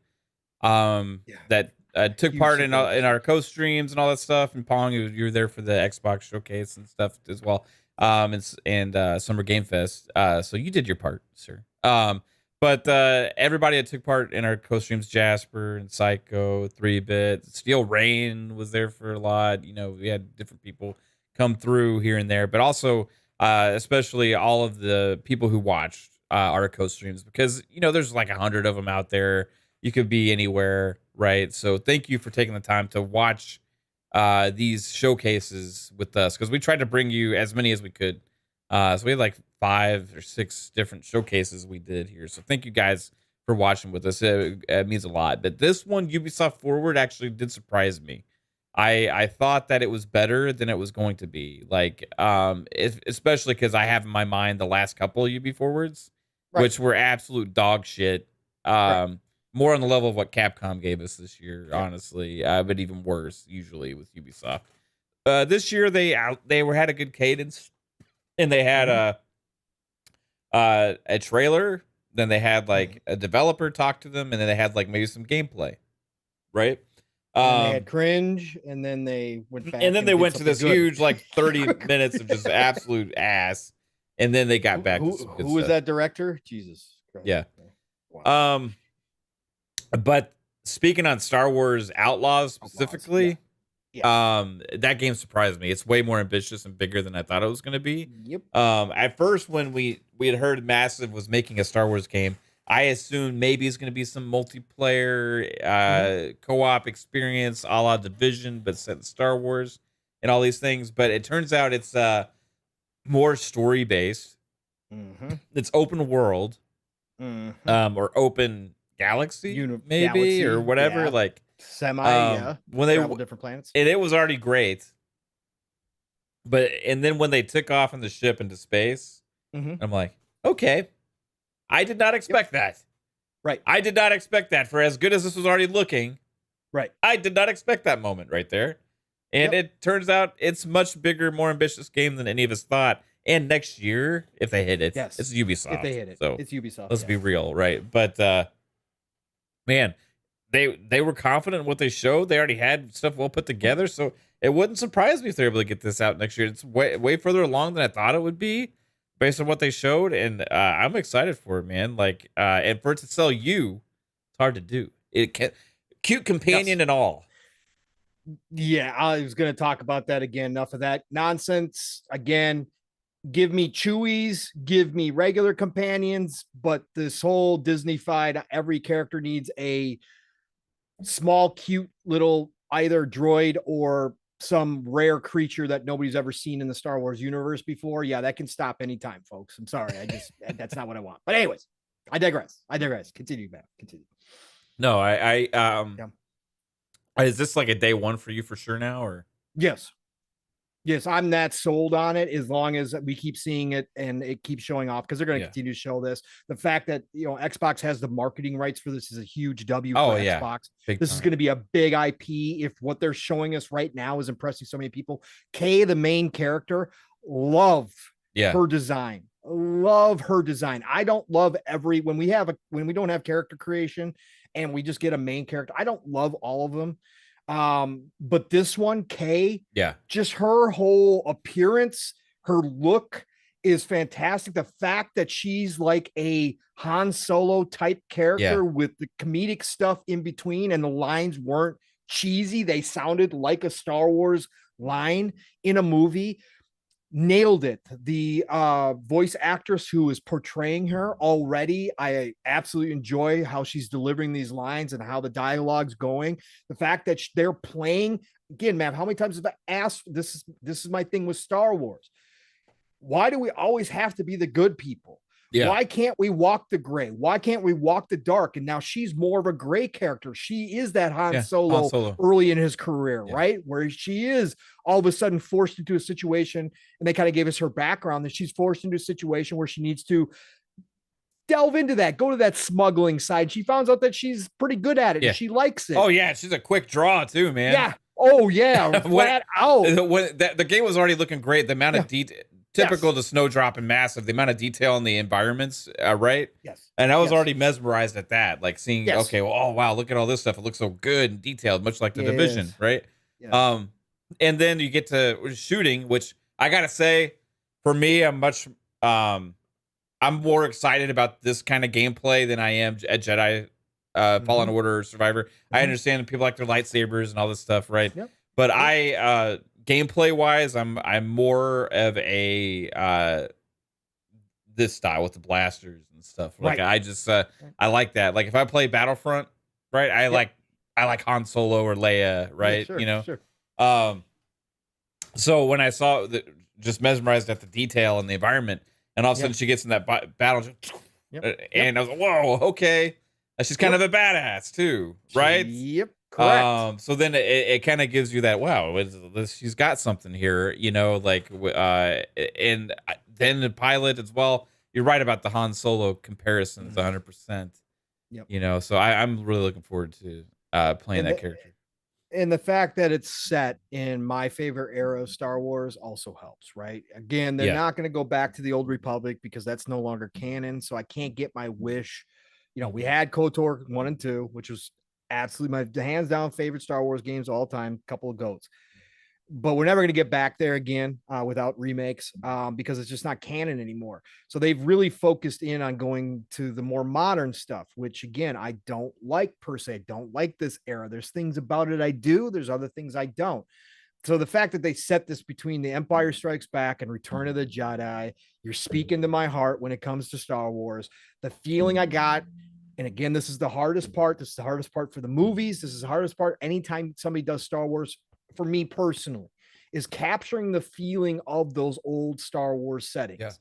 that took part in our co-streams and all that stuff. And Pong, you were there for the Xbox showcase and stuff as well, and Summer Game Fest. So you did your part, sir. But everybody that took part in our co-streams, Jasper and Psycho, 3-Bit, Steel Rain was there for a lot. We had different people come through here and there, but also especially all of the people who watched our co-streams, because there's like 100 of them out there. You could be anywhere, right? So thank you for taking the time to watch these showcases with us, because we tried to bring you as many as we could. So we had like 5 or 6 different showcases we did here. So thank you guys for watching with us. It means a lot. But this one, Ubisoft Forward, actually did surprise me. I thought that it was better than it was going to be. Like, especially because I have in my mind the last couple of UB Forwards, which were absolute dog shit. More on the level of what Capcom gave us this year, honestly, but even worse usually with Ubisoft. This year they had a good cadence, and they had a trailer. Then they had like a developer talk to them, and then they had like maybe some gameplay, right? And they had cringe, and then they went back. And then they went to this huge like 30 minutes of just absolute ass, and then they got back. Who was that director? Jesus Christ. Yeah. Wow. But speaking on Star Wars Outlaws specifically, that game surprised me. It's way more ambitious and bigger than I thought it was going to be. Yep. At first, when we had heard Massive was making a Star Wars game, I assumed maybe it's going to be some multiplayer co-op experience a la Division, but set in Star Wars and all these things. But it turns out it's more story based. It's open world, or open galaxy, maybe galaxy, or whatever. Like semi, when they travel different planets, and it was already great. And then when they took off in the ship into space, I'm like, okay. I did not expect that. Right. I did not expect that for as good as this was already looking. Right. I did not expect that moment right there. And it turns out it's much bigger, more ambitious game than any of us thought. And next year, if they hit it, it's Ubisoft. If they hit it, so it's Ubisoft. Let's be real, right? But man, they were confident in what they showed. They already had stuff well put together. So it wouldn't surprise me if they're able to get this out next year. It's way further along than I thought it would be, based on what they showed, and I'm excited for it, man. Like, and for it to sell you, it's hard to do. It can, cute companion and all. Yeah, I was going to talk about that again. Enough of that nonsense. Again, give me Chewies, give me regular companions, but this whole Disney-fied, every character needs a small, cute little either droid or some rare creature that nobody's ever seen in the Star Wars universe before. Yeah, that can stop anytime, folks. I'm sorry. That's not what I want. But anyways, I digress. Continue, man. Continue. No, is this like a day one for you for sure now, or? Yes, I'm that sold on it as long as we keep seeing it and it keeps showing off, because they're going to continue to show this. The fact that, Xbox has the marketing rights for this is a huge W for Xbox. This is going to be a big IP. If what they're showing us right now is impressing so many people. Kay, the main character, love her design. Love her design. I don't love when we don't have character creation and we just get a main character. I don't love all of them. But this one, Kay, just her whole appearance, her look is fantastic. The fact that she's like a Han Solo type character with the comedic stuff in between, and the lines weren't cheesy. They sounded like a Star Wars line in a movie. Nailed it. The voice actress who is portraying her already, I absolutely enjoy how she's delivering these lines and how the dialogue's going. The fact that they're playing again, man, how many times have I asked? This is my thing with Star Wars. Why do we always have to be the good people? Why can't we walk the gray? Why can't we walk the dark? And now she's more of a gray character. She is that Han Solo early in his career, right? Where she is all of a sudden forced into a situation, and they kind of gave us her background, that she's forced into a situation where she needs to delve into that, go to that smuggling side. She finds out that she's pretty good at it and she likes it. Oh yeah, she's a quick draw too, man. Yeah. Oh yeah, flat out. The game was already looking great. The amount of detail, typical to Snowdrop and Massive, the amount of detail in the environments, right? Yes. And I was already mesmerized at that, like seeing, okay, well, oh wow, look at all this stuff. It looks so good and detailed, much like the Division, right? Yeah. And then you get to shooting, which I gotta say, for me, I'm more excited about this kind of gameplay than I am at Jedi Fallen Order or Survivor. I understand people like their lightsabers and all this stuff, right? Yep. But I gameplay wise, I'm more of a this style with the blasters and stuff. Like I just I like that. Like if I play Battlefront, right? I like Han Solo or Leia, right? Yeah, sure, sure. So when I saw that, just mesmerized at the detail and the environment, and all of a sudden she gets in that battle, and I was like, whoa, okay. She's kind of a badass too, right? Yep, correct. So then it kind of gives you that, wow, she's got something here, you know, like, and then the pilot as well. You're right about the Han Solo comparisons, 100%. Yep. You know, so I'm really looking forward to playing that character. And the fact that it's set in my favorite era of Star Wars also helps, right? Again, they're not going to go back to the old Republic because that's no longer canon. So I can't get my wish. You know, we had KOTOR 1 and 2, which was absolutely my hands down favorite Star Wars games of all time. Couple of goats. But we're never going to get back there again without remakes because it's just not canon anymore. So they've really focused in on going to the more modern stuff, which again, I don't like per se. I don't like this era. There's things about it I do. There's other things I don't. So the fact that they set this between The Empire Strikes Back and Return of the Jedi, you're speaking to my heart when it comes to Star Wars. The feeling I got, and again, this is the hardest part. This is the hardest part for the movies. This is the hardest part anytime somebody does Star Wars, for me personally, is capturing the feeling of those old Star Wars settings. Yeah.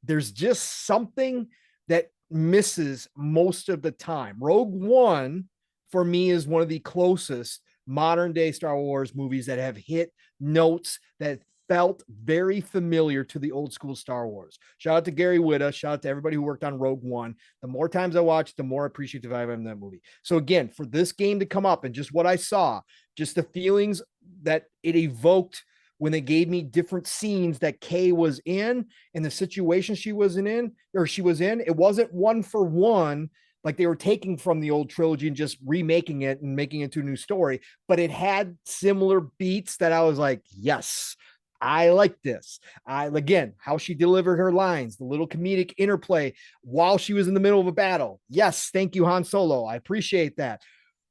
There's just something that misses most of the time. Rogue One, for me, is one of the closest modern day Star Wars movies that have hit notes that felt very familiar to the old school Star Wars. Shout out to Gary Whitta. Shout out to everybody who worked on Rogue One. The more times I watch, the more appreciative I am in that movie. So again, for this game to come up and just what I saw, just the feelings that it evoked when they gave me different scenes that Kay was in and the situation she was in, it wasn't one for one, like they were taking from the old trilogy and just remaking it and making it into a new story, but it had similar beats that I was like, yes, I like this. Again, how she delivered her lines, the little comedic interplay while she was in the middle of a battle. Yes, thank you, Han Solo. I appreciate that.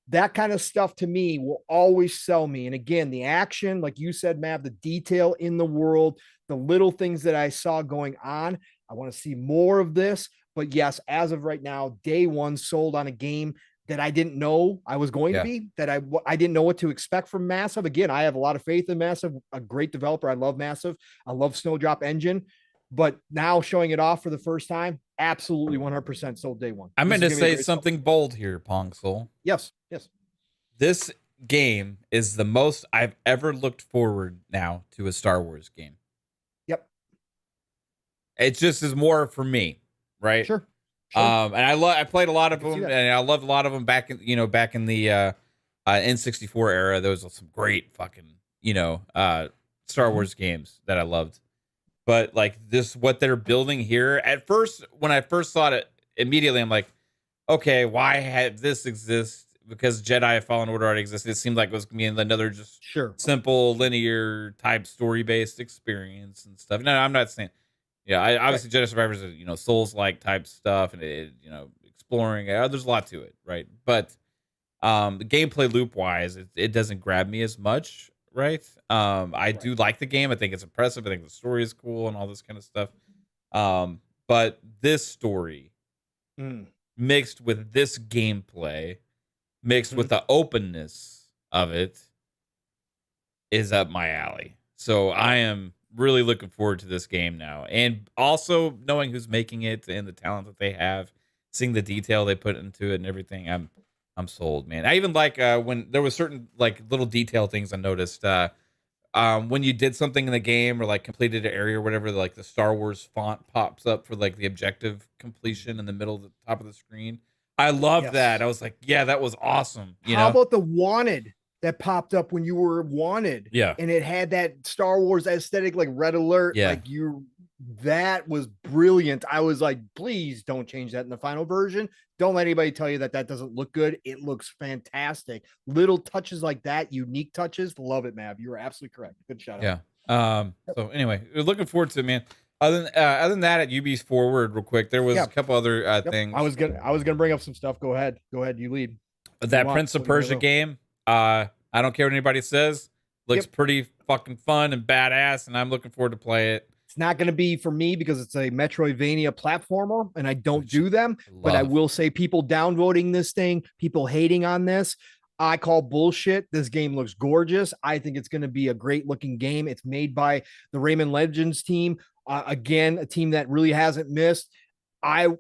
That kind of stuff to me will always sell me. And again, the action, like you said, Mav, the detail in the world, the little things that I saw going on. I want to see more of this. But yes, as of right now, day one sold on a game that I didn't know I was going to be, that I didn't know what to expect from Massive. Again, I have a lot of faith in Massive, a great developer. I love Massive. I love Snowdrop Engine, but now showing it off for the first time, absolutely 100% sold day one. I'm going to say something bold here, Pong Soul. Yes. This game is the most I've ever looked forward now to a Star Wars game. Yep. It just is more for me, right? Sure. And I played a lot of them, and I loved a lot of them back in the N64 era. There was some great fucking Star Wars games that I loved. But like this, what they're building here, at first, when I first saw it, immediately I'm like, okay, why had this exist? Because Jedi Fallen Order already existed. It seemed like it was gonna be another just simple linear type story based experience and stuff. No, I'm not saying. Yeah, obviously Jedi Survivors is Souls-like type stuff, and exploring. There's a lot to it, right? But the gameplay loop wise, it doesn't grab me as much, right? I do like the game. I think it's impressive. I think the story is cool and all this kind of stuff. But this story mixed with this gameplay, mixed with the openness of it, is up my alley. So I am really looking forward to this game now, and also knowing who's making it and the talent that they have, seeing the detail they put into it and everything. I'm sold, man. I even like when there was certain like little detail things I noticed when you did something in the game or like completed an area or whatever, like the Star Wars font pops up for like the objective completion in the middle of the top of the screen. I love that. I was like, yeah, that was awesome. How about the wanted that popped up when you were wanted? Yeah. And it had that Star Wars aesthetic, like red alert. Yeah. Like that was brilliant. I was like, please don't change that in the final version. Don't let anybody tell you that doesn't look good. It looks fantastic. Little touches like that, unique touches. Love it, Mav. You are absolutely correct. Good shout out. Yeah. So anyway, we're looking forward to it, man. Other than that, at UB's Forward, real quick, there was a couple other things. I was gonna bring up some stuff. Go ahead, you lead. That Prince of Persia game. I don't care what anybody says. Looks pretty fucking fun and badass, and I'm looking forward to play it. It's not going to be for me because it's a Metroidvania platformer, and I don't do them. But I will say, people downvoting this thing, people hating on this. I call bullshit. This game looks gorgeous. I think it's going to be a great looking game. It's made by the Rayman Legends team. Again, a team that really hasn't missed. I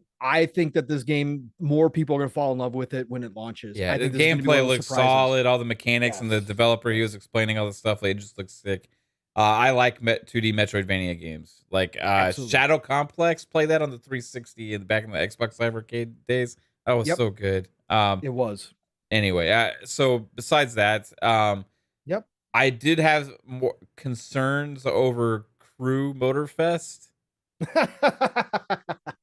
think that this game, more people are going to fall in love with it when it launches. Yeah, I the think this is gonna be one gameplay of those looks surprises. solid. All the mechanics and the developer, he was explaining all the stuff. They just look sick. I like 2D Metroidvania games. Like Shadow Complex, play that on the 360 and back in the Xbox Live Arcade days. That was so good. It was. Anyway, so besides that, I did have more concerns over Crew Motorfest.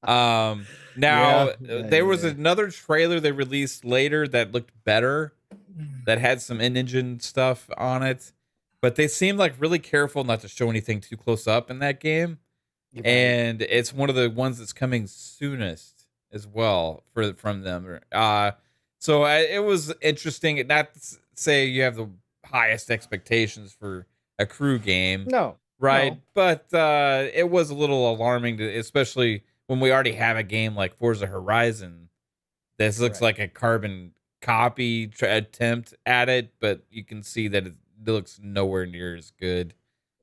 Now there was another trailer they released later that looked better, that had some in-engine stuff on it, but they seemed like really careful not to show anything too close up in that game. And it's one of the ones that's coming soonest as well from them. So it was interesting. Not to say you have the highest expectations for a Crew game, right? No. But it was a little alarming, especially when we already have a game like Forza Horizon. This looks like a carbon copy attempt at it, but you can see that it looks nowhere near as good.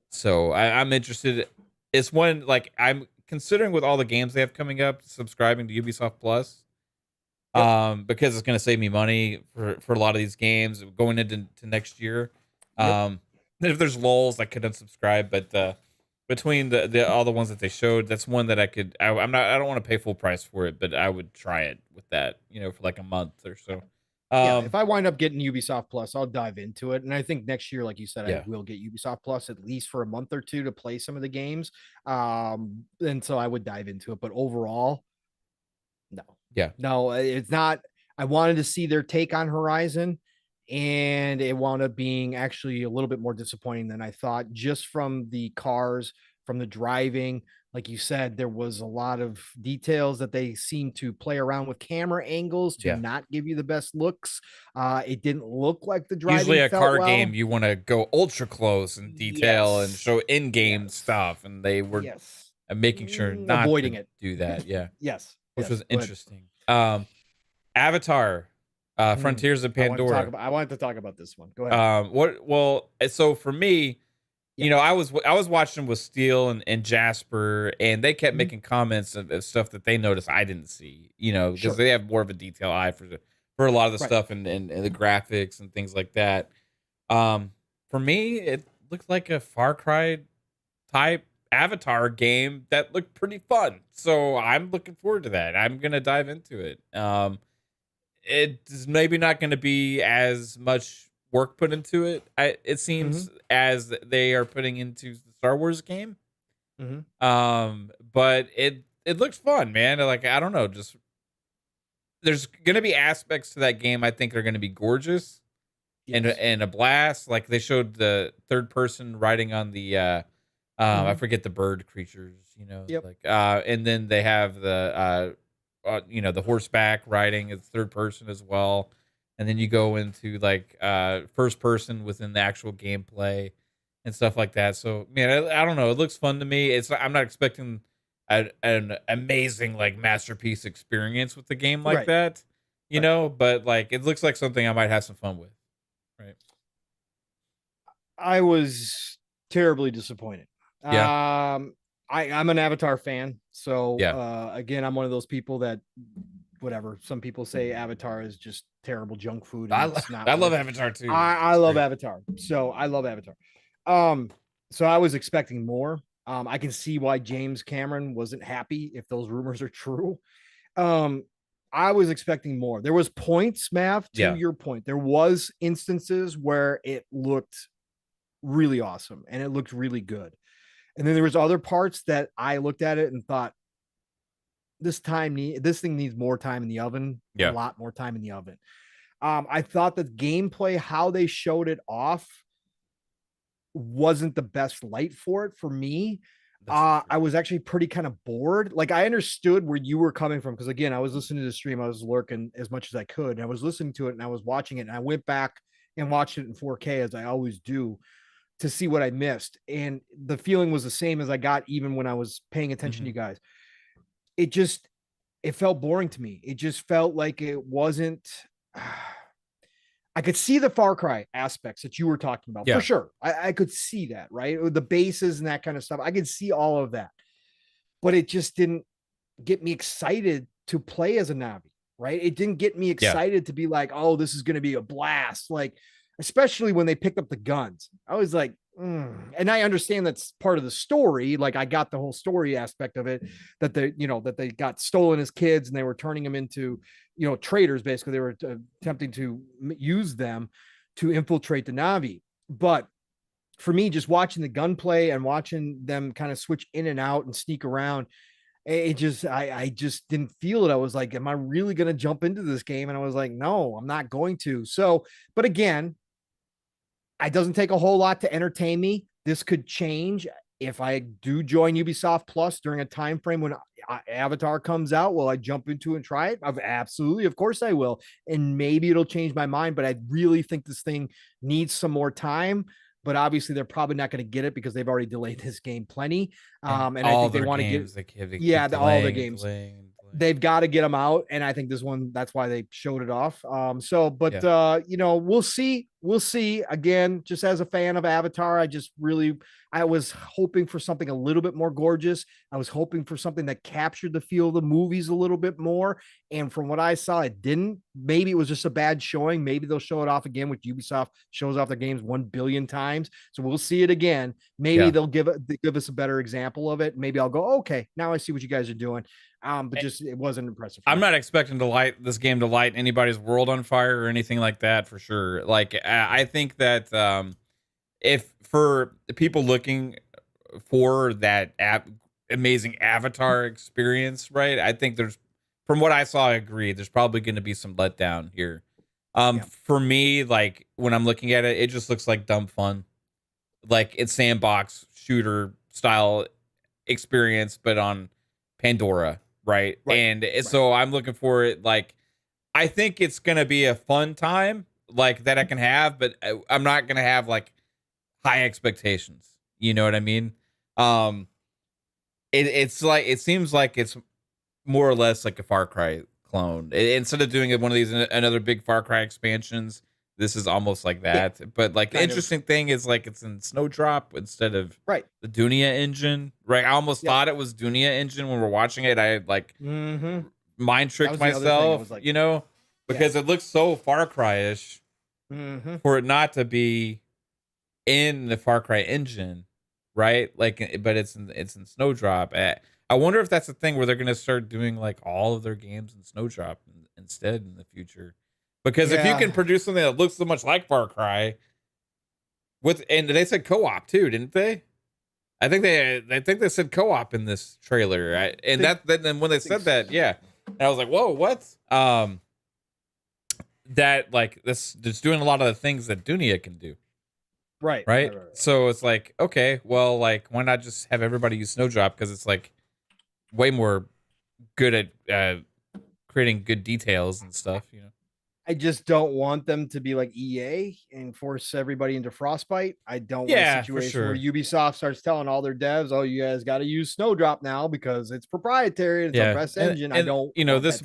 So I'm interested. It's one, like, I'm considering with all the games they have coming up, subscribing to Ubisoft Plus. Because it's going to save me money for a lot of these games going into next year. If there's lulls, I could unsubscribe, but between the all the ones that they showed, that's one that I don't want to pay full price for it, but I would try it with that, for like a month or so. If I wind up getting Ubisoft Plus, I'll dive into it. And I think next year, like you said, I will get Ubisoft Plus at least for a month or two to play some of the games. And so I would dive into it. But overall, no, it's not. I wanted to see their take on Horizon, and it wound up being actually a little bit more disappointing than I thought, just from the cars, from the driving. Like you said, there was a lot of details that they seemed to play around with camera angles to not give you the best looks. It didn't look like the driving. Usually a car game, you want to go ultra close in detail and show in-game stuff, and they were making sure not avoiding to it. do that. Which was interesting. Avatar, Frontiers of Pandora. I wanted to talk about this one. Go ahead. Well, so for me, I was watching with Steel and Jasper, and they kept making comments of stuff that they noticed I didn't see, because they have more of a detail eye for a lot of the stuff and the graphics and things like that. For me, it looked like a Far Cry type Avatar game that looked pretty fun. So I'm looking forward to that. I'm going to dive into it. It's maybe not going to be as much work put into it. It seems as they are putting into the Star Wars game. But it looks fun, man. Like, I don't know, just there's going to be aspects to that game I think are going to be gorgeous and a blast. Like they showed the third person riding on the I forget the bird creatures, like and then they have the the horseback riding is third person as well. And then you go into like first person within the actual gameplay and stuff like that. So man, I don't know. It looks fun to me. I'm not expecting an amazing like masterpiece experience with the game like that, but like it looks like something I might have some fun with. Right. I was terribly disappointed. I'm an Avatar fan. So again, I'm one of those people that whatever. Some people say Avatar is just terrible junk food. I love Avatar too. I love Avatar. So I love Avatar. So I was expecting more. I can see why James Cameron wasn't happy if those rumors are true. I was expecting more. There was points, Mav, to your point. There was instances where it looked really awesome and it looked really good. And then there was other parts that I looked at it and thought, this thing needs more time in the oven. A lot more time in the oven. I thought the gameplay, how they showed it off, wasn't the best light for it for me. I was actually pretty kind of bored. Like I understood where you were coming from. Cause again, I was listening to the stream. I was lurking as much as I could. And I was listening to it and I was watching it and I went back and watched it in 4K as I always do to see what I missed. And the feeling was the same as I got even when I was paying attention to you guys. It felt boring to me. It just felt like it wasn't, I could see the Far Cry aspects that you were talking about for sure. I could see that, right? The bases and that kind of stuff. I could see all of that, but it just didn't get me excited to play as a Navi, right? It didn't get me excited to be like, oh, this is going to be a blast. Like, especially when they picked up the guns, I was like, and I understand that's part of the story. Like, I got the whole story aspect of it, that they got stolen as kids and they were turning them into, traitors. Basically, they were attempting to use them to infiltrate the Navi. But for me, just watching the gunplay and watching them kind of switch in and out and sneak around, I just didn't feel it. I was like, am I really going to jump into this game? And I was like, no, I'm not going to. So, but again, it doesn't take a whole lot to entertain me. This could change if I do join Ubisoft Plus during a time frame when Avatar comes out. Will I jump into it and try it? Absolutely, of course I will. And maybe it'll change my mind, but I really think this thing needs some more time. But obviously, they're probably not going to get it because they've already delayed this game plenty. And I think they want to get all the games. They've got to get them out, and I think this one, that's why they showed it off. We'll see. We'll see. Again, just as a fan of Avatar, I was hoping for something a little bit more gorgeous. I was hoping for something that captured the feel of the movies a little bit more. And from what I saw, it didn't. Maybe it was just a bad showing. Maybe they'll show it off again, with Ubisoft shows off their games 1 billion times. So we'll see it again. Maybe they'll give us a better example of it. Maybe I'll go, okay, now I see what you guys are doing. But just, it wasn't impressive. I'm not expecting this game to light anybody's world on fire or anything like that, for sure. Like, I think that if for people looking for that amazing Avatar experience, right? I think from what I saw, I agree. There's probably going to be some letdown here. For me, like, when I'm looking at it, it just looks like dumb fun. Like, it's sandbox shooter style experience, but on Pandora. Right. And so I'm looking for it. Like, I think it's going to be a fun time, like, that I can have, but I'm not going to have like high expectations. You know what I mean? It seems like it's more or less like a Far Cry clone. Instead of doing one of these, another big Far Cry expansions, this is almost like that. Yeah, but like, the interesting thing is, like, it's in Snowdrop instead of the Dunia engine. Right. I almost thought it was Dunia engine when we're watching it. I like mind tricked myself, like, because it looks so Far Cry-ish for it not to be in the Far Cry engine. Right. Like, but it's in Snowdrop. I wonder if that's the thing where they're going to start doing like all of their games in Snowdrop instead in the future. Because if you can produce something that looks so much like Far Cry, and they said co-op too, didn't they? I think they said co-op in this trailer. Then when they said that, and I was like, whoa, what? That, like, this it's doing a lot of the things that Dunia can do. Right. So it's like, okay, well, like, why not just have everybody use Snowdrop, because it's like way more good at creating good details and stuff, I just don't want them to be like EA and force everybody into Frostbite. I don't want a situation where Ubisoft starts telling all their devs, "Oh, you guys got to use Snowdrop now because it's proprietary. It's our best engine." I don't.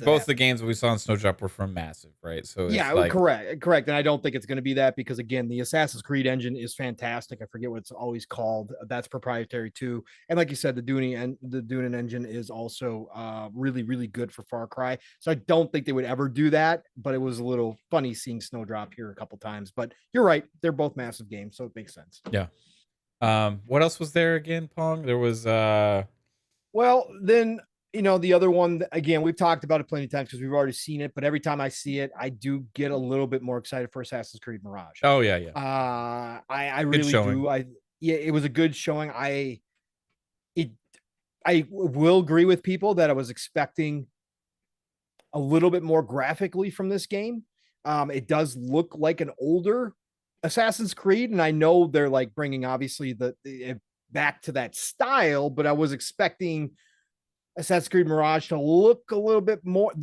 Both the games that we saw in Snowdrop were from Massive, right? So it's correct. And I don't think it's going to be that, because again, the Assassin's Creed engine is fantastic. I forget what it's always called. That's proprietary too. And like you said, the Dunan engine is also really, really good for Far Cry. So I don't think they would ever do that. But it was a little funny seeing Snowdrop here a couple times, but you're right, they're both massive games, so it makes sense. What else was there again, Pong? There was well, then the other one, again, we've talked about it plenty of times because we've already seen it, but every time I see it, I do get a little bit more excited for Assassin's Creed Mirage. I really do. It was a good showing. I will agree with people that I was expecting a little bit more graphically from this game. It does look like an older Assassin's Creed, and I know they're like bringing obviously the back to that style, but I was expecting Assassin's Creed Mirage to look a little bit more.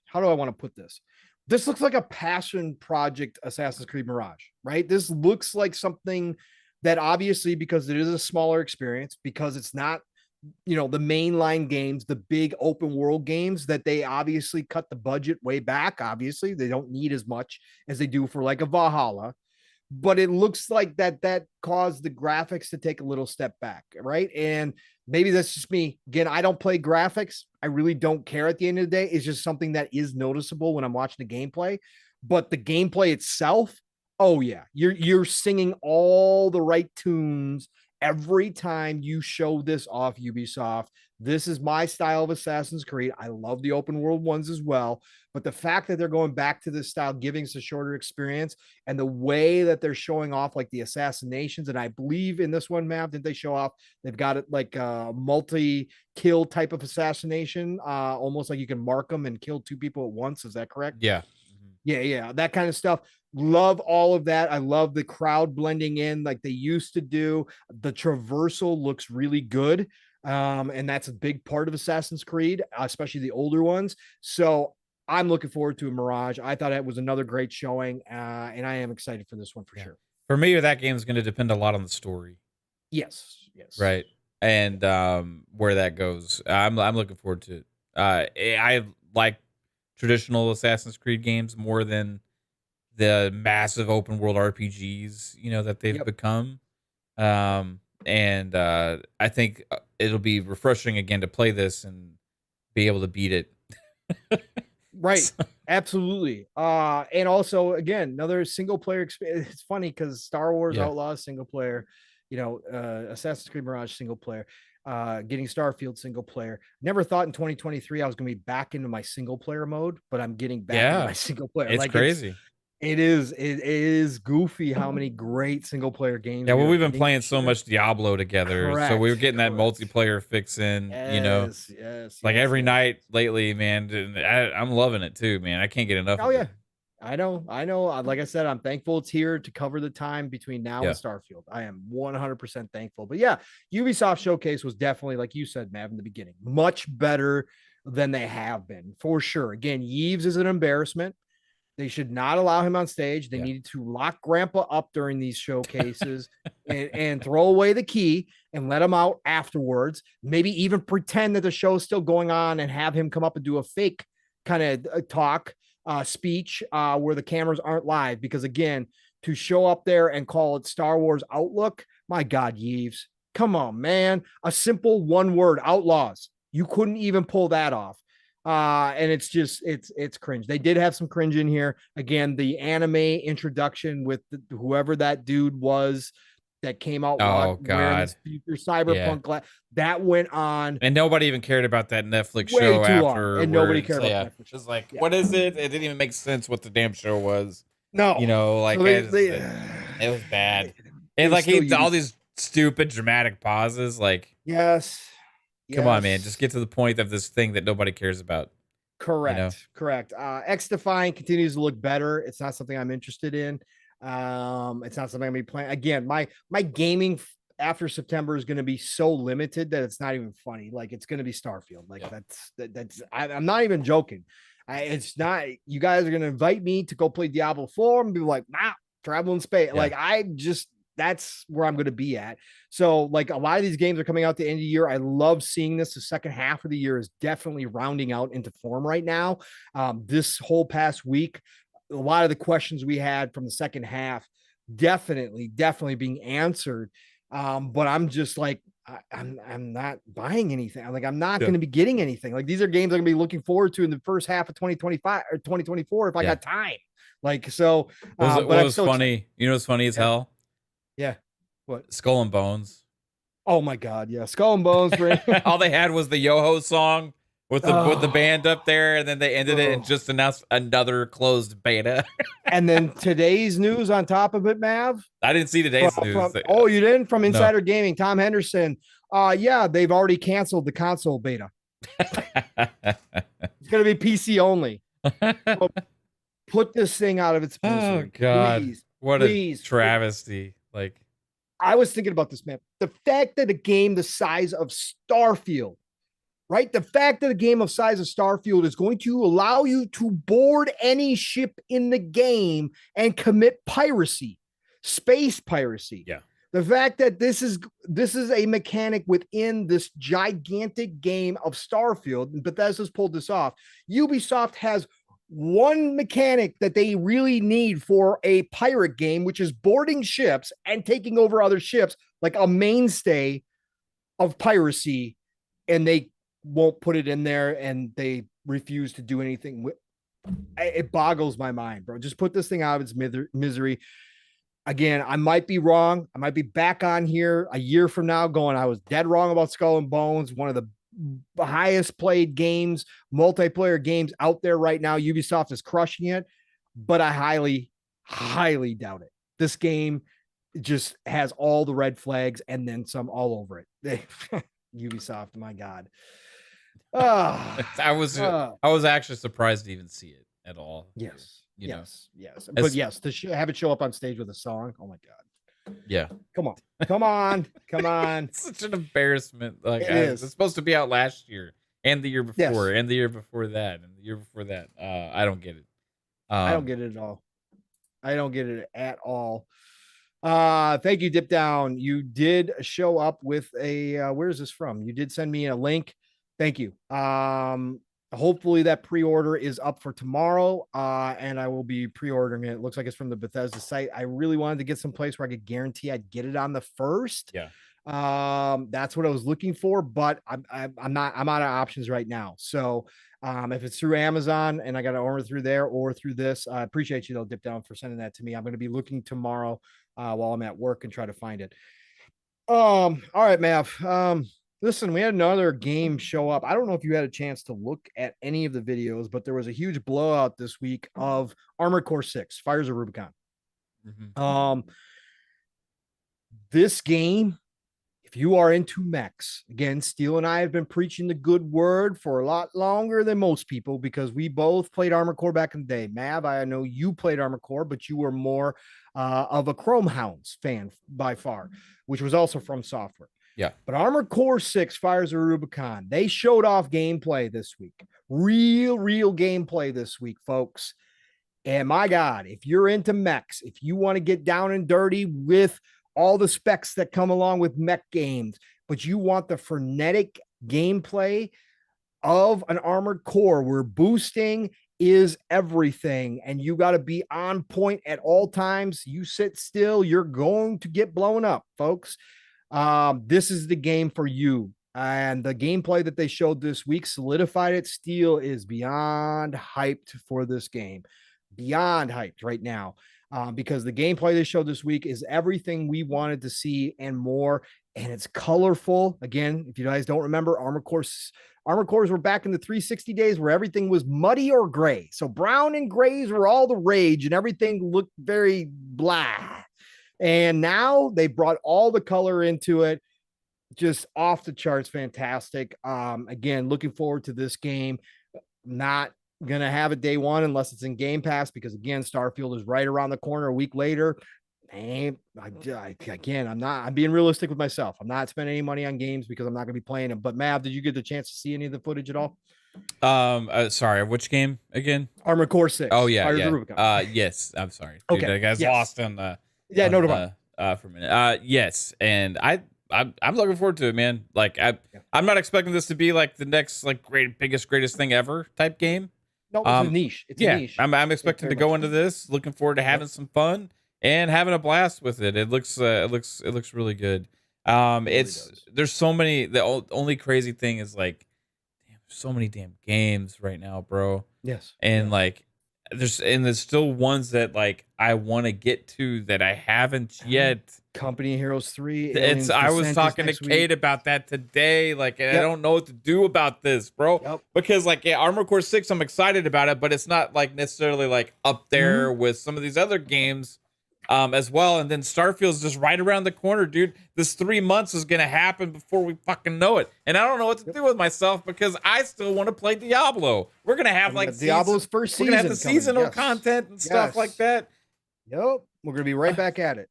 How do I want to put this? This looks like a passion project Assassin's Creed Mirage, right? This looks like something that, obviously, because it is a smaller experience, because it's not the mainline games, the big open world games that they obviously cut the budget way back. Obviously, they don't need as much as they do for like a Valhalla, but it looks like that caused the graphics to take a little step back, right? And maybe that's just me. Again, I don't play graphics. I really don't care at the end of the day. It's just something that is noticeable when I'm watching the gameplay. But the gameplay itself, oh yeah, you're singing all the right tunes every time you show this off, Ubisoft. This is my style of Assassin's Creed. I love the open world ones as well. But the fact that they're going back to this style, giving us a shorter experience, and the way that they're showing off like the assassinations, and I believe in this one, Mav, didn't they show off? They've got it like a multi-kill type of assassination, almost like you can mark them and kill two people at once. Is that correct? Yeah. Yeah, that kind of stuff. Love all of that. I love the crowd blending in like they used to do. The traversal looks really good. And that's a big part of Assassin's Creed, especially the older ones. So I'm looking forward to a Mirage. I thought it was another great showing, and I am excited for this one for sure. For me, that game is going to depend a lot on the story. Yes. Right. And where that goes. I'm looking forward to it. I like traditional Assassin's Creed games more than the massive open world RPGs, that they've become. And I think it'll be refreshing again to play this and be able to beat it. Right. Absolutely. And also, again, another single player experience. It's funny because Star Wars Outlaws single player, Assassin's Creed Mirage single player, getting Starfield single player. Never thought in 2023 I was going to be back into my single player mode, but I'm getting back into my single player. It's crazy. It is goofy how many great single player games. Yeah, well, we've been playing so much Diablo together, so we were getting that multiplayer fix in. Yes, like every night lately, man. I'm loving it too, man. I can't get enough. Oh yeah, I know. Like I said, I'm thankful it's here to cover the time between now and Starfield. I am 100% thankful. But yeah, Ubisoft Showcase was definitely, like you said, Mav, in the beginning, much better than they have been for sure. Again, Yves is an embarrassment. They should not allow him on stage. They needed to lock Grandpa up during these showcases and throw away the key and let him out afterwards. Maybe even pretend that the show is still going on and have him come up and do a fake kind of talk speech where the cameras aren't live. Because again, to show up there and call it Star Wars Outlook, my God, Yves, come on, man. A simple one word, Outlaws. You couldn't even pull that off. And it's just it's cringe. They did have some cringe in here. Again, the anime introduction with whoever that dude was that came out. Oh God, cyberpunk glass that went on, and nobody even cared about that Netflix show after. And nobody cared about Netflix. Just like, what is it? It didn't even make sense what the damn show was. No, like so it was bad. And like all these stupid dramatic pauses. Like Come on, man. Just get to the point of this thing that nobody cares about. Correct. X-Define continues to look better. It's not something I'm interested in. It's not something I'm going to be playing. Again, my gaming after September is going to be so limited that it's not even funny. Like, it's going to be Starfield. Like, I'm not even joking. It's not, you guys are going to invite me to go play Diablo 4 and be like, nah, travel in space. Like, that's where I'm going to be at. So like a lot of these games are coming out the end of the year. I love seeing this. The second half of the year is definitely rounding out into form right now. This whole past week, a lot of the questions we had from the second half, definitely being answered. But I'm just like, I'm not buying anything. I'm not going to be getting anything. Like, these are games I'm going to be looking forward to in the first half of 2025 or 2024 if I got time. Like, so what was funny? What's funny as hell? Yeah. What? Skull and Bones. Oh my God. Yeah. Skull and Bones. All they had was the Yo-Ho song with the band up there, and then they ended it and just announced another closed beta. And then today's news on top of it, Mav. I didn't see today's news. You didn't? From Insider Gaming, Tom Henderson. Yeah, they've already canceled the console beta. It's gonna be PC only. Put this thing out of its misery. Oh God. What a travesty. Like, I was thinking about this, man. The fact that a game the size of Starfield, right? The fact that a game of size of Starfield is going to allow you to board any ship in the game and commit piracy, space piracy. Yeah. The fact that this is a mechanic within this gigantic game of Starfield, and Bethesda's pulled this off. Ubisoft has one mechanic that they really need for a pirate game, which is boarding ships and taking over other ships, like a mainstay of piracy, and they won't put it in there, and they refuse to do anything with it. Boggles my mind, bro. Just put this thing out of its misery. Again, I might be wrong. I might be back on here a year from now going, I was dead wrong about Skull and Bones, one of the highest played games, multiplayer games out there right now. Ubisoft is crushing it, but I highly, highly doubt it. This game just has all the red flags and then some all over it. Ubisoft, my God. I was actually surprised to even see it at all. Yes. Yes. But yes, to have it show up on stage with a song. Oh my God. Yeah. Come on. It's such an embarrassment. Like it's supposed to be out last year and the year before and the year before that and the year before that. I don't get it. I don't get it at all. I don't get it at all. Thank you, Dip Down. You did show up with a where is this from? You did send me a link. Thank you. Hopefully that pre-order is up for tomorrow, and I will be pre-ordering it. It looks like it's from the Bethesda site. I really wanted to get some place where I could guarantee I'd get it on the first. Yeah. That's what I was looking for, but I'm out of options right now. So if it's through Amazon and I got to order through there or through this, I appreciate you though, Dip Down, for sending that to me. I'm going to be looking tomorrow while I'm at work and try to find it. All right, Mav. Listen, we had another game show up. I don't know if you had a chance to look at any of the videos, but there was a huge blowout this week of Armored Core 6, Fires of Rubicon. Mm-hmm. This game, if you are into mechs, again, Steele and I have been preaching the good word for a lot longer than most people because we both played Armored Core back in the day. Mav, I know you played Armored Core, but you were more of a Chrome Hounds fan by far, which was also from Software. Yeah. But Armored Core 6, Fires of Rubicon, they showed off gameplay this week. Real gameplay this week, folks. And my God, if you're into mechs, if you want to get down and dirty with all the specs that come along with mech games, but you want the frenetic gameplay of an Armored Core where boosting is everything and you got to be on point at all times, you sit still, you're going to get blown up, folks. This is the game for you. And the gameplay that they showed this week solidified it. Steel is beyond hyped for this game. Beyond hyped right now. Because the gameplay they showed this week is everything we wanted to see and more. And it's colorful. Again, if you guys don't remember, Armored Cores were back in the 360 days where everything was muddy or gray. So brown and grays were all the rage and everything looked very blah. And now they brought all the color into it. Just off the charts. Fantastic. Again, looking forward to this game. Not going to have it day one unless it's in Game Pass because, again, Starfield is right around the corner a week later. I'm being realistic with myself. I'm not spending any money on games because I'm not going to be playing them. But, Mav, did you get the chance to see any of the footage at all? Sorry, which game again? Armored Core 6. Oh, yeah. Yes. I'm sorry. Dude, okay. I got lost on the... Yeah, no problem. For a minute. Yes, and I'm looking forward to it, man. Like I'm not expecting this to be like the next like greatest thing ever type game. No, it's a niche. It's a niche. I'm expecting to go into this. Looking forward to having some fun and having a blast with it. It looks really good. There's so many. The only crazy thing is like, damn, there's so many damn games right now, bro. Yes, and like. There's still ones that like I want to get to that I haven't yet. Company Heroes 3. I was talking to Kate about that today. Like, I don't know what to do about this, bro. Because like Armored Core 6, I'm excited about it, but it's not like necessarily like up there with some of these other games as well. And then Starfield's just right around the corner, dude. This 3 months is gonna happen before we fucking know it. And I don't know what to do with myself because I still want to play Diablo. We're gonna have like Diablo's first season. We're gonna have the seasonal content and stuff like that. Yep. We're gonna be right back at it.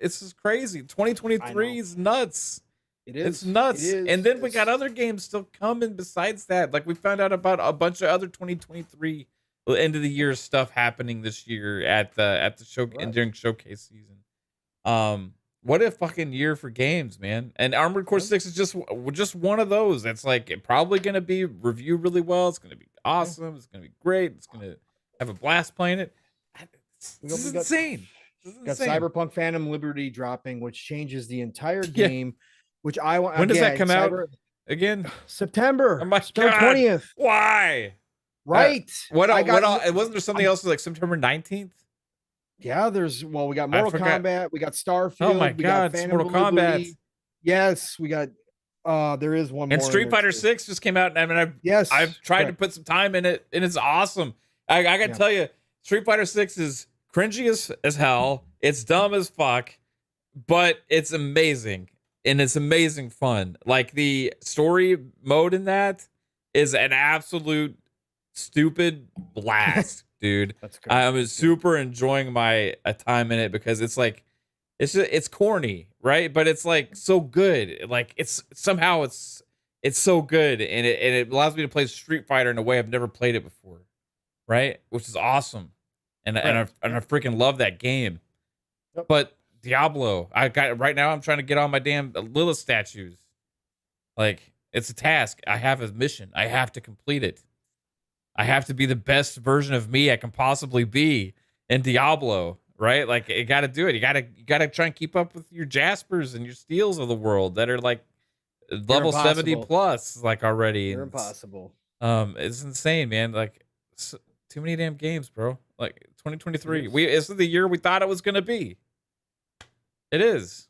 It's just crazy. 2023 is nuts. It is. It's nuts. And then we got other games still coming besides that. Like we found out about a bunch of other 2023 end of the year stuff happening this year at the show and during showcase season. what a fucking year for games, man. And Armored Core 6 is just one of those. It's like probably going to be reviewed really well. It's going to be awesome. It's going to be great. It's going to have a blast playing it. This is insane. Got Cyberpunk Phantom Liberty dropping, which changes the entire game. Which I want. When does that come out again? September. Oh my September God. 20th. What? Wasn't there something else like September 19th? Yeah, we got Mortal Kombat, we got Starfield. Oh my we God, got Phantom Mortal Kombat. Yes, we got. There is one more. And Street Fighter 6 just came out. And I mean, I've tried to put some time in it, and it's awesome. I got to tell you, Street Fighter 6 is cringy as hell. It's dumb as fuck, but it's amazing. And it's amazing fun. Like the story mode in that is an absolute stupid blast, dude. That's great. I was super enjoying my time in it because it's like it's corny, right? But it's like so good. Like it's so good, and it allows me to play Street Fighter in a way I've never played it before, right? Which is awesome, and I freaking love that game. Yep. But Diablo, right now I'm trying to get on my damn Lilith statues. Like it's a task. I have a mission. I have to complete it. I have to be the best version of me I can possibly be in Diablo, right? Like you got to do it. You got to try and keep up with your Jaspers and your Steels of the world that are like level 70 plus, like already. They're impossible. It's insane, man. Like too many damn games, bro. Like 2023, this is the year we thought it was gonna be. It is.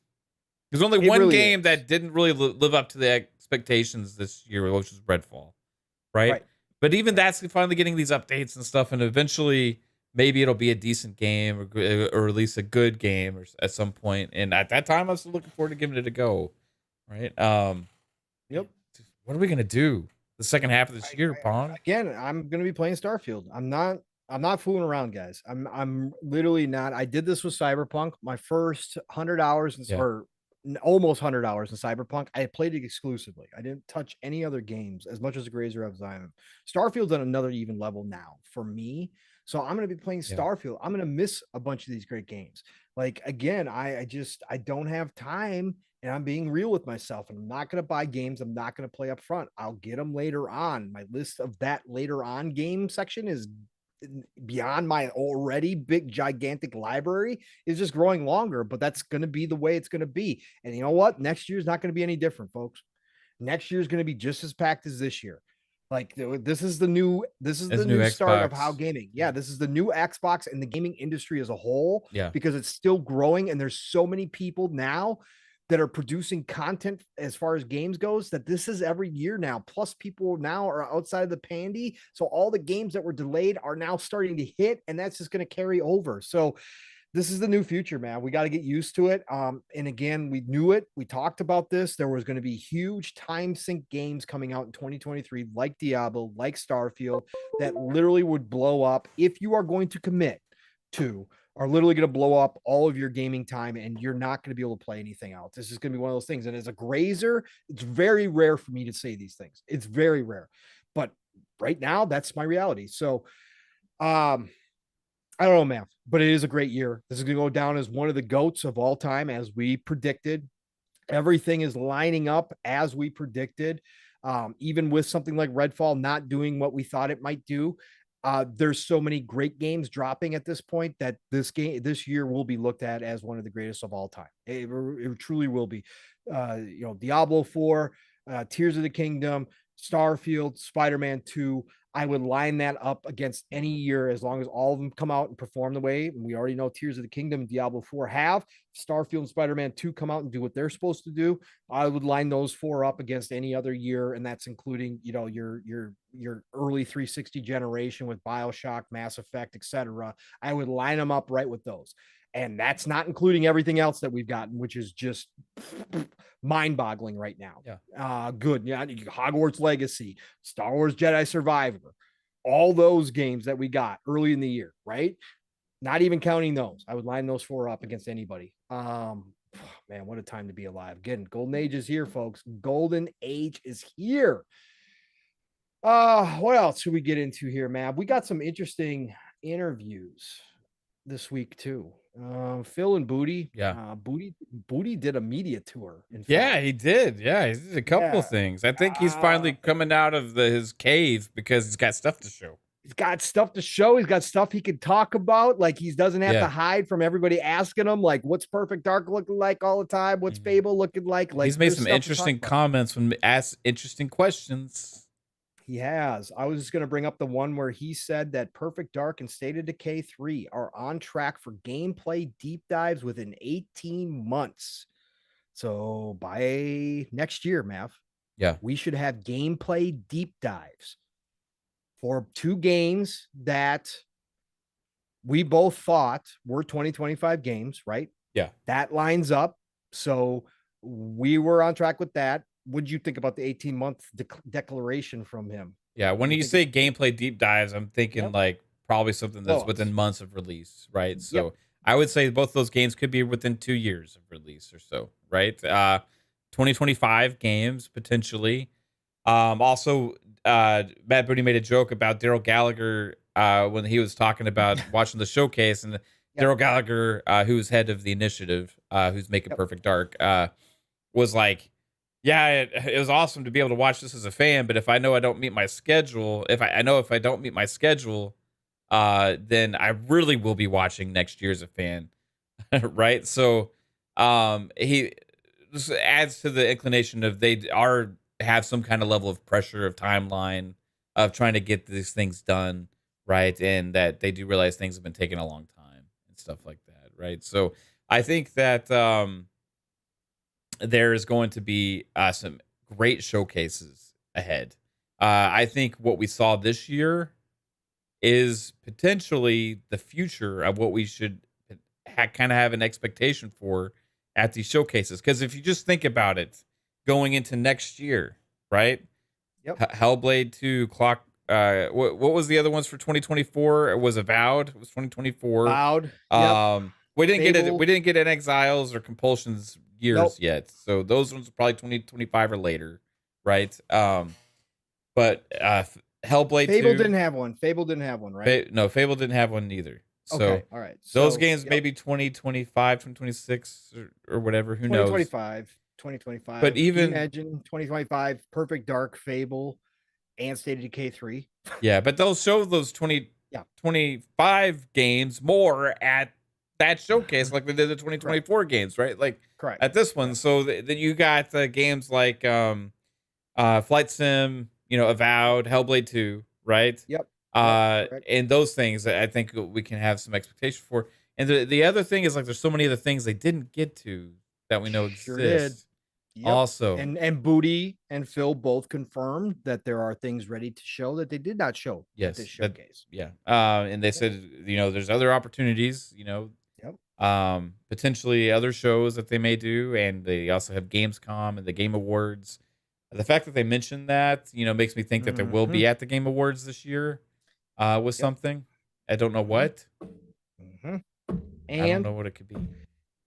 There's only one game that didn't really live up to the expectations this year, which was Redfall, right? But even that's finally getting these updates and stuff, and eventually maybe it'll be a decent game or at least a good game or at some point. And at that time, I was looking forward to giving it a go, right? Yep. What are we gonna do the second half of this year, Pong? Again, I'm gonna be playing Starfield. I'm not fooling around, guys. I'm literally not. I did this with Cyberpunk. My first 100 hours or almost 100 hours in Cyberpunk, I played it exclusively. I didn't touch any other games as much as a grazer of Zion. Starfield's on another even level now for me. So I'm going to be playing Starfield. I'm going to miss a bunch of these great games. Like, again, I don't have time, and I'm being real with myself, and I'm not going to buy games I'm not going to play up front. I'll get them later on. My list of that later on game section is beyond my already big gigantic library, is just growing longer, but that's going to be the way it's going to be. And you know what? Next year is not going to be any different, folks. Next year is going to be just as packed as this year. Like this is the new start of how gaming. Yeah, this is the new Xbox and the gaming industry as a whole. Yeah, because it's still growing, and there's so many people now that are producing content as far as games goes, that this is every year now. Plus people now are outside of the pandy. So all the games that were delayed are now starting to hit, and that's just going to carry over. So this is the new future, man. We got to get used to it. And again, we knew it. We talked about this. There was going to be huge time sink games coming out in 2023, like Diablo, like Starfield, that literally would blow up if you are going to commit to, are literally going to blow up all of your gaming time, and you're not going to be able to play anything else. This is going to be one of those things. And as a grazer, it's very rare for me to say these things. It's very rare, but right now that's my reality. So, I don't know, man, but it is a great year. This is going to go down as one of the GOATs of all time, as we predicted. Everything is lining up as we predicted. Even with something like Redfall not doing what we thought it might do, there's so many great games dropping at this point that this year will be looked at as one of the greatest of all time. It truly will be. Diablo 4, Tears of the Kingdom, Starfield, Spider-Man 2. I would line that up against any year, as long as all of them come out and perform the way we already know Tears of the Kingdom and Diablo 4 have. Starfield and Spider-Man 2 come out and do what they're supposed to do. I would line those four up against any other year, and that's including, your early 360 generation with BioShock, Mass Effect, etc. I would line them up right with those. And that's not including everything else that we've gotten, which is just mind-boggling right now. Yeah. Good. Yeah. Hogwarts Legacy, Star Wars Jedi Survivor, all those games that we got early in the year, right? Not even counting those. I would line those four up against anybody. Man, what a time to be alive. Again, Golden Age is here, folks. Golden Age is here. What else should we get into here, man? We got some interesting interviews this week too. Phil and Booty. Yeah. Booty did a media tour. In Yeah, fact. he did. Yeah, he did a couple of things. I think he's finally coming out of his cave because he's got stuff to show. He's got stuff to show. He's got stuff he can talk about. Like he doesn't have to hide from everybody asking him, like, what's Perfect Dark looking like all the time? What's Fable looking like? Like he's made some interesting comments when asked interesting questions. He has. I was just going to bring up the one where he said that Perfect Dark and State of Decay 3 are on track for gameplay deep dives within 18 months. So by next year, Mav, we should have gameplay deep dives for 2 games that we both thought were 2025 games, right? Yeah. That lines up. So we were on track with that. What did you think about the 18-month declaration from him? Yeah, when you say gameplay deep dives, I'm thinking like probably something that's within months of release, right? So I would say both those games could be within 2 years of release or so, right? 2025 games potentially. Also, Matt Booty made a joke about Daryl Gallagher when he was talking about watching the showcase, and Daryl Gallagher, who's head of the initiative, who's making Perfect Dark, was like, yeah, it was awesome to be able to watch this as a fan, but if I know I don't meet my schedule, if I don't meet my schedule, then I really will be watching next year as a fan, right? So he just adds to the inclination of they have some kind of level of pressure of timeline of trying to get these things done, right? And that they do realize things have been taking a long time and stuff like that, right? So I think that there is going to be some great showcases ahead. I think what we saw this year is potentially the future of what we should kind of have an expectation for at these showcases. Because if you just think about it, going into next year, right? Yep. Hellblade 2, what was the other ones for 2024? It was Avowed. It was 2024. Avowed. We didn't get an Exiles or Compulsions years yet. So those ones are probably 2025 or later, right? But Hellblade Fable 2, didn't have one. Fable didn't have one, right? No, Fable didn't have one either. So okay, all right. Those games maybe 2025, 2026 or whatever. Who knows? 2025. But even imagine 2025, Perfect Dark, Fable, and State of Decay 3. Yeah, but they'll show those 2025 games more at that showcase like they did the 2024 games, right? Like correct at this one. So then you got games like Flight Sim, Avowed, Hellblade 2, right? Yep. And those things I think we can have some expectation for. And the other thing is like there's so many other things they didn't get to that we know exist. Yep. Also, and Booty and Phil both confirmed that there are things ready to show that they did not show at this showcase. And they said there's other opportunities, potentially other shows that they may do, and they also have Gamescom and the Game Awards. The fact that they mentioned that makes me think that they will be at the Game Awards this year with something. I don't know what. And I don't know what it could be.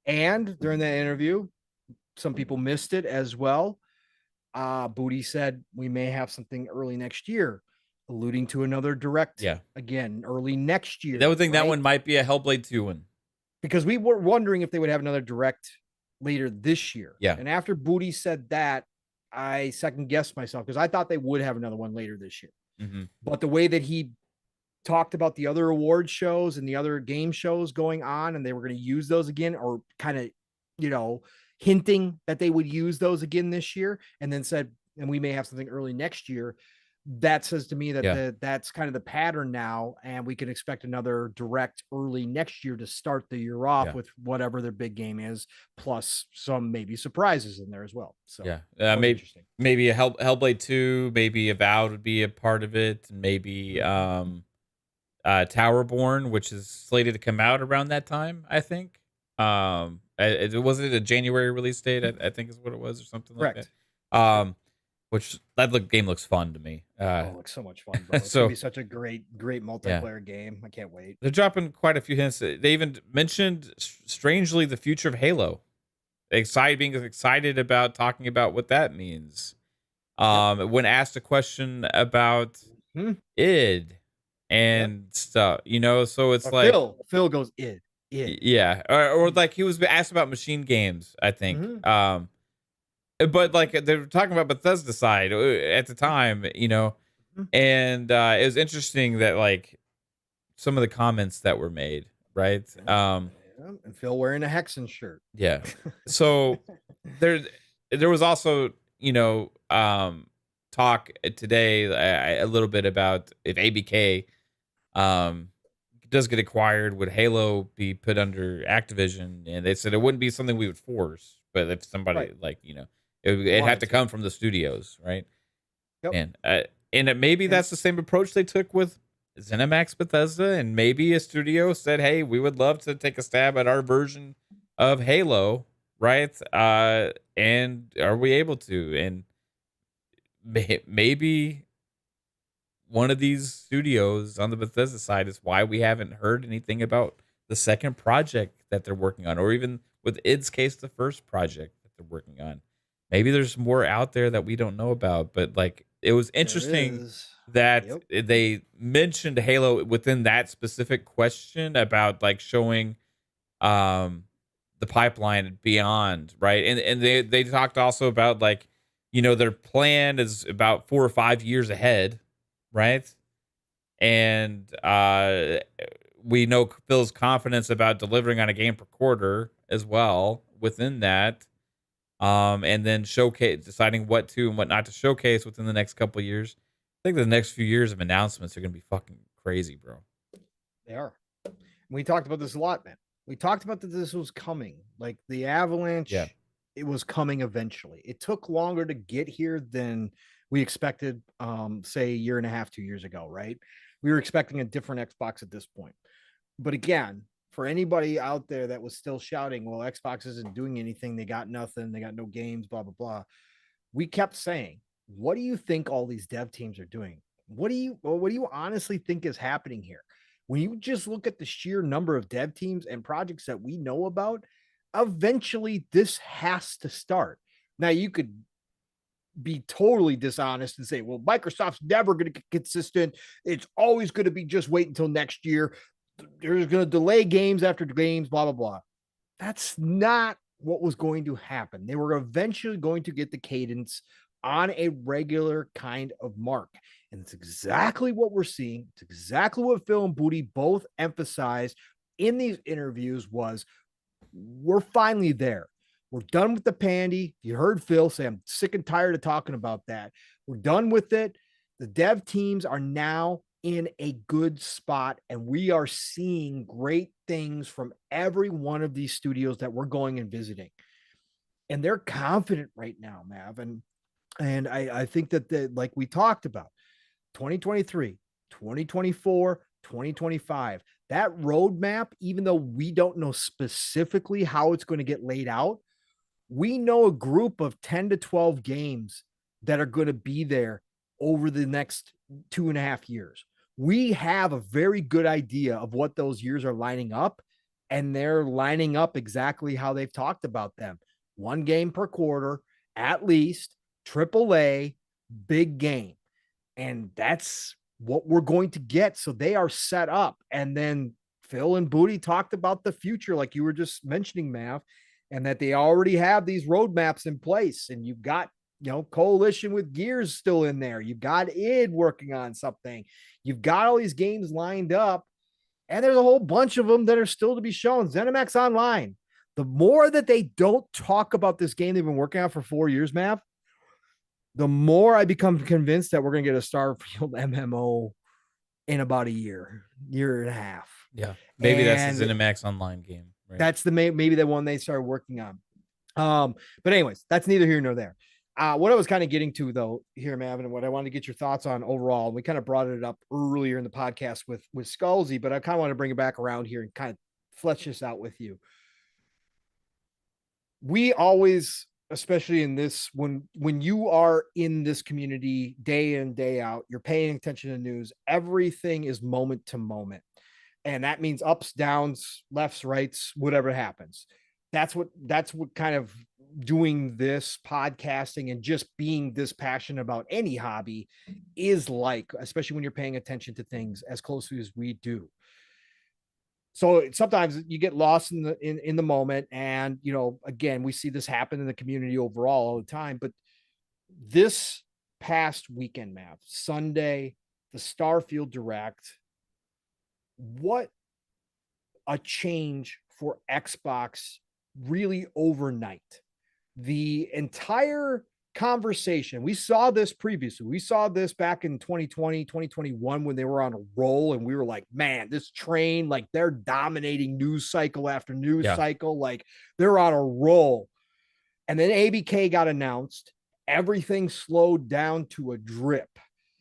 And during that interview, some people missed it as well. Booty said we may have something early next year, alluding to another direct. Yeah. Again, early next year. That would think that one might be a Hellblade 2 one. Because we were wondering if they would have another direct later this year. Yeah. And after Booty said that, I second guessed myself because I thought they would have another one later this year. Mm-hmm. But the way that he talked about the other award shows and the other game shows going on, and they were going to use those again, or kind of, hinting that they would use those again this year, and then said, and we may have something early next year. That says to me that that's kind of the pattern now, and we can expect another direct early next year to start the year off with whatever their big game is, plus some maybe surprises in there as well. So maybe a Hellblade 2, maybe Avowed would be a part of it, and maybe Towerborn, which is slated to come out around that time, I think. It wasn't a January release date, I think is what it was, or something like that. Which that game looks fun to me. It looks so much fun, bro. It's gonna be such a great multiplayer game. I can't wait. They're dropping quite a few hints. They even mentioned, strangely, the future of Halo. Being excited about talking about what that means. When asked a question about id and stuff, so it's like Phil goes id. Yeah, or like he was asked about Machine Games, I think. But like they were talking about Bethesda side at the time, you know, and it was interesting that like some of the comments that were made, right? And Phil wearing a Hexen shirt. Yeah. So there was also, you know, talk today a little bit about if ABK does get acquired, would Halo be put under Activision? And they said it wouldn't be something we would force, but if somebody like, you know, it'd have to come from the studios, right? Yep. And maybe that's the same approach they took with ZeniMax Bethesda, and maybe a studio said, hey, we would love to take a stab at our version of Halo, right? And are we able to? And maybe one of these studios on the Bethesda side is why we haven't heard anything about the second project that they're working on, or even with id's case, the first project that they're working on. Maybe there's more out there that we don't know about, but like it was interesting that they mentioned Halo within that specific question about like showing the pipeline beyond, right? And they talked also about like, you know, their plan is about 4 or 5 years ahead, right? And we know Phil's confidence about delivering on a game per quarter as well within that. And then deciding what to and what not to showcase within the next couple of years. I think the next few years of announcements are going to be fucking crazy, bro. They are. We talked about this a lot, man. We talked about that this was coming. Like the Avalanche, it was coming eventually. It took longer to get here than we expected, say a year and a half, 2 years ago, right? We were expecting a different Xbox at this point. But again, for anybody out there that was still shouting, well, Xbox isn't doing anything. They got nothing. They got no games, blah, blah, blah. We kept saying, what do you think all these dev teams are doing? What do you honestly think is happening here? When you just look at the sheer number of dev teams and projects that we know about, eventually this has to start. Now you could be totally dishonest and say, well, Microsoft's never going to get consistent. It's always going to be just wait until next year. They're going to delay games after games, blah, blah, blah. That's not what was going to happen. They were eventually going to get the cadence on a regular kind of mark. And it's exactly what we're seeing. It's exactly what Phil and Booty both emphasized in these interviews was we're finally there. We're done with the pandy. You heard Phil say, I'm sick and tired of talking about that. We're done with it. The dev teams are now in a good spot, and we are seeing great things from every one of these studios that we're going and visiting. And they're confident right now, Mav. And I think that like we talked about, 2023, 2024, 2025, that roadmap, even though we don't know specifically how it's going to get laid out, we know a group of 10 to 12 games that are going to be there over the next 2.5 years. We have a very good idea of what those years are lining up, and they're lining up exactly how they've talked about them. 1 game per quarter, at least, AAA, big game. And that's what we're going to get. So they are set up. And then Phil and Booty talked about the future, like you were just mentioning, Mav, and that they already have these roadmaps in place. And you've got, you know, Coalition with Gears still in there. You've got id working on something. You've got all these games lined up. And there's a whole bunch of them that are still to be shown. ZeniMax Online. The more that they don't talk about this game they've been working on for 4 years, Mav, the more I become convinced that we're going to get a Starfield MMO in about a year and a half. Yeah. Maybe that's the ZeniMax Online game. Right? That's maybe the one they started working on. But anyways, that's neither here nor there. What I was kind of getting to though here, Mav, and what I wanted to get your thoughts on overall, we kind of brought it up earlier in the podcast with Skullzi, but I kind of want to bring it back around here and kind of flesh this out with you. We always, especially in this, when you are in this community day in, day out, you're paying attention to news, everything is moment to moment. And that means ups, downs, lefts, rights, whatever happens. That's what kind of doing this podcasting and just being this passionate about any hobby is like, especially when you're paying attention to things as closely as we do. So sometimes you get lost in the moment, and again, we see this happen in the community overall all the time. But this past weekend, Matt, Sunday, the Starfield Direct, what a change for Xbox really overnight. The entire conversation, we saw this previously. We saw this back in 2020, 2021 when they were on a roll, and we were like, man, this train, like they're dominating news cycle after news cycle, like they're on a roll. And then ABK got announced. Everything slowed down to a drip.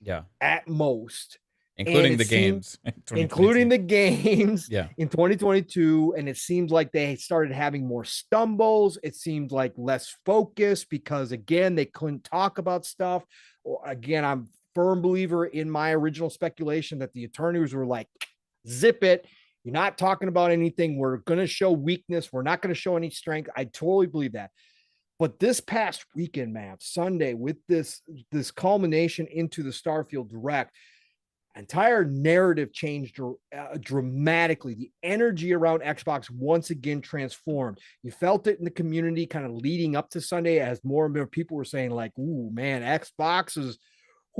Yeah. At most. Including the games. Including the games in 2022. And it seems like they started having more stumbles. It seemed like less focus because, again, they couldn't talk about stuff. Again, I'm a firm believer in my original speculation that the attorneys were like, zip it. You're not talking about anything. We're going to show weakness. We're not going to show any strength. I totally believe that. But this past weekend, man, Sunday, with this culmination into the Starfield Direct, entire narrative changed dramatically. The energy around Xbox once again transformed. You felt it in the community kind of leading up to Sunday as more and more people were saying like, ooh, man, Xbox is,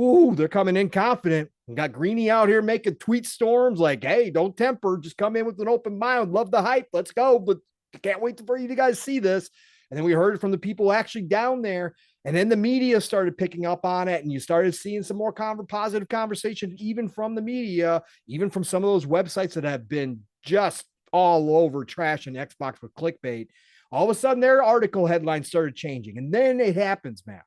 ooh, they're coming in confident. We got Greeny out here making tweet storms like, hey, don't temper. Just come in with an open mind. Love the hype. Let's go. But can't wait for you to guys see this. And then we heard it from the people actually down there. And then the media started picking up on it. And you started seeing some more positive conversation, even from the media, even from some of those websites that have been just all over trashing Xbox with clickbait. All of a sudden, their article headlines started changing. And then it happens, Matt.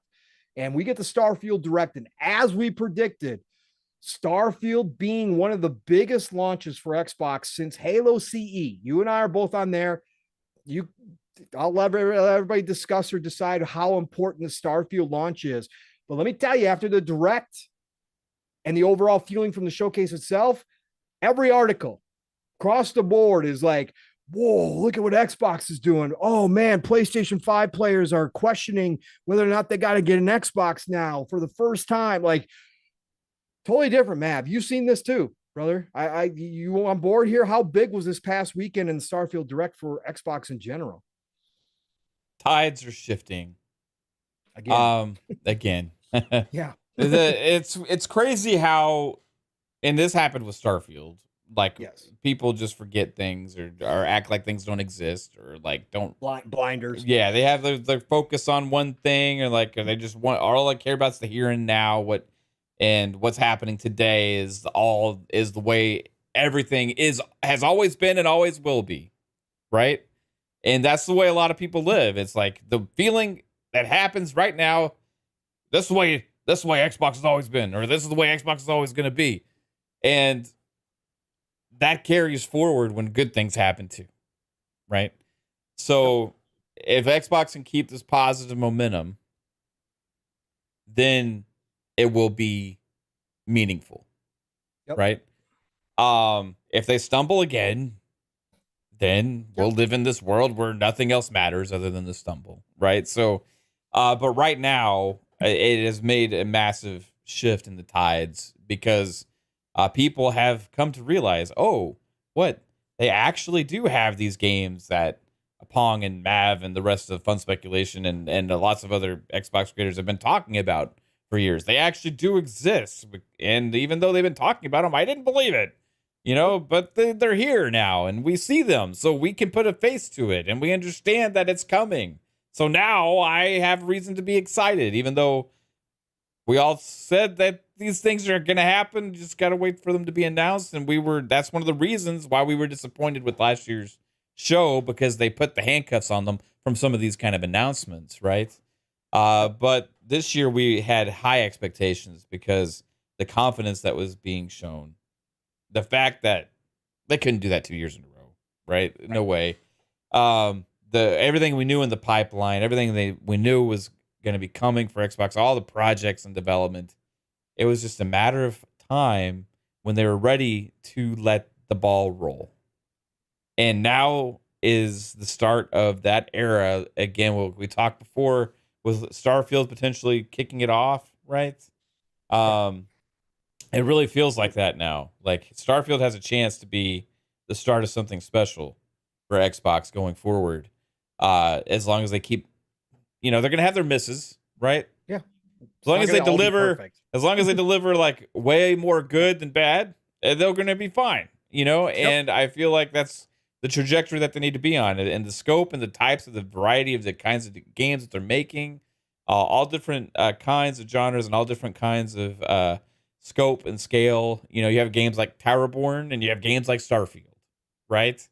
And we get the Starfield Direct. And as we predicted, Starfield being one of the biggest launches for Xbox since Halo CE. You and I are both on there. I'll let everybody discuss or decide how important the Starfield launch is. But let me tell you, after the Direct and the overall feeling from the showcase itself, every article across the board is like, whoa, look at what Xbox is doing. Oh, man, PlayStation 5 players are questioning whether or not they got to get an Xbox now for the first time. Like, totally different, Mav. You've seen this too, brother. You on board here? How big was this past weekend in Starfield Direct for Xbox in general? Tides are shifting. Again. Yeah. It's crazy how, and this happened with Starfield. Like, people just forget things or act like things don't exist or like don't blinders. Yeah, they have their focus on one thing or they just want, all I care about is the here and now. What's happening today is the way everything has always been and always will be, right? And that's the way a lot of people live. It's like the feeling that happens right now. This is the way Xbox has always been, or this is the way Xbox is always going to be, and that carries forward when good things happen too, right? So if Xbox can keep this positive momentum, then it will be meaningful, right? If they stumble again, then we'll live in this world where nothing else matters other than the stumble, right? So, but right now, it has made a massive shift in the tides because people have come to realize, they actually do have these games that Pong and Mav and the rest of Fun Speculation and lots of other Xbox creators have been talking about for years. They actually do exist. And even though they've been talking about them, I didn't believe it. But they're here now and we see them, so we can put a face to it and we understand that it's coming. So now I have reason to be excited, even though we all said that these things are going to happen. Just got to wait for them to be announced. And that's one of the reasons why we were disappointed with last year's show, because they put the handcuffs on them from some of these kind of announcements, right? But this year we had high expectations because the confidence that was being shown. The fact that they couldn't do that 2 years in a row, right? No way. Everything we knew in the pipeline, everything we knew was going to be coming for Xbox, all the projects and development. It was just a matter of time when they were ready to let the ball roll. And now is the start of that era. Again, we talked before with Starfield potentially kicking it off, right? It really feels like that now. Like Starfield has a chance to be the start of something special for Xbox going forward. As long as they keep, they're going to have their misses, right? Yeah. As long as they deliver like way more good than bad, they're going to be fine, and I feel like that's the trajectory that they need to be on, and the scope and the types of the variety of the kinds of games that they're making, all different kinds of genres and all different kinds of scope and scale. You have games like Towerborn and you have games like Starfield, right?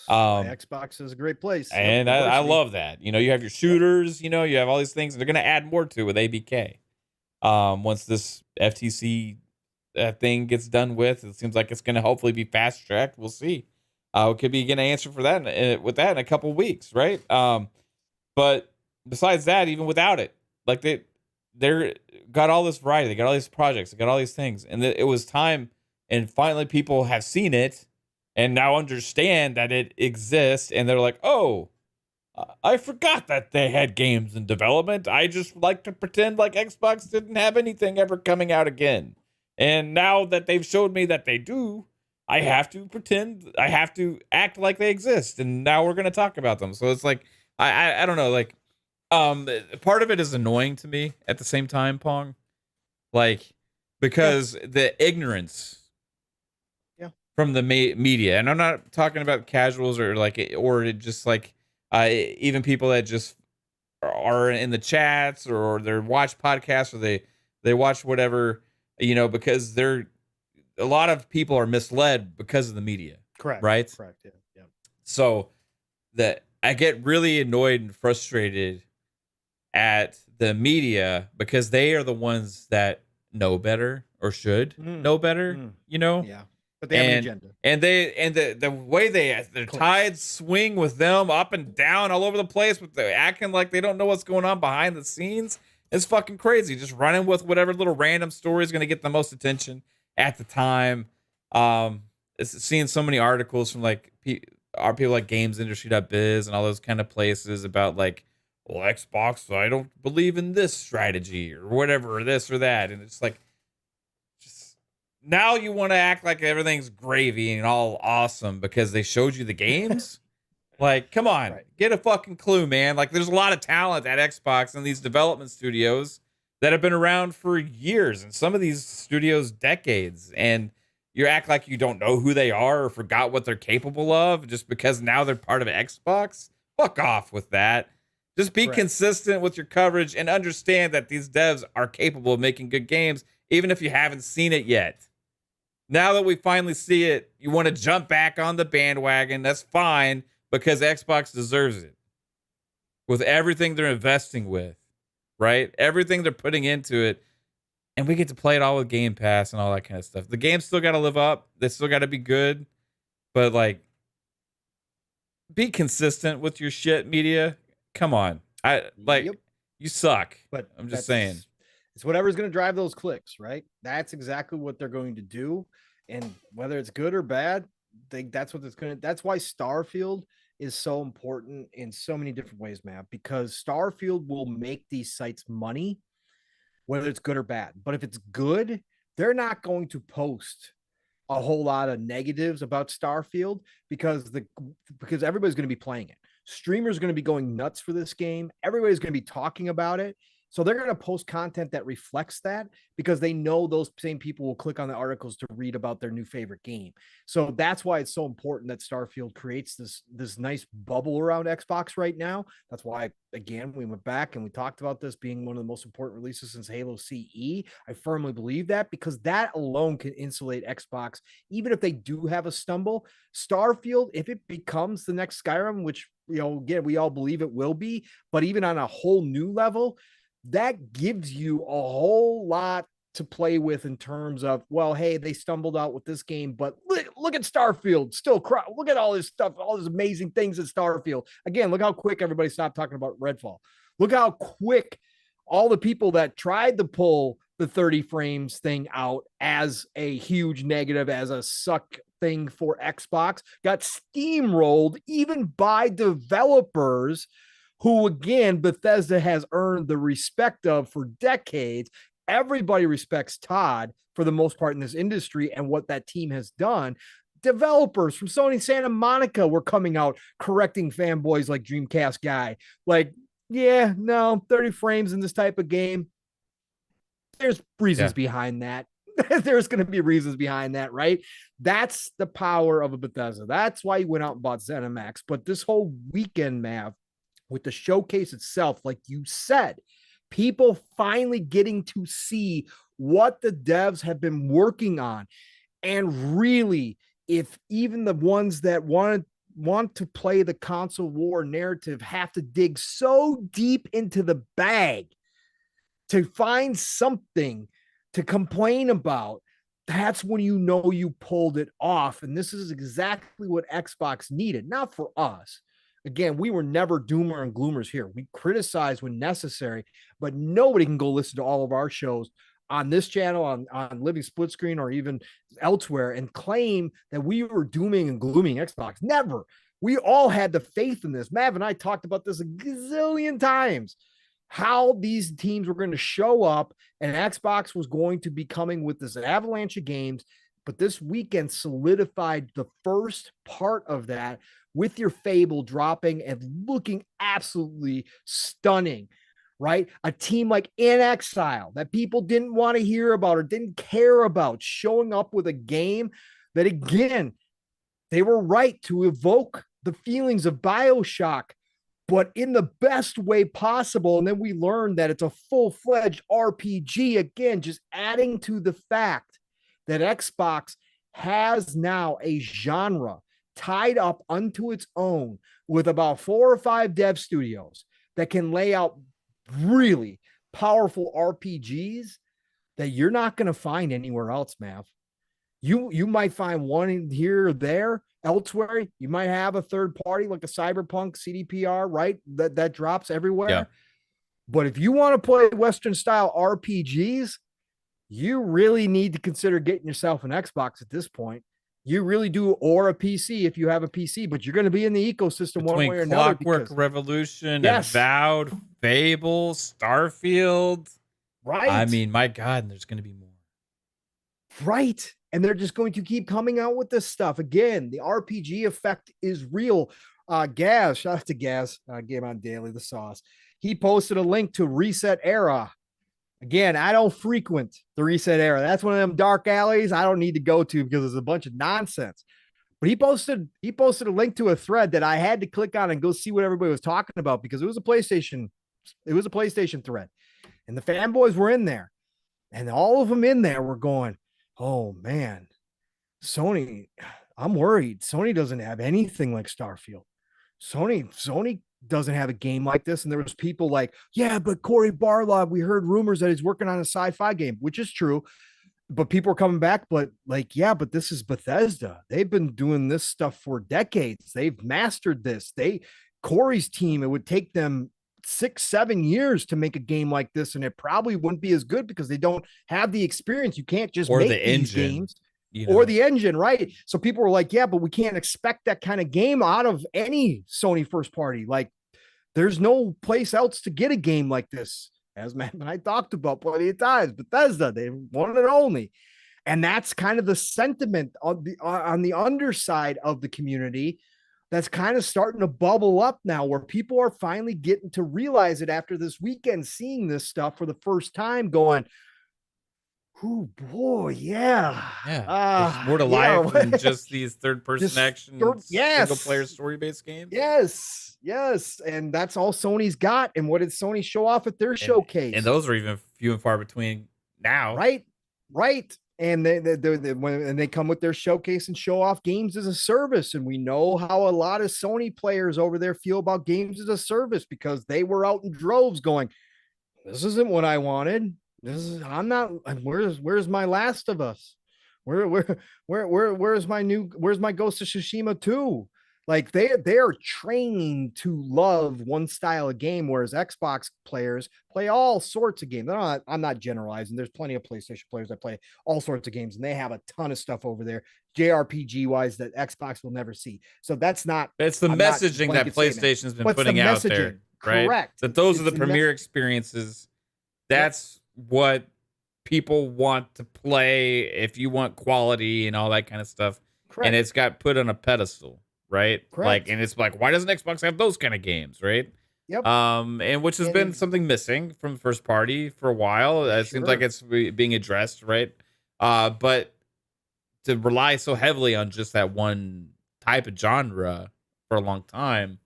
Xbox is a great place. And I love that. You have your shooters, you have all these things, and they're going to add more to with ABK. Once this FTC thing gets done with, it seems like it's going to hopefully be fast tracked. We'll see. We could be getting an answer for that with that in a couple of weeks, right? But besides that, even without it, like they're got all this variety, they got all these projects, they got all these things, and it was time, and finally people have seen it and now understand that it exists, and they're like, oh, I forgot that they had games in development. I just like to pretend like Xbox didn't have anything ever coming out again. And now that they've showed me that they do, I have to pretend, I have to act like they exist. And now we're going to talk about them. So it's like, I don't know, like, part of it is annoying to me at the same time, Pong. Like, because the ignorance from the media, and I'm not talking about casuals or just like, even people that just are in the chats or they watch podcasts or they watch whatever, because a lot of people are misled because of the media. Correct. Right. Correct. Yeah. So that I get really annoyed and frustrated at the media because they are the ones that know better or should know better, Yeah. But they have an agenda. And the way their tides swing with them up and down all over the place, with the acting like they don't know what's going on behind the scenes, is fucking crazy. Just running with whatever little random story is going to get the most attention at the time. Seeing so many articles from like people like GamesIndustry.biz and all those kind of places about like, well, Xbox, I don't believe in this strategy or whatever, or this or that, and it's like, now you want to act like everything's gravy and all awesome because they showed you the games? Like, come on, get a fucking clue, man. Like, there's a lot of talent at Xbox and these development studios that have been around for years, and some of these studios decades, and you act like you don't know who they are or forgot what they're capable of just because now they're part of Xbox? Fuck off with that. Just be consistent with your coverage and understand that these devs are capable of making good games, even if you haven't seen it yet. Now that we finally see it, you want to jump back on the bandwagon. That's fine, because Xbox deserves it. With everything they're investing with, right? Everything they're putting into it. And we get to play it all with Game Pass and all that kind of stuff. The game's still got to live up. They still got to be good. But, like, be consistent with your shit, media. Come on. You suck. But I'm just saying. It's whatever's going to drive those clicks, right? That's exactly what they're going to do. And whether it's good or bad, that's what it's going to. That's why Starfield is so important in so many different ways, Matt, because Starfield will make these sites money, whether it's good or bad. But if it's good, they're not going to post a whole lot of negatives about Starfield because everybody's going to be playing it. Streamers are going to be going nuts for this game. Everybody's going to be talking about it. So they're going to post content that reflects that because they know those same people will click on the articles to read about their new favorite game. So that's why it's so important that Starfield creates this nice bubble around Xbox right now. That's why, again, we went back and we talked about this being one of the most important releases since Halo CE. I firmly believe that because that alone can insulate Xbox. Even if they do have a stumble, Starfield, if it becomes the next Skyrim, which, again, we all believe it will be, but even on a whole new level, that gives you a whole lot to play with in terms of, well, hey, they stumbled out with this game, but look at Starfield. Look at all this stuff, all these amazing things at Starfield. Again, look how quick everybody stopped talking about Redfall. Look how quick all the people that tried to pull the 30 frames thing out as a huge negative, as a suck thing for Xbox, got steamrolled even by developers who, again, Bethesda has earned the respect of for decades. Everybody respects Todd for the most part in this industry and what that team has done. Developers from Sony Santa Monica were coming out correcting fanboys like Dreamcast guy. Like, yeah, no, 30 frames in this type of game. There's reasons behind that. There's going to be reasons behind that, right? That's the power of a Bethesda. That's why you went out and bought ZeniMax. But this whole weekend, Mav, with the showcase itself, like you said, people finally getting to see what the devs have been working on. And really, if even the ones that want to play the console war narrative have to dig so deep into the bag to find something to complain about, that's when you know you pulled it off. And this is exactly what Xbox needed, not for us. Again, we were never doomer and gloomers here. We criticize when necessary, but nobody can go listen to all of our shows on this channel, on Living Split Screen, or even elsewhere, and claim that we were dooming and glooming Xbox. Never. We all had the faith in this. Mav and I talked about this a gazillion times, how these teams were going to show up and Xbox was going to be coming with this avalanche of games. But this weekend solidified the first part of that with your Fable dropping and looking absolutely stunning, right? A team like In Exile that people didn't want to hear about or didn't care about, showing up with a game that, again, they were right to evoke the feelings of BioShock, but in the best way possible. And then we learned that it's a full-fledged RPG, again, just adding to the fact that Xbox has now a genre tied up unto its own with about 4 or 5 dev studios that can lay out really powerful RPGs that you're not going to find anywhere else, Mav. You might find one in here or there. Elsewhere, you might have a third party like a Cyberpunk CDPR, right? That drops everywhere. Yeah. But if you want to play Western style RPGs, you really need to consider getting yourself an Xbox at this point. You really do, or a PC if you have a PC, but you're going to be in the ecosystem one way or another. Clockwork Revolution, Avowed, Fable, Starfield. Right. I mean, my God, there's going to be more. Right. And they're just going to keep coming out with this stuff. Again, the RPG effect is real. Gaz, shout out to Gaz, Game on Daily, the sauce. He posted a link to Reset Era. Again, I don't frequent the Reset Era. That's one of them dark alleys I don't need to go to because there's a bunch of nonsense. But he posted a link to a thread that I had to click on and go see what everybody was talking about, because it was a PlayStation thread. And the fanboys were in there. And all of them in there were going, oh man, Sony, I'm worried. Sony doesn't have anything like Starfield. Sony doesn't have a game like this. And there was people like, yeah, but Cory Barlog, we heard rumors that he's working on a sci-fi game, which is true. But people are coming back, but like, yeah, but this is Bethesda. They've been doing this stuff for decades. They've mastered this. Cory's team, it would take them 6-7 years to make a game like this, and it probably wouldn't be as good because they don't have the experience. You can't just make these games, or the engine, right? So people were like, yeah, but we can't expect that kind of game out of any Sony first party. Like, there's no place else to get a game like this, as Matt and I talked about plenty of times. Bethesda, they want it only. And that's kind of the sentiment on the underside of the community that's kind of starting to bubble up now, where people are finally getting to realize it after this weekend, seeing this stuff for the first time, going, oh boy, yeah. There's more to life than just these third-person action, single-player story-based games. Yes. And that's all Sony's got. And what did Sony show off at their showcase? And those are even few and far between now. Right. And when they come with their showcase and show off games as a service. And we know how a lot of Sony players over there feel about games as a service, because they were out in droves going, this isn't what I wanted. Where's my Last of Us? Where's my Ghost of Tsushima 2? Like, they are trained to love one style of game, whereas Xbox players play all sorts of games. I'm not generalizing. There's plenty of PlayStation players that play all sorts of games, and they have a ton of stuff over there, JRPG wise, that Xbox will never see. So that's not. It's the messaging that PlayStation's been putting out there, right? Correct. That those are the premier experiences. That's what people want to play. If you want quality and all that kind of stuff, Correct. and it's got put on a pedestal, right? Correct. Like, and it's like, why doesn't Xbox have those kind of games, right? Yep. And which has been something missing from first party for a while. It seems like it's being addressed, right? But to rely so heavily on just that one type of genre for a long time,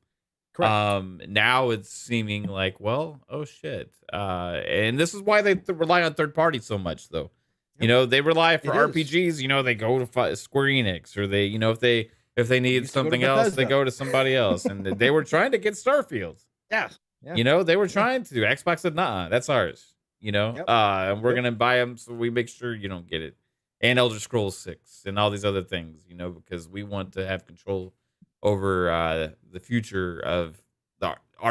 now it's seeming like, well, oh shit. And this is why they rely on third party so much, though. You know, they rely for RPGs. You know, they go to Square Enix, or they, you know, if they need something else, they go to somebody else. And they were trying to get Starfield. Yeah. You know, they were trying to. Xbox said, nah, that's ours. You know, and we're gonna buy them, so we make sure you don't get it. And Elder Scrolls 6 and all these other things, you know, because we want to have control over the future of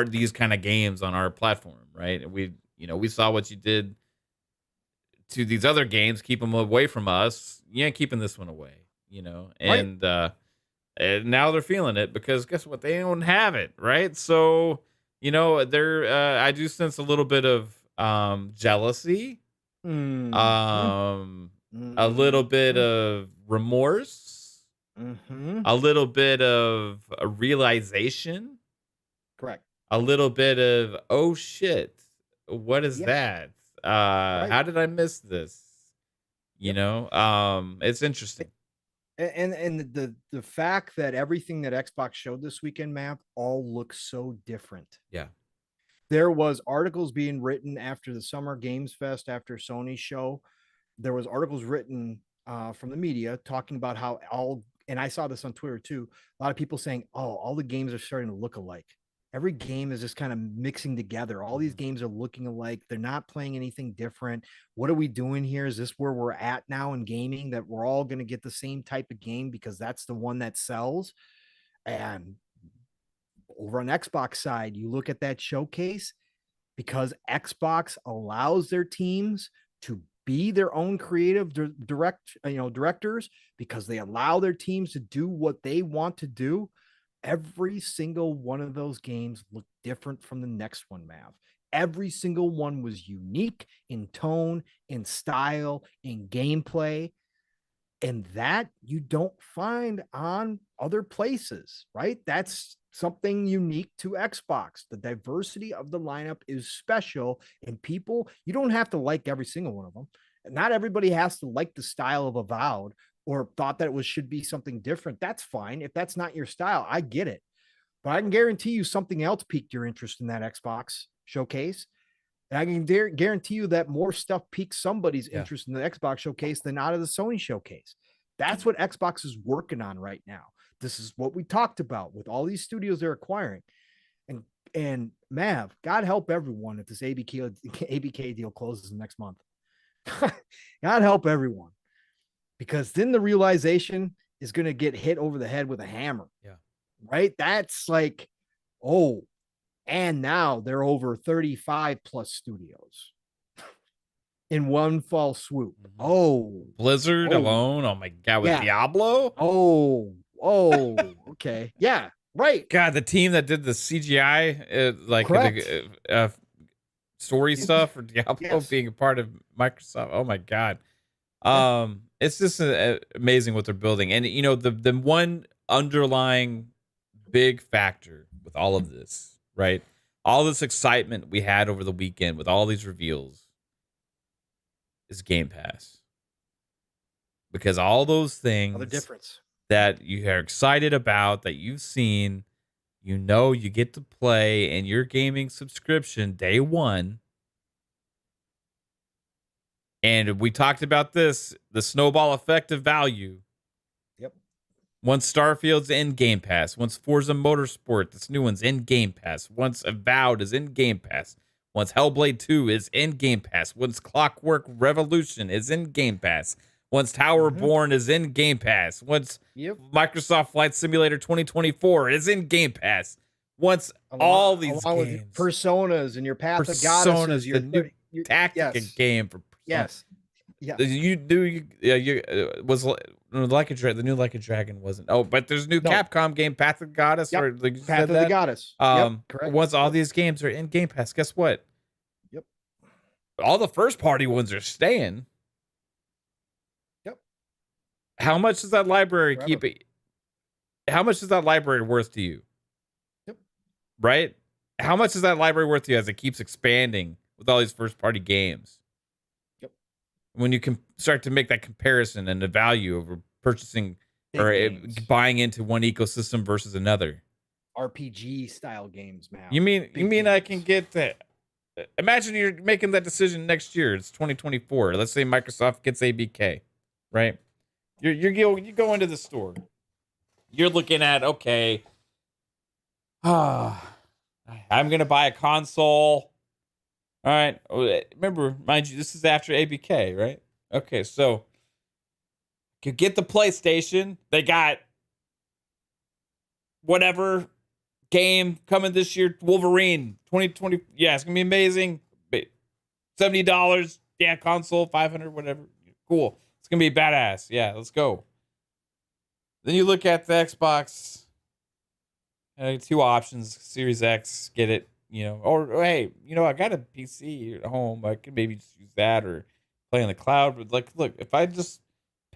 these kind of games on our platform, right? And we saw what you did to these other games, keep them away from us. You ain't keeping this one away, you know. And now they're feeling it, because guess what? They don't have it, right? So, you know, I do sense a little bit of jealousy, a little bit of remorse, a little bit of a realization, correct, a little bit of, oh shit, what is that? How did I miss this? You know, it's interesting. And the fact that everything that Xbox showed this weekend, Matt, all looks so different. Yeah. There was articles being written after the Summer Games Fest, after Sony's show. There was articles written from the media talking about how and I saw this on Twitter too, a lot of people saying, oh, all the games are starting to look alike. Every game is just kind of mixing together. All these games are looking alike. They're not playing anything different. What are we doing here? Is this where we're at now in gaming, that we're all going to get the same type of game because that's the one that sells? And over on Xbox side, you look at that showcase, because Xbox allows their teams to be their own creative directors, because they allow their teams to do what they want to do. Every single one of those games looked different from the next one, Mav. Every single one was unique in tone, in style, in gameplay. And that you don't find on other places, right? That's something unique to Xbox. The diversity of the lineup is special, and people, you don't have to like every single one of them. Not everybody has to like the style of Avowed, or thought that it should be something different. That's fine. If that's not your style, I get it. But I can guarantee you something else piqued your interest in that Xbox showcase. And I can guarantee you that more stuff piques somebody's interest in the Xbox showcase than out of the Sony showcase. That's what Xbox is working on right now. This is what we talked about with all these studios they're acquiring. And Mav, God help everyone if this ABK deal closes next month. God help everyone. Because then the realization is going to get hit over the head with a hammer. Yeah. Right? That's like, oh, and now they're over 35 plus studios in one fall swoop. Oh, Blizzard alone. Oh my God. With Diablo. Oh, okay. Yeah. Right. God, the team that did the CGI, story stuff for Diablo being a part of Microsoft. Oh my God. It's just amazing what they're building. And you know, the one underlying big factor with all of this, right? All this excitement we had over the weekend with all these reveals is Game Pass. Because all those things that you are excited about, that you've seen, you know, you get to play in your gaming subscription day one. And we talked about this, the snowball effect of value. Yep. Once Starfield's in Game Pass, once Forza Motorsport, this new one's in Game Pass, once Avowed is in Game Pass, once Hellblade 2 is in Game Pass, once Clockwork Revolution is in Game Pass, once Towerborn is in Game Pass, once Microsoft Flight Simulator 2024 is in Game Pass, once all these games, with Personas and your Path of Goddesses, your new tactic game for Yes. Yeah. You was the new Like a Dragon wasn't. Oh, but there's a new Capcom game, Path of the Goddess, or like Path of the Goddess. Correct. Once all these games are in Game Pass, guess what? Yep. All the first party ones are staying. Yep. How much does that library Forever. keep it? How much is that library worth to you? Yep. Right? How much is that library worth to you as it keeps expanding with all these first party games? Yep. When you can start to make that comparison and the value of purchasing Big or games. buying into one ecosystem versus another. RPG style games, man. You mean games. I can get that? Imagine you're making that decision next year. It's 2024. Let's say Microsoft gets ABK, right? You go into the store. You're looking at, okay, I'm gonna buy a console. All right. Remember, mind you, this is after ABK, right? Okay, so you get the PlayStation. They got whatever game coming this year, Wolverine 2020. Yeah, it's gonna be amazing. $70. Yeah, console, 500, whatever. Cool. It's gonna be badass. Yeah, let's go. Then you look at the Xbox. Two options: Series X, get it, or hey, I got a PC at home. I could maybe just use that or play on the cloud. But like, look, if I just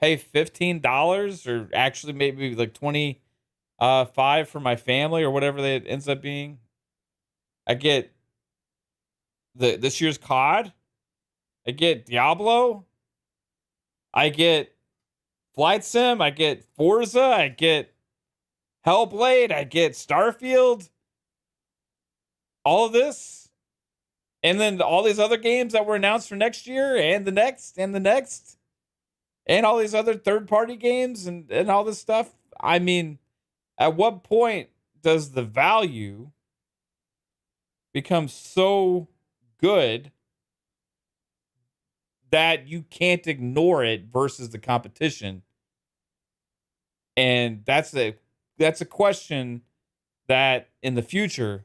pay $15 or actually maybe like 25 for my family or whatever that ends up being, I get this year's COD. I get Diablo. I get Flight Sim. I get Forza. I get Hellblade. I get Starfield. All of this. And then all these other games that were announced for next year and the next and the next. And all these other third-party games and all this stuff. I mean, at what point does the value become so good that you can't ignore it versus the competition? And that's a question that in the future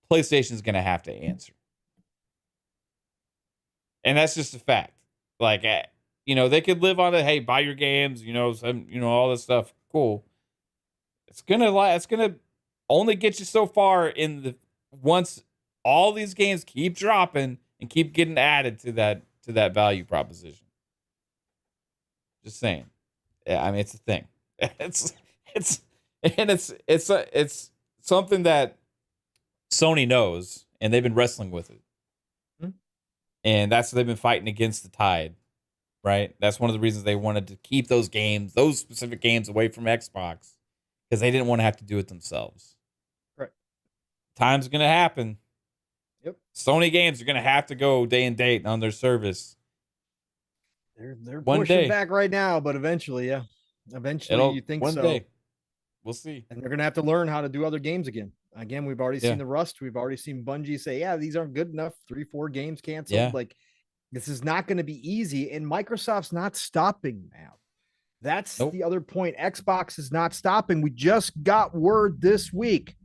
PlayStation is going to have to answer. And that's just a fact. Like, they could live on it. Hey, buy your games, all this stuff. Cool. It's going to only get you so far once all these games keep dropping and keep getting added to that value proposition. Just saying. Yeah, I mean, it's a thing. It's something that Sony knows, and they've been wrestling with it. Mm-hmm. And that's what they've been fighting against the tide, right? That's one of the reasons they wanted to keep those specific games away from Xbox, because they didn't want to have to do it themselves. Right. Time's going to happen. Yep. Sony games are going to have to go day and date on their service. They're pushing back right now, but eventually, yeah. Eventually, you think one so. Day. We'll see. And they're going to have to learn how to do other games again. Again, we've already seen the rust. We've already seen Bungie say, yeah, these aren't good enough. 3-4 games canceled. Yeah. Like, this is not going to be easy. And Microsoft's not stopping now. That's the other point. Xbox is not stopping. We just got word this week.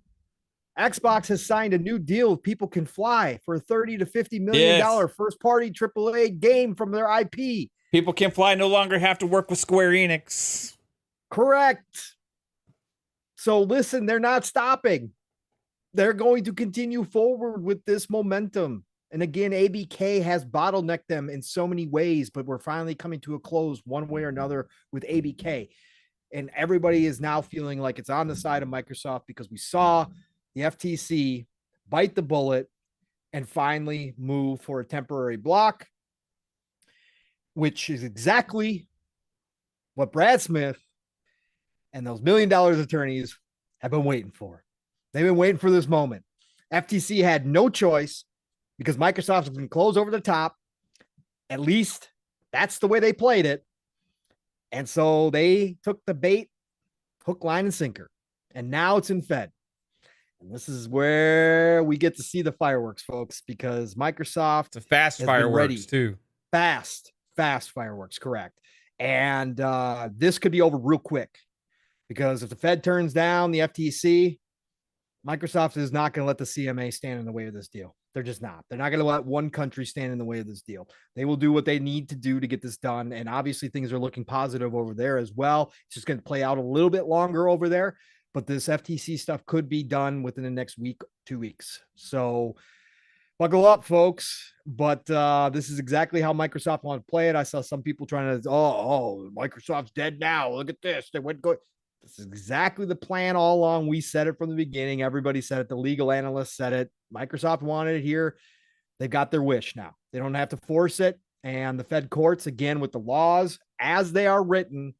Xbox has signed a new deal with People Can Fly for a $30 to $50 million first party AAA game from their IP. People Can Fly no longer have to work with Square Enix. Correct. So listen, they're not stopping. They're going to continue forward with this momentum. And again, ABK has bottlenecked them in so many ways, but we're finally coming to a close one way or another with ABK. And everybody is now feeling like it's on the side of Microsoft because we saw the FTC bite the bullet and finally move for a temporary block, which is exactly what Brad Smith and those $1 million attorneys have been waiting for. They've been waiting for this moment. FTC had no choice because Microsoft has been closed over the top. At least that's the way they played it. And so they took the bait, hook, line, and sinker. And now it's in Fed. And this is where we get to see the fireworks, folks, because Microsoft... It's a fast fireworks, too. Fast fireworks, correct. And this could be over real quick. Because if the Fed turns down the FTC, Microsoft is not going to let the CMA stand in the way of this deal. They're just not. They're not going to let one country stand in the way of this deal. They will do what they need to do to get this done. And obviously things are looking positive over there as well. It's just going to play out a little bit longer over there. But this FTC stuff could be done within the next week, 2 weeks. So Buckle up, folks. But this is exactly how Microsoft want to play it. I saw some people trying to, Microsoft's dead now. Look at this. They went go. This is exactly the plan all along. We said it from the beginning. Everybody said it. The legal analysts said it. Microsoft wanted it here. They've got their wish now. They don't have to force it. And the Fed courts, again, with the laws as they are written,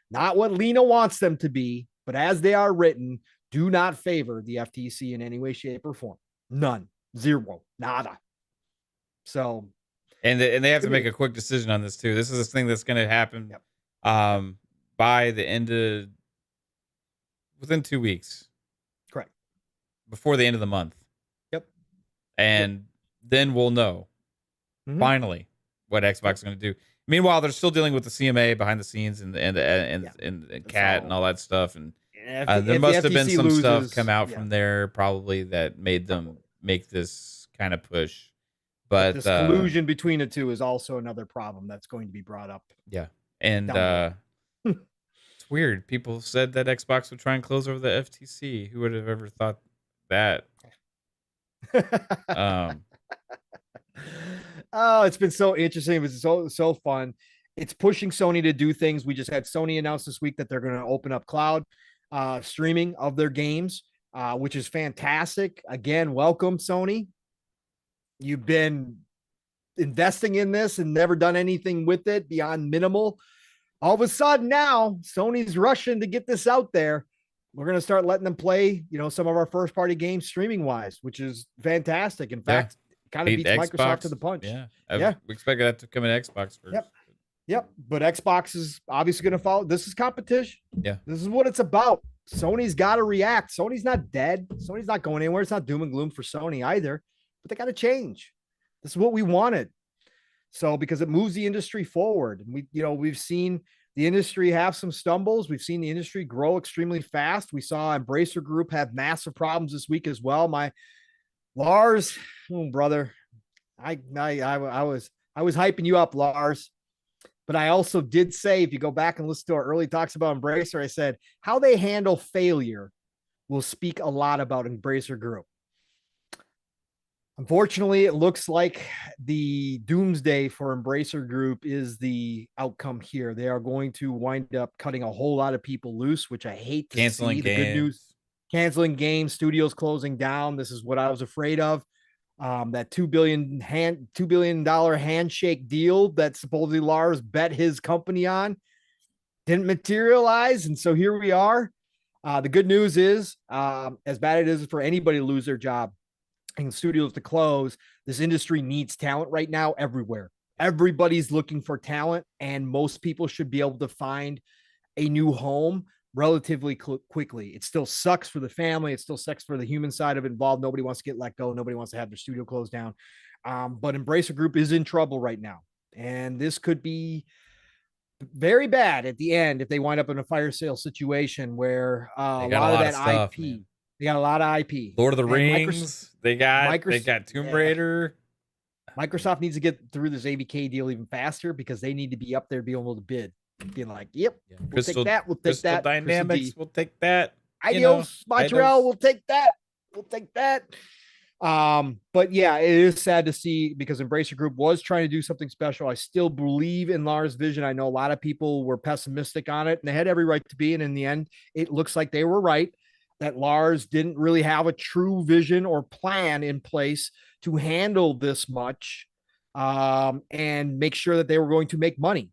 not what Lena wants them to be, but as they are written, do not favor the FTC in any way, shape, or form. None. Zero. Nada. So. And they have to make a quick decision on this, too. This is this thing that's going to happen by the end of, within 2 weeks. Correct. Before the end of the month. Yep. And then we'll know, finally, what Xbox is going to do. Meanwhile, they're still dealing with the CMA behind the scenes and CAT and all that stuff. And there must have been some stuff come out from there probably that made them make this kind of push. But this collusion between the two is also another problem that's going to be brought up. Yeah. And it's weird. People said that Xbox would try and close over the FTC. Who would have ever thought that? Oh, it's been so interesting. It's so fun. It's pushing Sony to do things. We just had Sony announce this week that they're going to open up cloud streaming of their games, which is fantastic. Again, welcome, Sony. You've been investing in this and never done anything with it beyond minimal. All of a sudden now, Sony's rushing to get this out there. We're going to start letting them play, some of our first party games streaming wise, which is fantastic. In fact, kind of beats Xbox. Microsoft to the punch. Yeah. We expect that to come in Xbox first. Yep. But Xbox is obviously going to follow. This is competition. Yeah. This is what it's about. Sony's got to react. Sony's not dead. Sony's not going anywhere. It's not doom and gloom for Sony either, but they got to change. This is what we wanted. So, because it moves the industry forward. We've seen the industry have some stumbles. We've seen the industry grow extremely fast. We saw Embracer Group have massive problems this week as well. My Lars, brother, I was hyping you up, Lars. But I also did say, if you go back and listen to our early talks about Embracer, I said how they handle failure will speak a lot about Embracer Group. Unfortunately, it looks like the doomsday for Embracer Group is the outcome here. They are going to wind up cutting a whole lot of people loose, which I hate to canceling see. Games. The good news, canceling games, studios closing down. This is what I was afraid of. That $2 billion handshake deal that supposedly Lars bet his company on didn't materialize. And so here we are. The good news is, as bad it is for anybody to lose their job and studios to close, this industry needs talent right now everywhere. Everybody's looking for talent, and most people should be able to find a new home relatively quickly. It still sucks for the family. It still sucks for the human side of it involved. Nobody wants to get let go. Nobody wants to have their studio closed down. But Embracer Group is in trouble right now. And this could be very bad at the end if they wind up in a fire sale situation where a lot of that stuff, IP, man. They got a lot of IP. Lord of the Rings. They got Tomb Raider. Microsoft needs to get through this ABK deal even faster because they need to be up there being able to bid. Being like, yep, we'll take that. We'll take that. Dynamics, we'll take that. Adios, Montreal, we'll take that. We'll take that. But yeah, it is sad to see because Embracer Group was trying to do something special. I still believe in Lars' vision. I know a lot of people were pessimistic on it, and they had every right to be. And in the end, it looks like they were right, that Lars didn't really have a true vision or plan in place to handle this much and make sure that they were going to make money.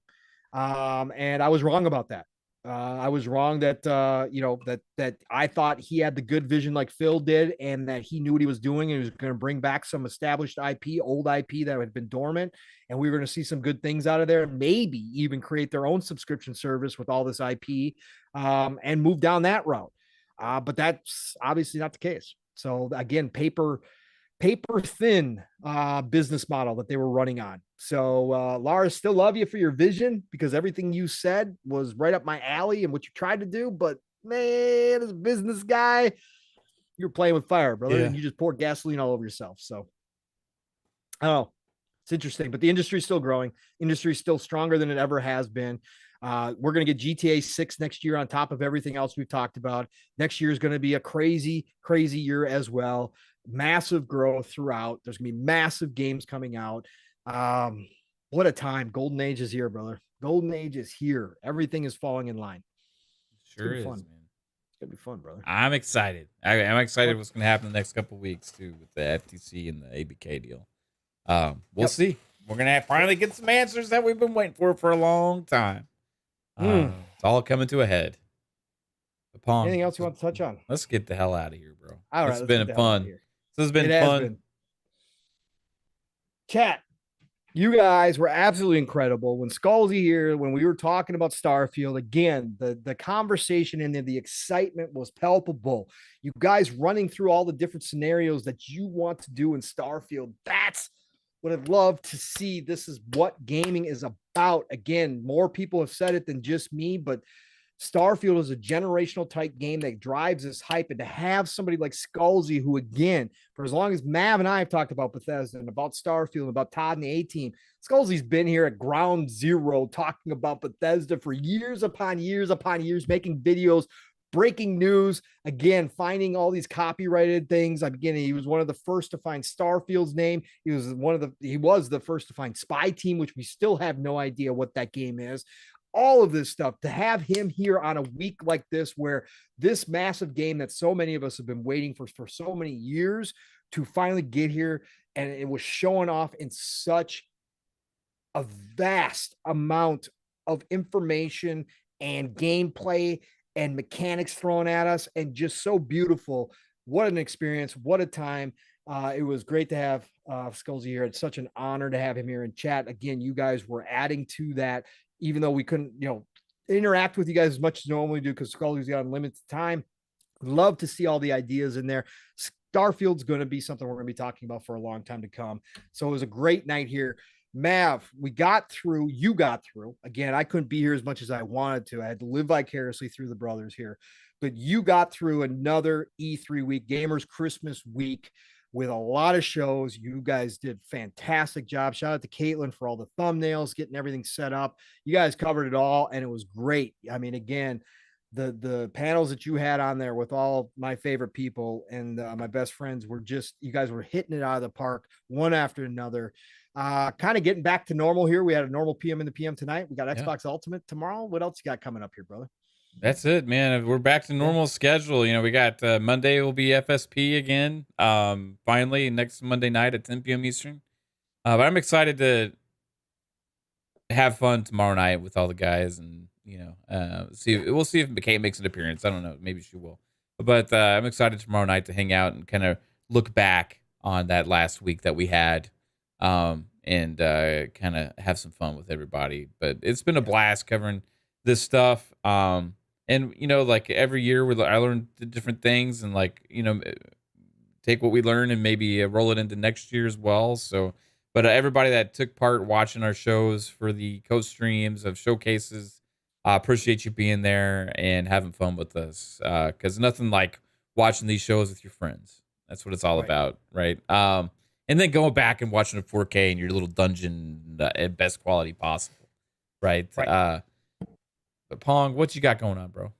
And I was wrong about that. I was wrong that, that I thought he had the good vision like Phil did, and that he knew what he was doing and he was going to bring back some established IP, old IP that had been dormant. And we were going to see some good things out of there, maybe even create their own subscription service with all this IP and move down that route. But that's obviously not the case. So again, paper thin business model that they were running on. So Lars, still love you for your vision because everything you said was right up my alley and what you tried to do. But man, as a business guy, you're playing with fire, brother, and you just poured gasoline all over yourself. So I don't know. It's interesting, but the industry is still growing. Industry is still stronger than it ever has been. We're going to get GTA 6 next year on top of everything else we've talked about. Next year is going to be a crazy, crazy year as well. Massive growth throughout. There's going to be massive games coming out. What a time. Golden Age is here, brother. Golden Age is here. Everything is falling in line. Sure is, fun. man. It's going to be fun, brother. I'm excited. I'm excited what's going to happen the next couple of weeks, too, with the FTC and the ABK deal. We'll see. We're going to finally get some answers that we've been waiting for a long time. It's all coming to a head. Anything else you want to touch on? Let's get the hell out of here, bro. All right, it's been fun. This has been fun. Chat, you guys were absolutely incredible. When Skullzi here, when we were talking about Starfield, again, the conversation and the excitement was palpable. You guys running through all the different scenarios that you want to do in Starfield. That's what I'd love to see. This is what gaming is about. Again, more people have said it than just me, but Starfield is a generational type game that drives this hype, and to have somebody like Skullzi, who again, for as long as Mav and I have talked about Bethesda and about Starfield and about Todd and the A-Team, Skullzi's been here at ground zero talking about Bethesda for years upon years upon years, making videos, breaking news, again, finding all these copyrighted things. Again, he was one of the first to find Starfield's name. He was the first to find Spy Team, which we still have no idea what that game is. All of this stuff, to have him here on a week like this, where this massive game that so many of us have been waiting for so many years to finally get here, and it was showing off in such a vast amount of information and gameplay and mechanics thrown at us, and just so beautiful. What an experience. What a time. It was great to have Skullzi here. It's such an honor to have him here in chat. Again, you guys were adding to that, even though we couldn't, interact with you guys as much as normally do because Skullzi's got unlimited time. Love to see all the ideas in there. Starfield's going to be something we're going to be talking about for a long time to come. So it was a great night here. Mav, you got through. Again, I couldn't be here as much as I wanted to. I had to live vicariously through the brothers here. But you got through another E3 week, Gamers Christmas week, with a lot of shows. You guys did fantastic job. Shout out to Caitlin for all the thumbnails, getting everything set up. You guys covered it all, and it was great. I mean, again, the panels that you had on there with all my favorite people and my best friends were just, you guys were hitting it out of the park one after another. Kind of getting back to normal here. We had a normal PM in the PM tonight. We got Xbox Ultimate tomorrow. What else you got coming up here, brother? That's it, man. We're back to normal schedule. We got Monday will be FSP again. Finally, next Monday night at 10 p.m. Eastern. But I'm excited to have fun tomorrow night with all the guys, and we'll see if Kate makes an appearance. I don't know, maybe she will. But I'm excited tomorrow night to hang out and kind of look back on that last week that we had, and kind of have some fun with everybody. But it's been a blast covering this stuff. And like every year I learn different things, and take what we learn and maybe roll it into next year as well. So, but everybody that took part watching our shows for the co-streams of showcases, appreciate you being there and having fun with us. Because nothing like watching these shows with your friends. That's what it's all about, right? And then going back and watching a 4K in your little dungeon at best quality possible, right? But Pong, what you got going on, bro?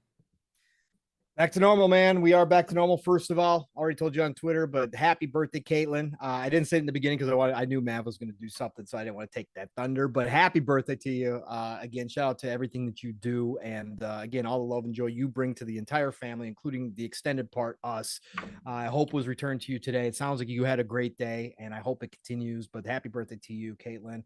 Back to normal, man. We are back to normal. First of all, already told you on Twitter, but happy birthday, Caitlin. I didn't say it in the beginning because I knew Mav was going to do something, so I didn't want to take that thunder. But happy birthday to you. Again, shout out to everything that you do, and again, all the love and joy you bring to the entire family, including the extended part, us. I hope was returned to you today. It sounds like you had a great day, and I hope it continues. But happy birthday to you, Caitlin.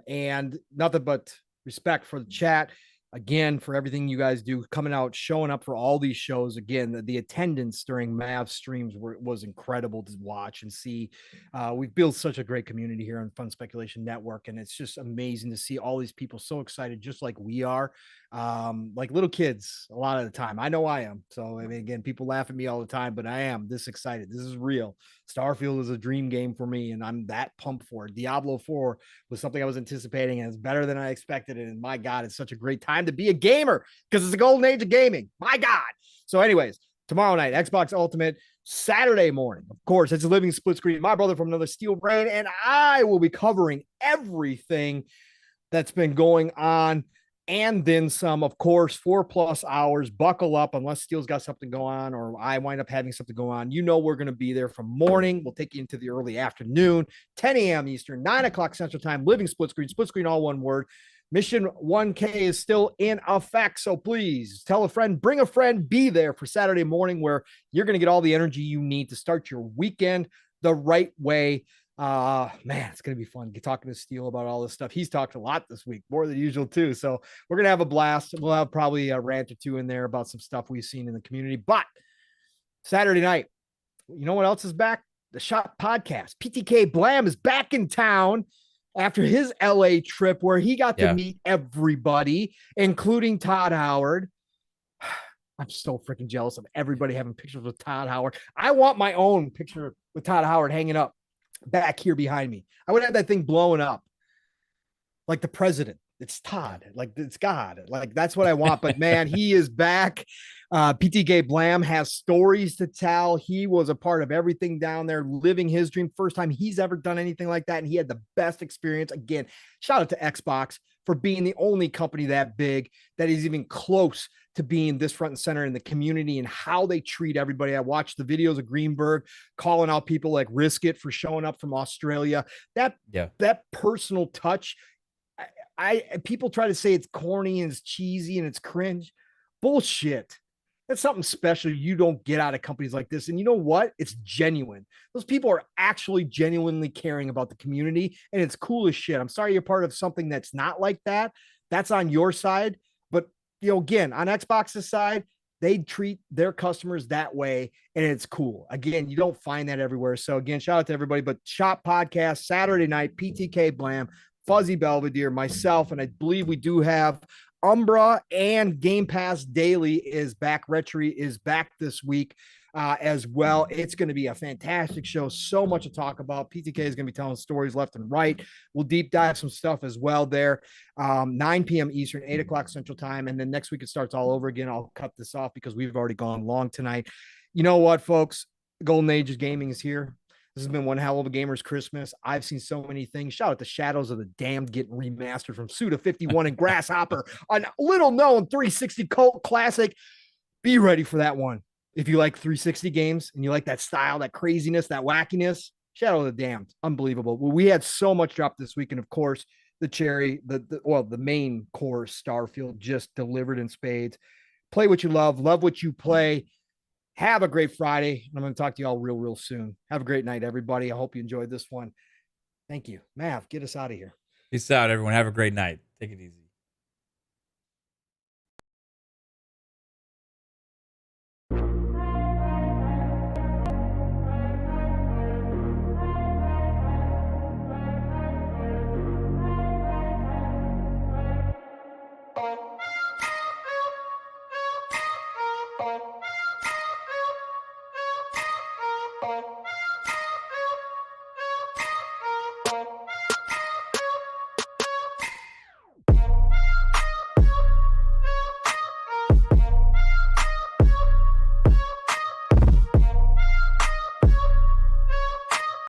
And nothing but respect for the chat. Again, for everything you guys do, coming out, showing up for all these shows. Again, the attendance during Mav's streams was incredible to watch and see. We've built such a great community here on Fun Speculation Network, and it's just amazing to see all these people so excited, just like we are, like little kids a lot of the time. I know I am. So, I mean, again, people laugh at me all the time, but I am this excited. This is real. Starfield is a dream game for me, and I'm that pumped for it. Diablo 4 was something I was anticipating, and it's better than I expected. And my God, it's such a great time to be a gamer because it's the golden age of gaming. My God. So anyways, tomorrow night, Xbox Ultimate. Saturday morning, of course, it's a living split screen. My brother from another steel brain, and I will be covering everything that's been going on and then some, of course, 4+ hours. Buckle up unless Steel's got something going on or I wind up having something going on. You know, we're going to be there from morning. We'll take you into the early afternoon, 10 a.m. Eastern, 9 o'clock Central Time, living split screen, all one word. Mission 1K is still in effect. So please tell a friend, bring a friend, be there for Saturday morning where you're going to get all the energy you need to start your weekend the right way. Man, it's gonna be fun talking to Steel about all this stuff. He's talked a lot this week, more than usual too. So we're gonna have a blast. We'll have probably a rant or two in there about some stuff we've seen in the community. But Saturday night, you know what else is back? The Shot Podcast. PTK Blam is back in town after his LA trip where he got to meet everybody, including Todd Howard. I'm so freaking jealous of everybody having pictures with Todd Howard. I want my own picture with Todd Howard hanging up back here behind me. I would have that thing blowing up like the president. It's Todd, like it's God. Like that's what I want. But man, he is back. PTK Blam has stories to tell. He was a part of everything down there, living his dream. First time he's ever done anything like that. And he had the best experience. Again, shout out to Xbox for being the only company that big that is even close to being this front and center in the community and how they treat everybody. I watched the videos of Greenberg calling out people like Risk It for showing up from Australia. That personal touch. People try to say it's corny and it's cheesy and it's cringe. Bullshit. That's something special you don't get out of companies like this. And you know what? It's genuine. Those people are actually genuinely caring about the community, and it's cool as shit. I'm sorry you're part of something that's not like that. That's on your side. But, you know, again, on Xbox's side, they treat their customers that way, and it's cool. Again, you don't find that everywhere. So, again, shout out to everybody. But Shop Podcast, Saturday night, PTK Blam, Fuzzy Belvedere, myself, and I believe we do have Umbra and Game Pass Daily is back. Retry is back this week as well. It's going to be a fantastic show. So much to talk about. PTK is going to be telling stories left and right. We'll deep dive some stuff as well there. 9 p.m. Eastern, 8 o'clock Central Time. And then next week it starts all over again. I'll cut this off because we've already gone long tonight. You know what, folks? Golden Age of Gaming is here. This has been one hell of a gamer's Christmas. I've seen so many things. Shout out to Shadows of the Damned getting remastered from Suda 51 and Grasshopper, a little known 360 cult classic. Be ready for that one. If you like 360 games and you like that style, that craziness, that wackiness, Shadow of the Damned, unbelievable. Well, we had so much drop this week. And of course, the cherry, the main course, Starfield, just delivered in spades. Play what you love what you play. Have a great Friday. I'm going to talk to you all real soon. Have a great night, everybody. I hope you enjoyed this one. Thank you. Mav, get us out of here. Peace out, everyone. Have a great night. Take it easy.